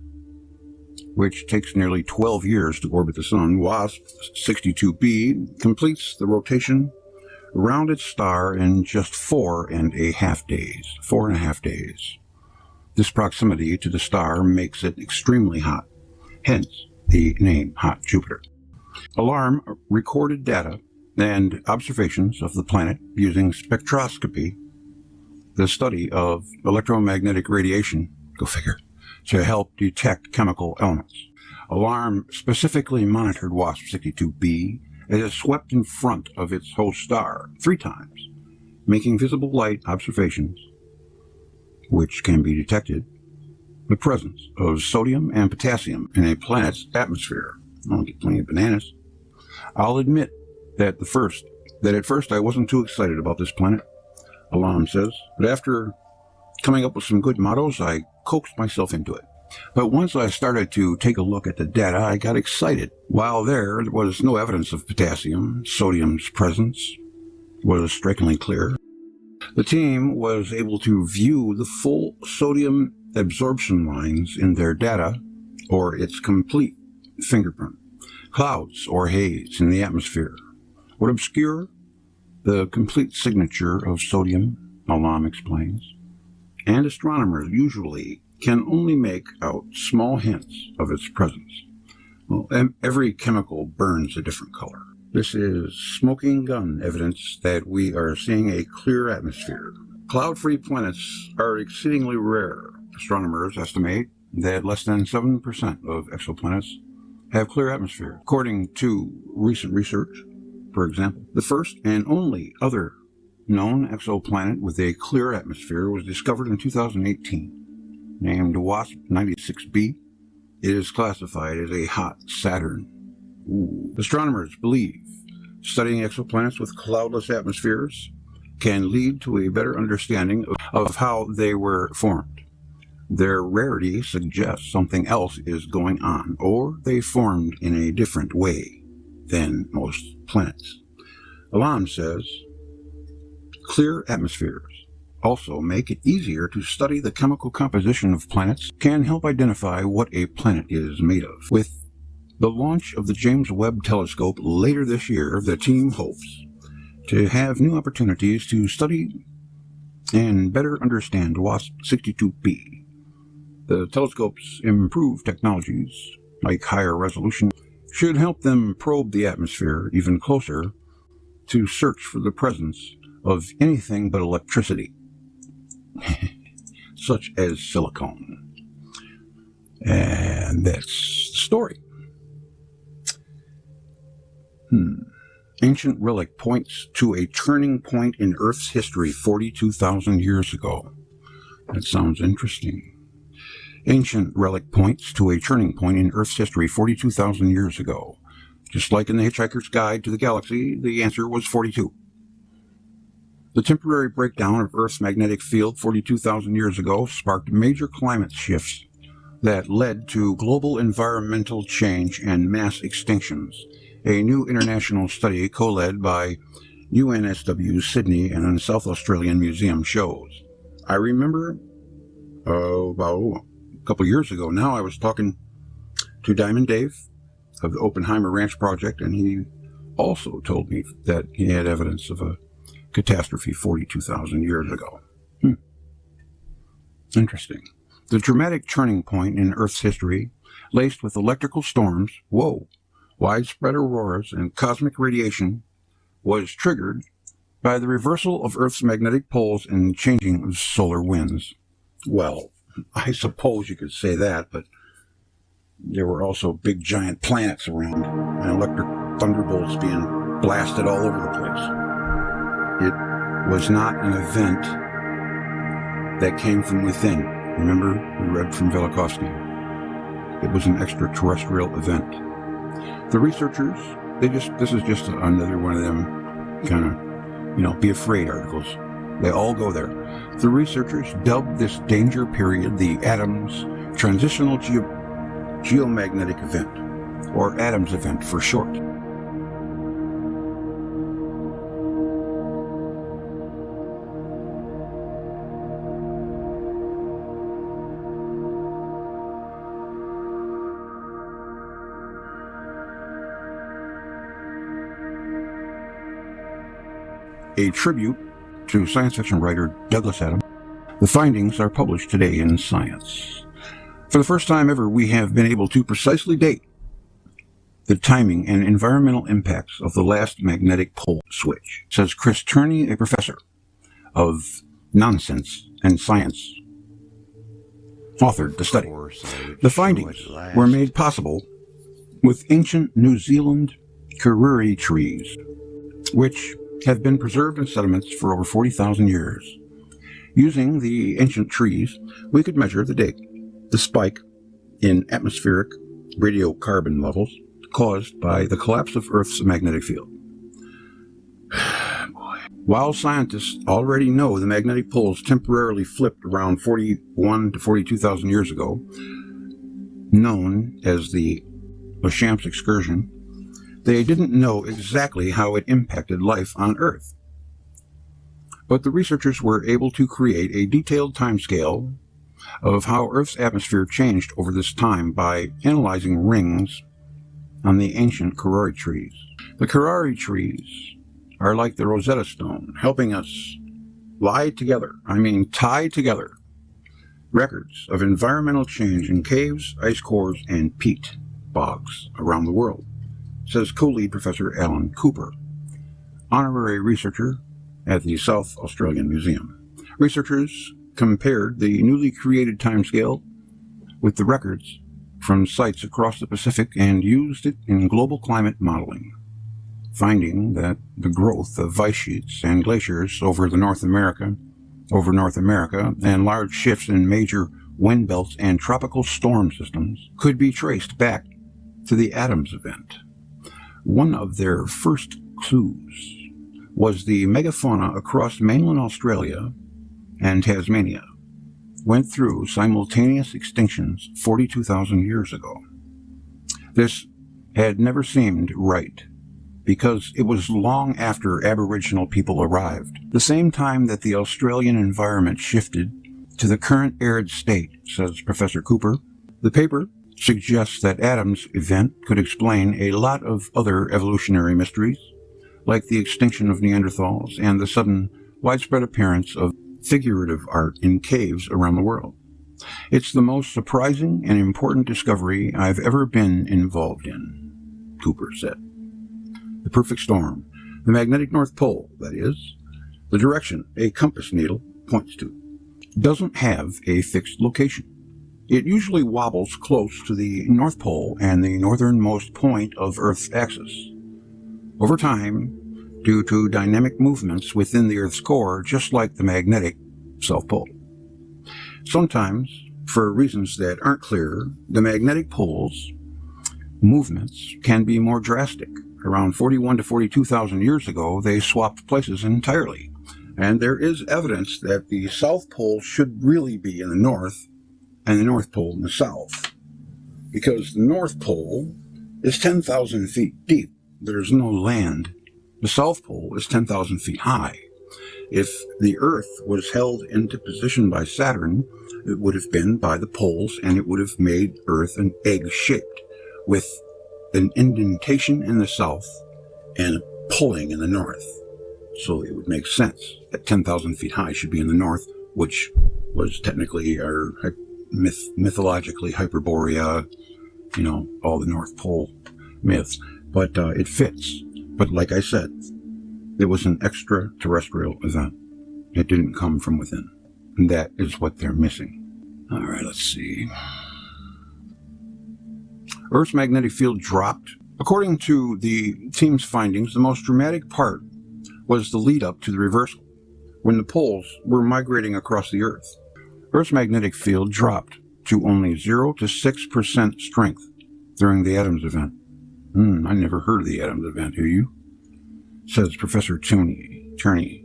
which takes nearly 12 years to orbit the Sun, WASP-62b completes the rotation around its star in just 4.5 days. This proximity to the star makes it extremely hot, hence the name Hot Jupiter. ALARM recorded data and observations of the planet using spectroscopy, the study of electromagnetic radiation, go figure, to help detect chemical elements. ALARM specifically monitored WASP-62b as it swept in front of its host star 3 times, making visible light observations, which can be detected the presence of sodium and potassium in a planet's atmosphere. I'll get plenty of bananas. I'll admit that at first I wasn't too excited about this planet, ALARM says, but after coming up with some good mottos, I coaxed myself into it. But once I started to take a look at the data, I got excited. While there was no evidence of potassium, sodium's presence was strikingly clear. The team was able to view the full sodium absorption lines in their data, or its complete fingerprint. Clouds or haze in the atmosphere would obscure the complete signature of sodium, ALARM explains, and astronomers usually can only make out small hints of its presence. Well, every chemical burns a different color. This is smoking gun evidence that we are seeing a clear atmosphere. Cloud-free planets are exceedingly rare. Astronomers estimate that less than 7% of exoplanets have clear atmosphere. According to recent research, for example, the first and only other known exoplanet with a clear atmosphere was discovered in 2018. Named WASP-96b, it is classified as a hot Saturn. Astronomers believe studying exoplanets with cloudless atmospheres can lead to a better understanding of how they were formed. Their rarity suggests something else is going on, or they formed in a different way than most planets. ALARM says clear atmospheres also make it easier to study the chemical composition of planets, can help identify what a planet is made of. With the launch of the James Webb Telescope later this year, the team hopes to have new opportunities to study and better understand WASP-62b. The telescope's improved technologies, like higher resolution, should help them probe the atmosphere even closer to search for the presence of anything but electricity, such as silicon. And that's the story. Ancient relic points to a turning point in Earth's history 42,000 years ago. That sounds interesting. Ancient relic points to a turning point in Earth's history 42,000 years ago. Just like in the Hitchhiker's Guide to the Galaxy, the answer was 42. The temporary breakdown of Earth's magnetic field 42,000 years ago sparked major climate shifts that led to global environmental change and mass extinctions. A new international study co-led by UNSW Sydney and the South Australian Museum shows. I remember about a couple years ago now, I was talking to Diamond Dave of the Oppenheimer Ranch Project, and he also told me that he had evidence of a catastrophe 42,000 years ago. Interesting. The dramatic turning point in Earth's history, laced with electrical storms, widespread auroras, and cosmic radiation, was triggered by the reversal of Earth's magnetic poles and the changing of solar winds. Well, I suppose you could say that, but there were also big giant planets around and electric thunderbolts being blasted all over the place. It was not an event that came from within. Remember, we read from Velikovsky. It was an extraterrestrial event. The researchers, this is just another one of them kind of, be afraid articles. They all go there. The researchers dubbed this danger period the Adams Transitional Geomagnetic Event, or Adams Event for short. A tribute to science fiction writer Douglas Adams. The findings are published today in Science. For the first time ever, we have been able to precisely date the timing and environmental impacts of the last magnetic pole switch, says Chris Turney, a professor of nonsense and science, authored the study. The findings were made possible with ancient New Zealand karuri trees, which have been preserved in sediments for over 40,000 years. Using the ancient trees, we could measure the spike in atmospheric radiocarbon levels caused by the collapse of Earth's magnetic field. While scientists already know the magnetic poles temporarily flipped around 41 to 42,000 years ago, known as the Lachamps excursion, they didn't know exactly how it impacted life on Earth. But the researchers were able to create a detailed timescale of how Earth's atmosphere changed over this time by analyzing rings on the ancient karuri trees. The karuri trees are like the Rosetta Stone, helping us tie together records of environmental change in caves, ice cores, and peat bogs around the world, says co-lead Professor Alan Cooper, honorary researcher at the South Australian Museum. Researchers compared the newly created timescale with the records from sites across the Pacific and used it in global climate modeling, finding that the growth of ice sheets and glaciers over North America, and large shifts in major wind belts and tropical storm systems could be traced back to the Adams event. One of their first clues was the megafauna across mainland Australia and Tasmania went through simultaneous extinctions 42,000 years ago. This had never seemed right because it was long after Aboriginal people arrived, the same time that the Australian environment shifted to the current arid state, says Professor Cooper. The paper suggests that Adams' event could explain a lot of other evolutionary mysteries, like the extinction of Neanderthals and the sudden widespread appearance of figurative art in caves around the world. It's the most surprising and important discovery I've ever been involved in, Cooper said. The perfect storm, the magnetic North Pole, that is, the direction a compass needle points to, doesn't have a fixed location. It usually wobbles close to the North Pole and the northernmost point of Earth's axis. Over time, due to dynamic movements within the Earth's core, just like the magnetic South Pole. Sometimes, for reasons that aren't clear, the magnetic pole's movements can be more drastic. Around 41 to 42,000 years ago, they swapped places entirely, and there is evidence that the South Pole should really be in the north and the North Pole in the south, because the North Pole is 10,000 feet deep. There's no land. The South Pole is 10,000 feet high. If the Earth was held into position by Saturn, it would have been by the poles, and it would have made Earth an egg-shaped, with an indentation in the south and pulling in the north. So it would make sense that 10,000 feet high should be in the north, which was technically our mythologically Hyperborea, all the North Pole myths, but it fits. But like I said, it was an extraterrestrial event. It didn't come from within. And that is what they're missing. All right, let's see. Earth's magnetic field dropped. According to the team's findings, the most dramatic part was the lead up to the reversal, when the poles were migrating across the Earth. Earth's magnetic field dropped to only 0 to 6% strength during the Adams event. I never heard of the Adams event, do you? Says Professor Turney.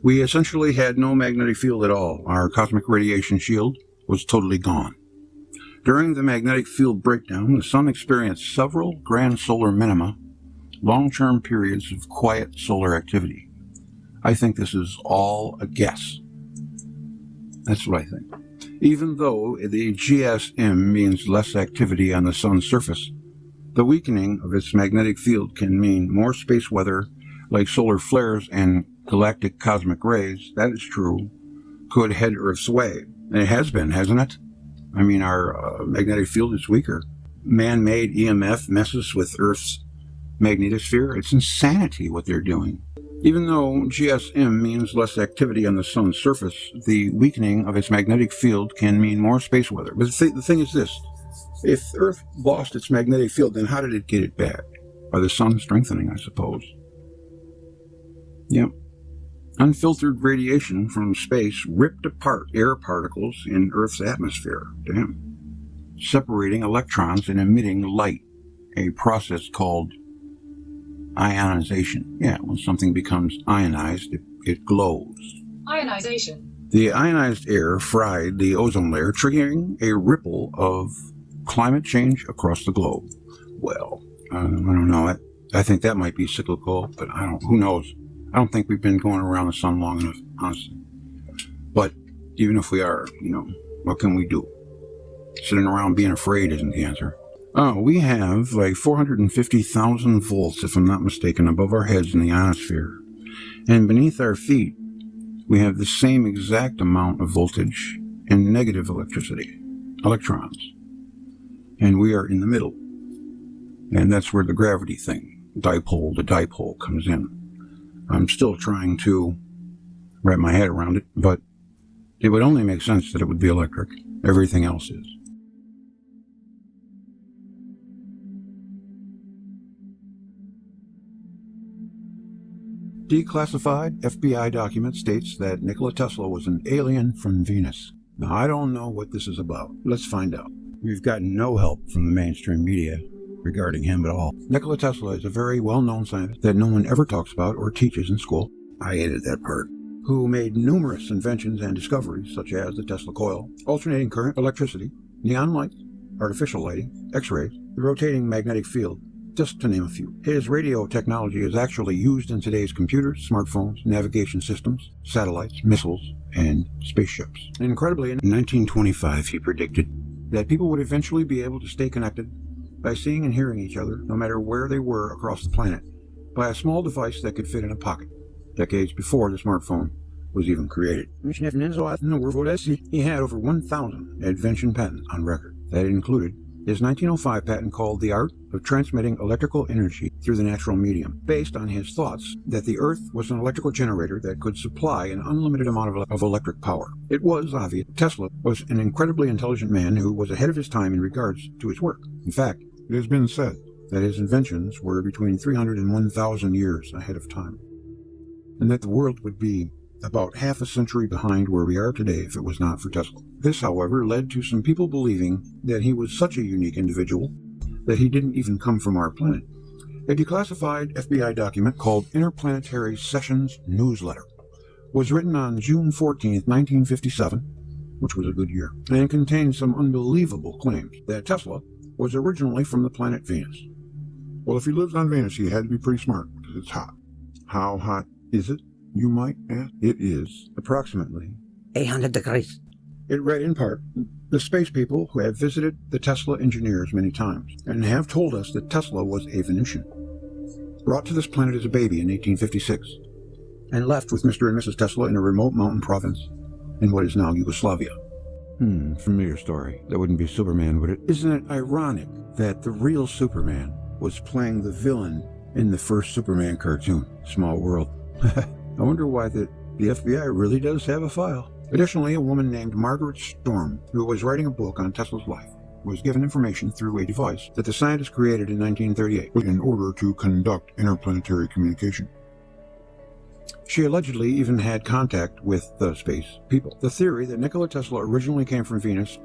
We essentially had no magnetic field at all. Our cosmic radiation shield was totally gone. During the magnetic field breakdown, the Sun experienced several grand solar minima, long-term periods of quiet solar activity. I think this is all a guess. That's what I think. Even though the GSM means less activity on the Sun's surface, the weakening of its magnetic field can mean more space weather like solar flares and galactic cosmic rays. That is true. Could head Earth's way. And it has been, hasn't it? I mean, our magnetic field is weaker. Man-made EMF messes with Earth's magnetosphere. It's insanity what they're doing. Even though GSM means less activity on the Sun's surface, the weakening of its magnetic field can mean more space weather. But the thing is this. If Earth lost its magnetic field, then how did it get it back? By the Sun strengthening, I suppose. Yep. Unfiltered radiation from space ripped apart air particles in Earth's atmosphere. Damn. Separating electrons and emitting light, a process called ionization. Yeah, when something becomes ionized, it glows. Ionization. The ionized air fried the ozone layer, triggering a ripple of climate change across the globe. Well, I don't know. I think that might be cyclical, but who knows? I don't think we've been going around the sun long enough, honestly. But even if we are, what can we do? Sitting around being afraid isn't the answer. Oh, we have like 450,000 volts, if I'm not mistaken, above our heads in the ionosphere. And beneath our feet, we have the same exact amount of voltage and negative electricity, electrons. And we are in the middle. And that's where the gravity thing, the dipole comes in. I'm still trying to wrap my head around it, but it would only make sense that it would be electric. Everything else is. Declassified FBI document states that Nikola Tesla was an alien from Venus. Now, I don't know what this is about. Let's find out. We've gotten no help from the mainstream media regarding him at all. Nikola Tesla is a very well-known scientist that no one ever talks about or teaches in school. I hated that part. Who made numerous inventions and discoveries, such as the Tesla coil, alternating current, electricity, neon lights, artificial lighting, X-rays, the rotating magnetic field, just to name a few. His radio technology is actually used in today's computers, smartphones, navigation systems, satellites, missiles, and spaceships. Incredibly, in 1925, he predicted that people would eventually be able to stay connected by seeing and hearing each other, no matter where they were across the planet, by a small device that could fit in a pocket, decades before the smartphone was even created. He had over 1,000 invention patents on record. That included his 1905 patent called The Art of Transmitting Electrical Energy Through the Natural Medium, based on his thoughts that the Earth was an electrical generator that could supply an unlimited amount of electric power. It was obvious Tesla was an incredibly intelligent man who was ahead of his time in regards to his work. In fact, it has been said that his inventions were between 300 and 1,000 years ahead of time, and that the world would be about half a century behind where we are today if it was not for Tesla. This, however, led to some people believing that he was such a unique individual that he didn't even come from our planet. A declassified FBI document called Interplanetary Sessions Newsletter was written on June 14, 1957, which was a good year, and contained some unbelievable claims that Tesla was originally from the planet Venus. Well, if he lives on Venus, he had to be pretty smart, because it's hot. How hot is it, you might ask? It is approximately 800 degrees. It read in part, the space people who have visited the Tesla engineers many times and have told us that Tesla was a Venusian, brought to this planet as a baby in 1856, and left with Mr. and Mrs. Tesla in a remote mountain province in what is now Yugoslavia. Familiar story. That wouldn't be Superman, would it? Isn't it ironic that the real Superman was playing the villain in the first Superman cartoon, Small World? I wonder why the FBI really does have a file. Additionally, a woman named Margaret Storm, who was writing a book on Tesla's life, was given information through a device that the scientist created in 1938 in order to conduct interplanetary communication. She allegedly even had contact with the space people. The theory that Nikola Tesla originally came from Venus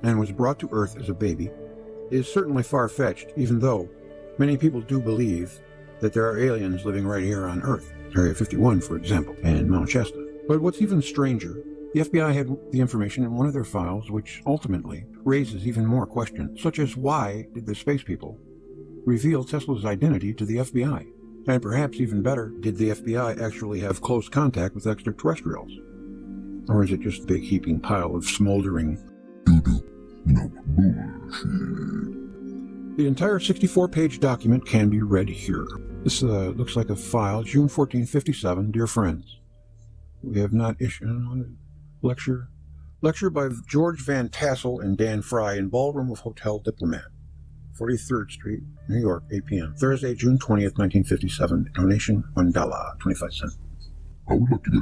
and was brought to Earth as a baby is certainly far-fetched, even though many people do believe that there are aliens living right here on Earth. Area 51, for example, and Mount Shasta. But what's even stranger, the FBI had the information in one of their files which ultimately raises even more questions, such as why did the space people reveal Tesla's identity to the FBI? And perhaps even better, did the FBI actually have close contact with extraterrestrials? Or is it just a big heaping pile of smoldering doo-doo? No bullshit. The entire 64-page document can be read here. This looks like a file, June 1457, dear friends. We have not issued lecture by George Van Tassel and Dan Fry in Ballroom of Hotel Diplomat, 43rd Street, New York, 8 p.m. Thursday, June 20th, 1957. Donation $1.25. I would like to get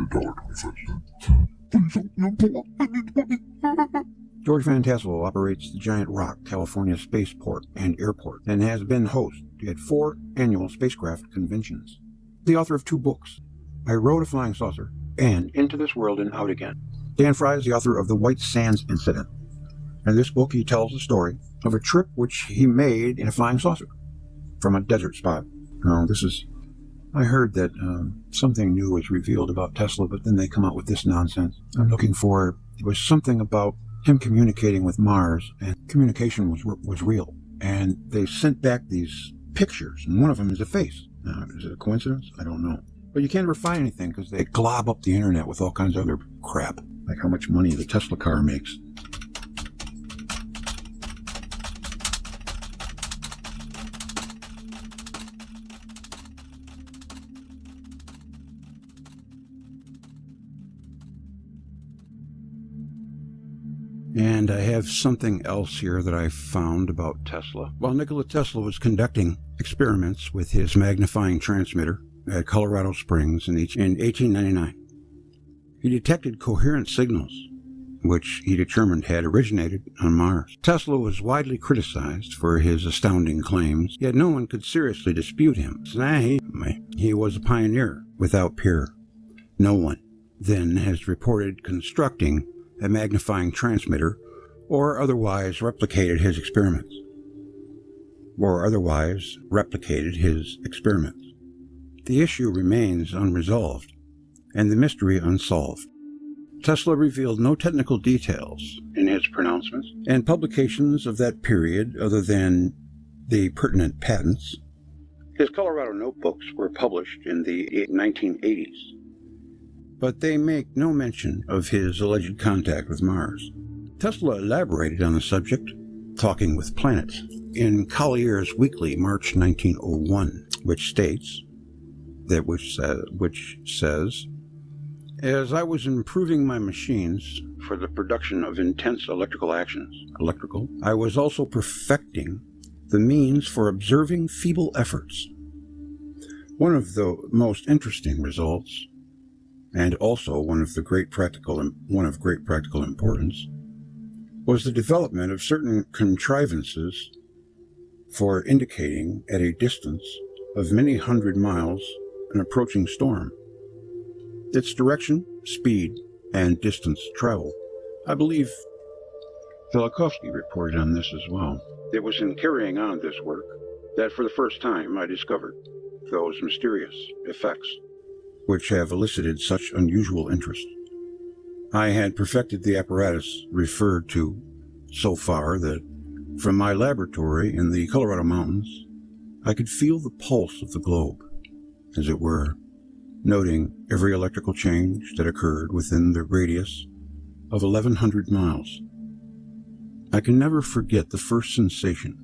$1.25. George Van Tassel operates the Giant Rock, California spaceport and airport, and has been host at 4 annual spacecraft conventions. The author of 2 books, I Rode a Flying Saucer and Into This World and Out Again. Dan Fry is the author of The White Sands Incident. In this book, he tells the story of a trip which he made in a flying saucer from a desert spot. I heard that something new was revealed about Tesla, but then they come out with this nonsense. I'm looking for, it was something about him communicating with Mars, and communication was real. And they sent back these pictures, and one of them is a face. Now, is it a coincidence? I don't know. But you can't ever find anything because they glob up the internet with all kinds of other crap, like how much money the Tesla car makes. And I have something else here that I found about Tesla. While Nikola Tesla was conducting experiments with his magnifying transmitter at Colorado Springs in 1899, he detected coherent signals, which he determined had originated on Mars. Tesla was widely criticized for his astounding claims, yet no one could seriously dispute him. He was a pioneer without peer. No one then has reported constructing a magnifying transmitter, or otherwise replicated his experiments. The issue remains unresolved, and the mystery unsolved. Tesla revealed no technical details in his pronouncements and publications of that period other than the pertinent patents. His Colorado notebooks were published in the 1980s. But they make no mention of his alleged contact with Mars. Tesla elaborated on the subject, talking with planets, in Collier's Weekly, March 1901, which says, as I was improving my machines for the production of intense electrical actions, I was also perfecting the means for observing feeble efforts. One of the most interesting results, and also one of great practical importance, was the development of certain contrivances for indicating at a distance of many hundred miles an approaching storm, its direction, speed, and distance traveled. I believe Velikovsky reported on this as well. It was in carrying on this work that for the first time I discovered those mysterious effects which have elicited such unusual interest. I had perfected the apparatus referred to so far that from my laboratory in the Colorado mountains, I could feel the pulse of the globe, as it were, noting every electrical change that occurred within the radius of 1,100 miles. I can never forget the first sensation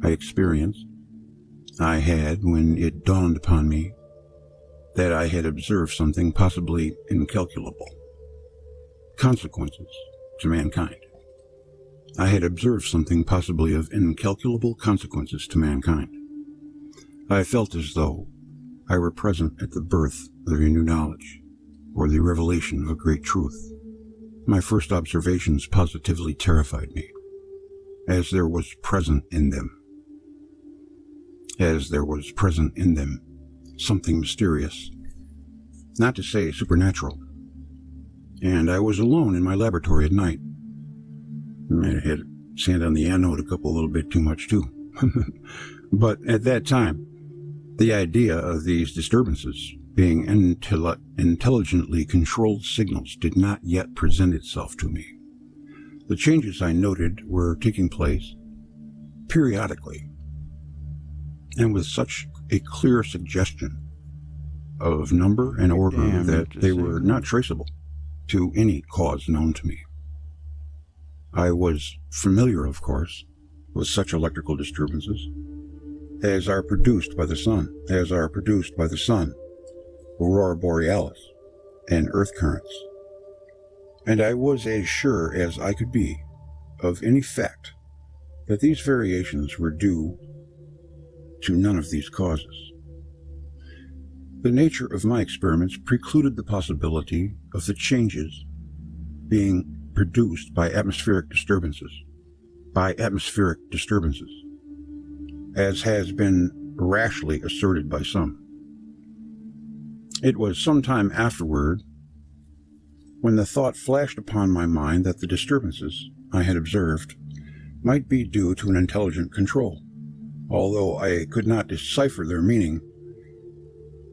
I experienced. I had when it dawned upon me that I had observed something possibly incalculable. Consequences to mankind. I had observed something possibly of incalculable consequences to mankind. I felt as though I were present at the birth of a new knowledge, or the revelation of a great truth. My first observations positively terrified me, as there was present in them something mysterious, not to say supernatural. And I was alone in my laboratory at night. I had sand on the anode a little bit too much too. But at that time, the idea of these disturbances being intelligently controlled signals did not yet present itself to me. The changes I noted were taking place periodically, and with such a clear suggestion of number and order that they were not traceable to any cause known to me. I was familiar, of course, with such electrical disturbances as are produced by the sun, aurora borealis, and earth currents. And I was as sure as I could be of any fact that these variations were due to none of these causes. The nature of my experiments precluded the possibility of the changes being produced by atmospheric disturbances, as has been rashly asserted by some. It was some time afterward when the thought flashed upon my mind that the disturbances I had observed might be due to an intelligent control. Although I could not decipher their meaning,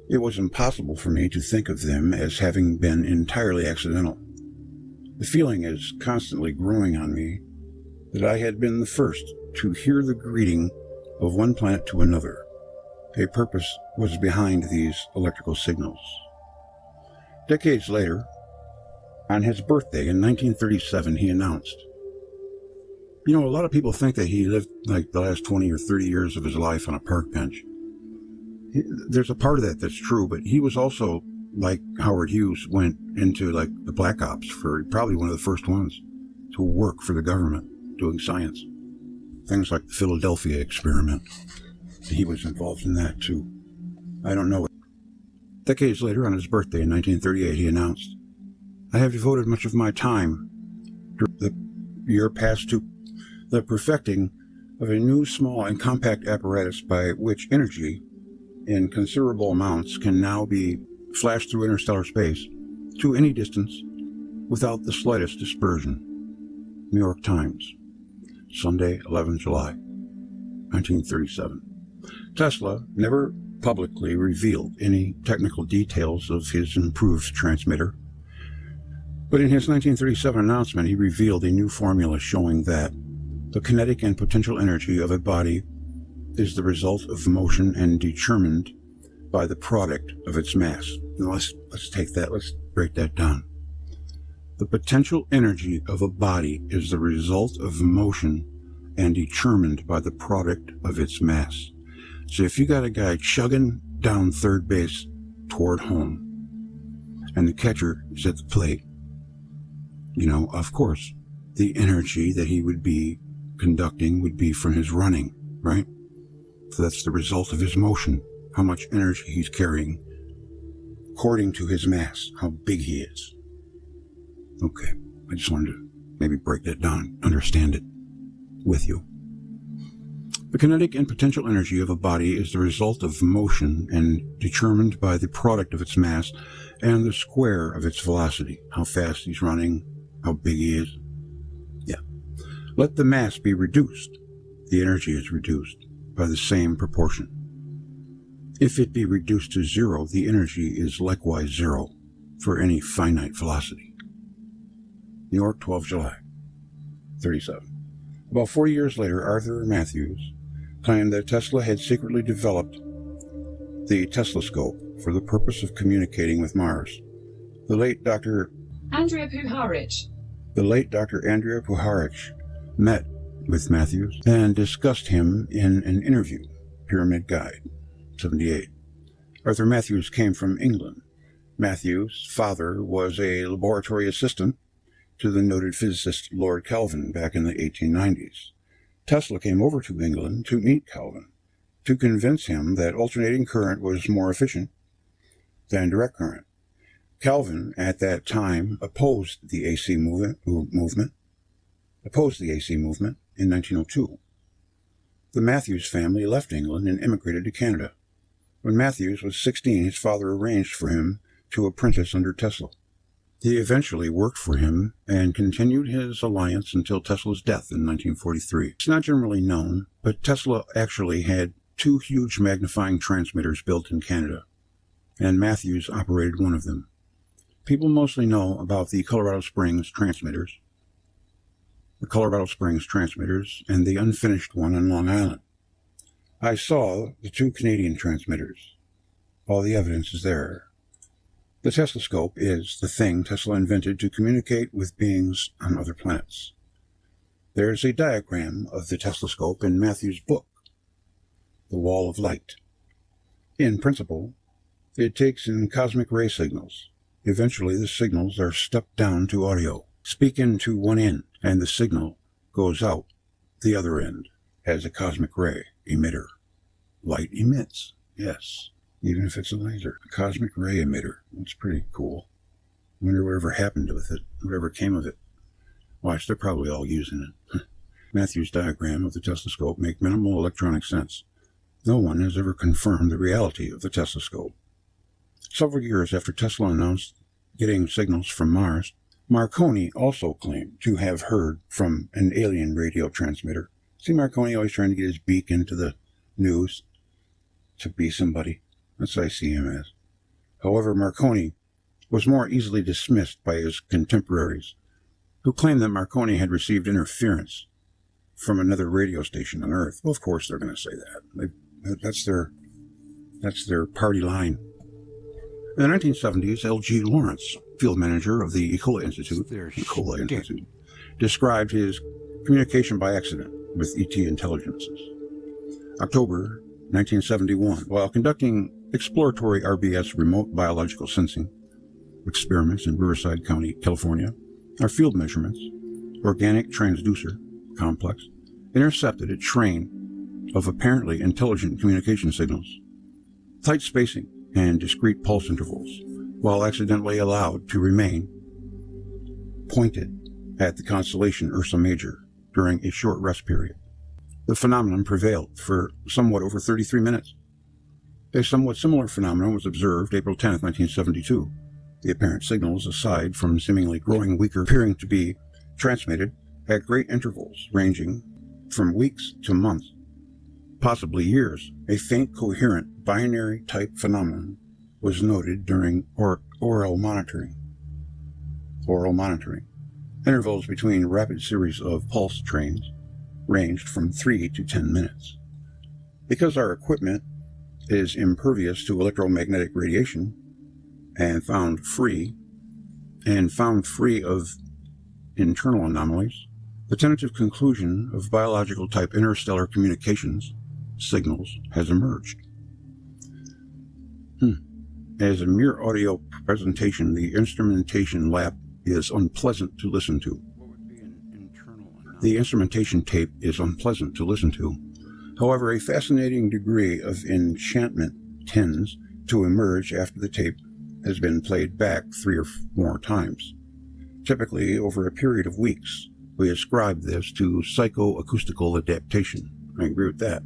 it was impossible for me to think of them as having been entirely accidental. The feeling is constantly growing on me that I had been the first to hear the greeting of one planet to another. A purpose was behind these electrical signals. Decades later, on his birthday in 1937, he announced, a lot of people think that he lived like the last 20 or 30 years of his life on a park bench. There's a part of that that's true, but he was also, like Howard Hughes, went into like the Black Ops for probably one of the first ones to work for the government doing science. Things like the Philadelphia experiment. He was involved in that too. I don't know. Decades later, on his birthday in 1938, he announced, I have devoted much of my time during the year past to the perfecting of a new small and compact apparatus by which energy in considerable amounts can now be flashed through interstellar space to any distance without the slightest dispersion. New York Times, Sunday, 11 July, 1937. Tesla never publicly revealed any technical details of his improved transmitter, but in his 1937 announcement, he revealed a new formula showing that the kinetic and potential energy of a body is the result of motion and determined by the product of its mass. Now let's take that, let's break that down. The potential energy of a body is the result of motion and determined by the product of its mass. So if you got a guy chugging down third base toward home and the catcher is at the plate, of course, the energy that he would be conducting would be from his running, right? So that's the result of his motion, how much energy he's carrying, according to his mass, how big he is. Okay, I just wanted to maybe break that down, understand it with you. The kinetic and potential energy of a body is the result of motion and determined by the product of its mass and the square of its velocity, how fast he's running, how big he is. Yeah. Let the mass be reduced. The energy is reduced by the same proportion. If it be reduced to zero, the energy is likewise zero for any finite velocity. New York, 12 July, 37. About 40 years later, Arthur Matthews claimed that Tesla had secretly developed the Teslescope for the purpose of communicating with Mars. The late Dr. Andrija Puharich met with Matthews and discussed him in an interview, Pyramid Guide, 78. Arthur Matthews came from England. Matthews' father was a laboratory assistant to the noted physicist Lord Kelvin back in the 1890s. Tesla came over to England to meet Kelvin, to convince him that alternating current was more efficient than direct current. Kelvin, at that time, opposed the AC movement in 1902. The Matthews family left England and immigrated to Canada. When Matthews was 16, his father arranged for him to apprentice under Tesla. He eventually worked for him and continued his alliance until Tesla's death in 1943. It's not generally known, but Tesla actually had 2 huge magnifying transmitters built in Canada, and Matthews operated one of them. People mostly know about the Colorado Springs transmitters, and the unfinished one on Long Island. I saw the 2 Canadian transmitters. All the evidence is there. The Teslescope is the thing Tesla invented to communicate with beings on other planets. There's a diagram of the Teslescope in Matthews' book, The Wall of Light. In principle, it takes in cosmic ray signals. Eventually, the signals are stepped down to audio. Speak into one end, and the signal goes out the other end as a cosmic ray emitter. Light emits, yes, even if it's a laser. A cosmic ray emitter. That's pretty cool. I wonder whatever happened with it, whatever came of it. Watch, they're probably all using it. Matthew's diagram of the Teslescope make minimal electronic sense. No one has ever confirmed the reality of the Teslescope. Several years after Tesla announced getting signals from Mars, Marconi also claimed to have heard from an alien radio transmitter. See Marconi always trying to get his beak into the news to be somebody. That's what I see him as. However, Marconi was more easily dismissed by his contemporaries, who claimed that Marconi had received interference from another radio station on Earth. Well, of course they're going to say that. That's their party line. In the 1970s, L.G. Lawrence, field manager of the Ecola Institute, described his communication by accident with ET intelligences. October 1971, while conducting exploratory RBS remote biological sensing experiments in Riverside County, California, our field measurements, organic transducer complex, intercepted a train of apparently intelligent communication signals. Tight spacing and discrete pulse intervals, while accidentally allowed to remain pointed at the constellation Ursa Major during a short rest period. The phenomenon prevailed for somewhat over 33 minutes. A somewhat similar phenomenon was observed April 10, 1972. The apparent signals, aside from seemingly growing weaker, appearing to be transmitted at great intervals ranging from weeks to months, possibly years. A faint, coherent, binary-type phenomenon was noted during oral monitoring. Intervals between rapid series of pulse trains ranged from 3 to 10 minutes. Because our equipment is impervious to electromagnetic radiation and found free of internal anomalies, the tentative conclusion of biological-type interstellar communications signals has emerged. As a mere audio presentation, the instrumentation lab is unpleasant to listen to. The instrumentation tape is unpleasant to listen to. However, a fascinating degree of enchantment tends to emerge after the tape has been played back 3 or more times. Typically, over a period of weeks, we ascribe this to psychoacoustical adaptation. I agree with that.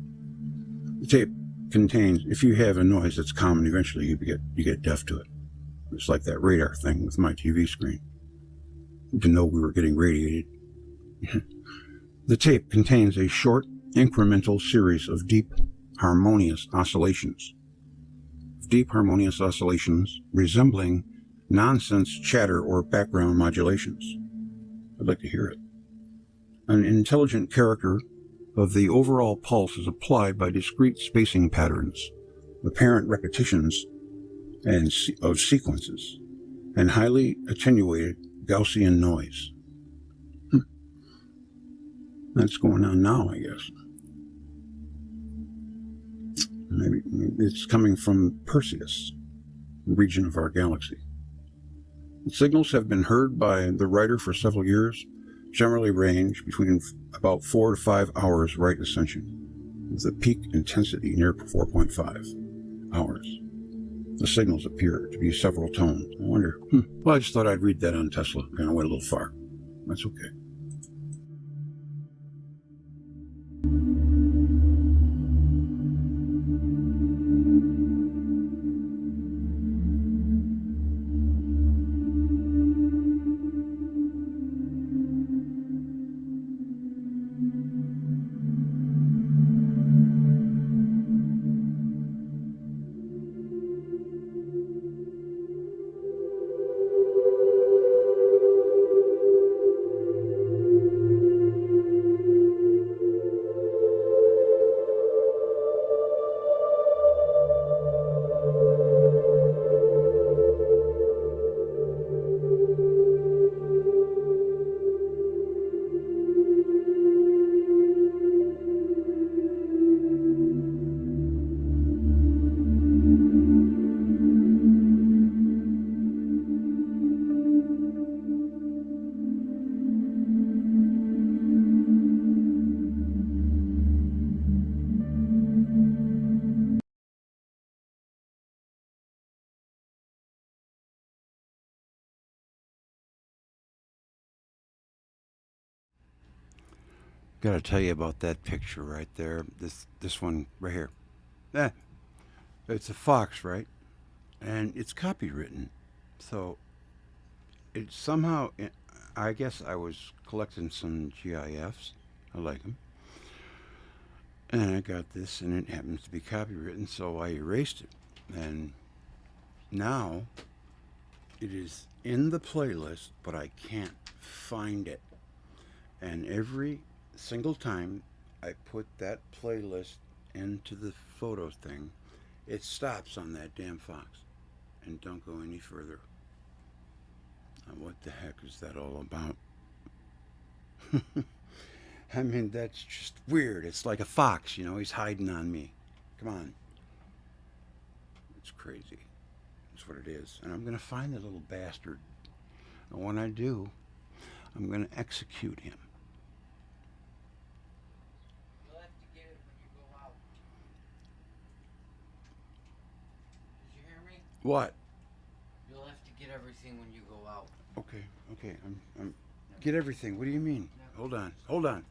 The tape contains, if you have a noise that's common, eventually you get deaf to it. It's like that radar thing with my TV screen. To know we were getting radiated. The tape contains a short, incremental series of deep, harmonious oscillations. Resembling nonsense chatter or background modulations. I'd like to hear it. An intelligent character of the overall pulse is applied by discrete spacing patterns, apparent repetitions of sequences, and highly attenuated Gaussian noise. That's going on now, I guess. Maybe it's coming from Perseus, region of our galaxy. The signals have been heard by the writer for several years, generally range between about 4 to 5 hours right ascension, with a peak intensity near 4.5 hours. The signals appear to be several tones. I wonder, well, I just thought I'd read that on Tesla. Kind of went a little far. That's okay. Got to tell you about that picture right there. This one right here. It's a fox, right? And it's copywritten. So it somehow, I guess I was collecting some GIFs. I like them. And I got this, and it happens to be copywritten, so I erased it. And now it is in the playlist, but I can't find it. And every single time I put that playlist into the photos thing, it stops on that damn fox and don't go any further. What the heck is that all about? I mean, that's just weird. It's like a fox, you know, he's hiding on me. Come on. It's crazy. That's what it is. And I'm going to find the little bastard. And when I do, I'm going to execute him. You'll have to get it when you go out. Did you hear me? What? You'll have to get everything when you go out. Okay. I'm get everything. What do you mean? Hold on. Hold on.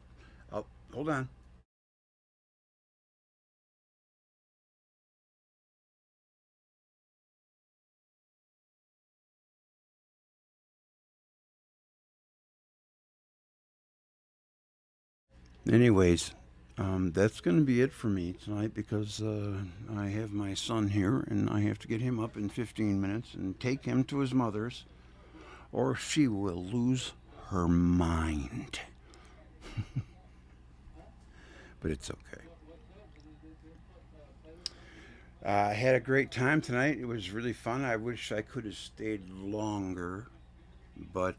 Anyways, that's going to be it for me tonight because I have my son here and I have to get him up in 15 minutes and take him to his mother's or she will lose her mind. But it's okay. I had a great time tonight. It was really fun. I wish I could have stayed longer, but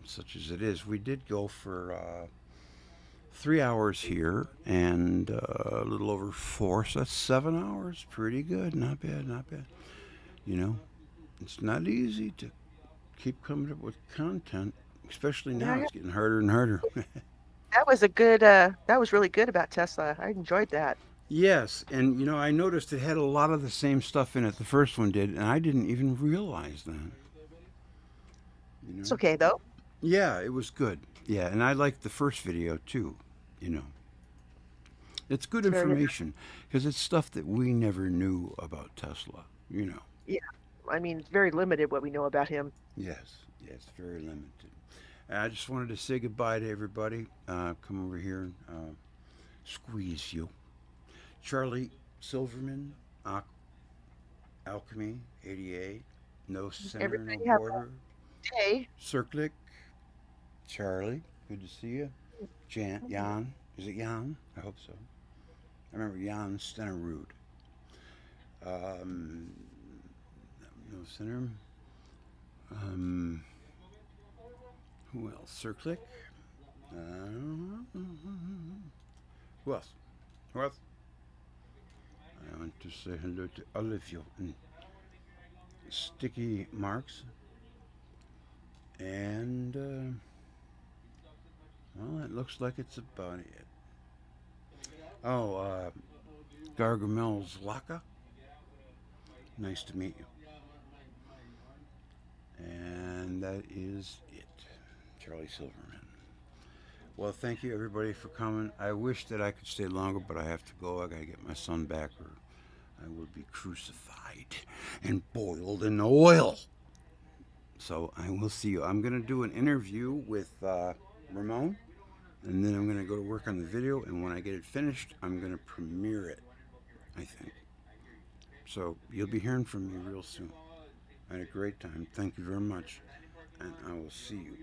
such as it is, we did go for 3 hours here and a little over 4, so that's 7 hours. Pretty good. Not bad. You know, it's not easy to keep coming up with content, especially now. It's getting harder and harder. That was a good. That was really good about Tesla. I enjoyed that. Yes, and you know, I noticed it had a lot of the same stuff in it the first one did, and I didn't even realize that. You know? It's okay though. Yeah, it was good. Yeah, and I liked the first video too. You know, it's good information because it's stuff that we never knew about Tesla. You know. Yeah, I mean, it's very limited what we know about him. Yes, very limited. I just wanted to say goodbye to everybody. Come over here and squeeze you. Charlie Silverman, Alchemy 88, No Center, No Border. Hey. Circlic, Charlie, good to see you. Jan, is it Jan? I hope so. I remember Jan Stenerud. No Center. Who else? Circlic. Who else? I want to say hello to all of you. And Sticky Marks. And, well, it looks like it's about it. Oh, Gargamel's Laka. Nice to meet you. And that is it. Charlie Silverman. Well, thank you everybody for coming. I wish that I could stay longer, but I have to go. I gotta get my son back, or I will be crucified and boiled in oil. So I will see you. I'm gonna do an interview with Ramon, and then I'm gonna go to work on the video, and when I get it finished, I'm gonna premiere it, I think. So you'll be hearing from me real soon. I had a great time. Thank you very much, and I will see you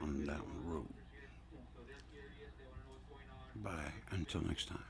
on down the road. Bye. Until next time.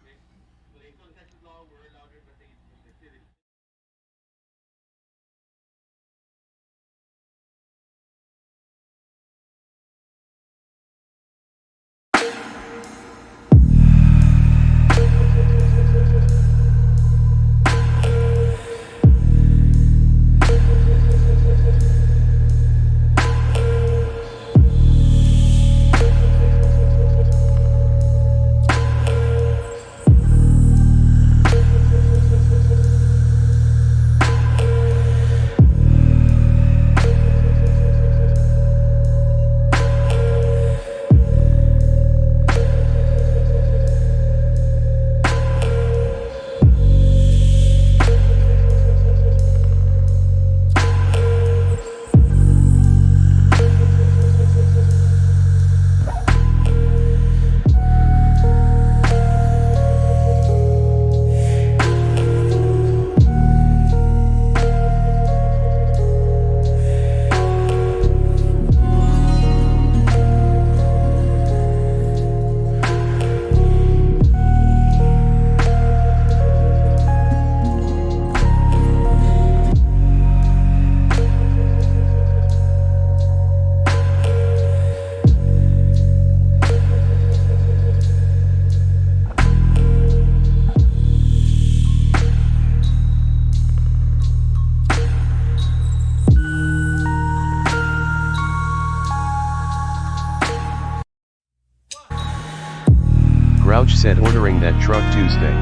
Grouch said ordering that truck Tuesday.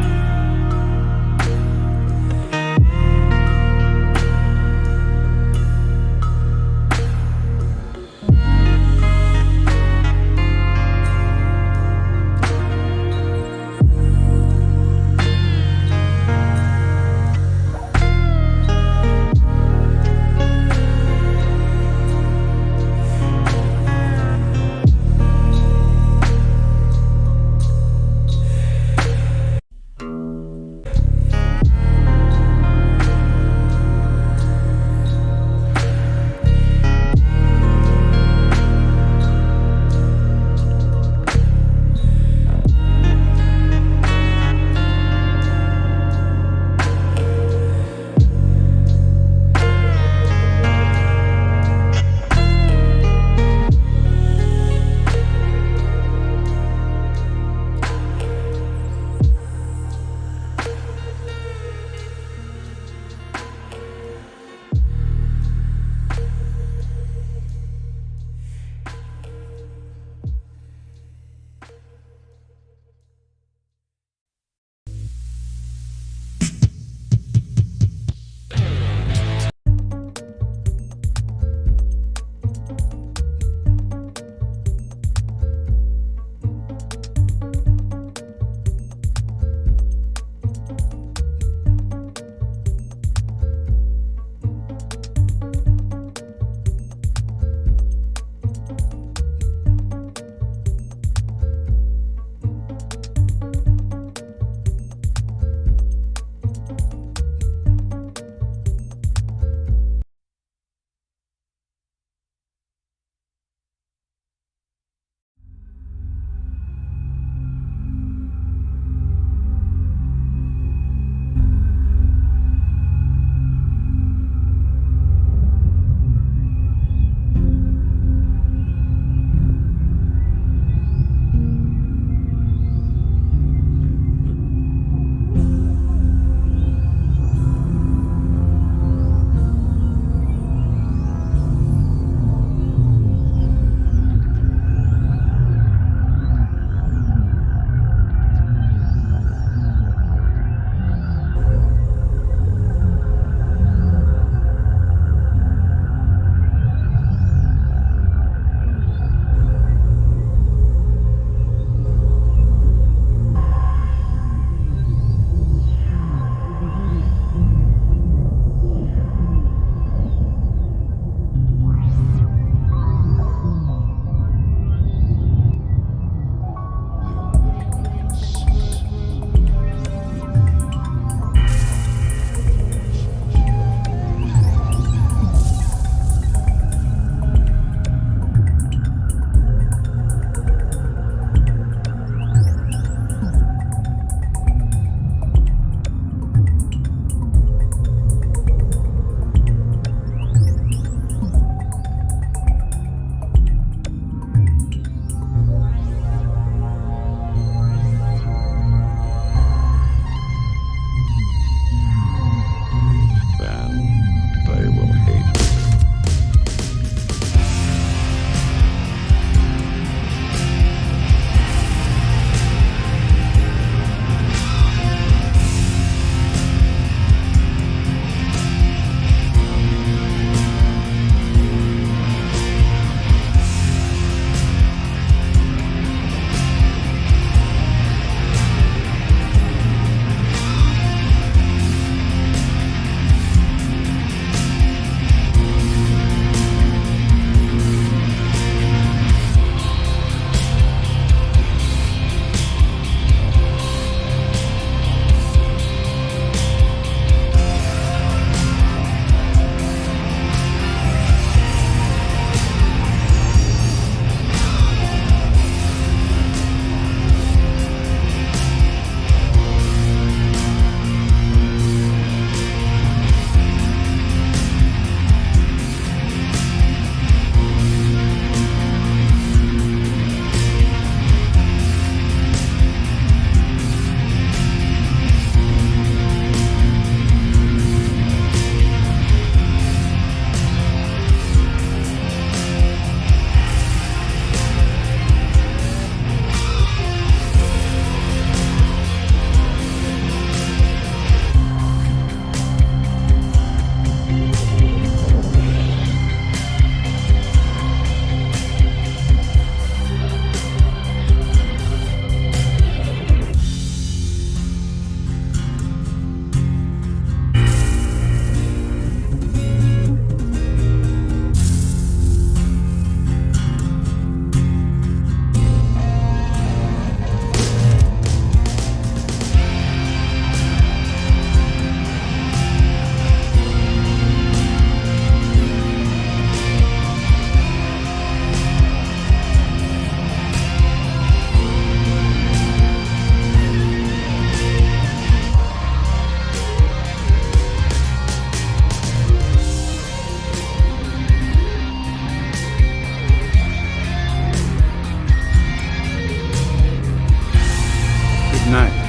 night.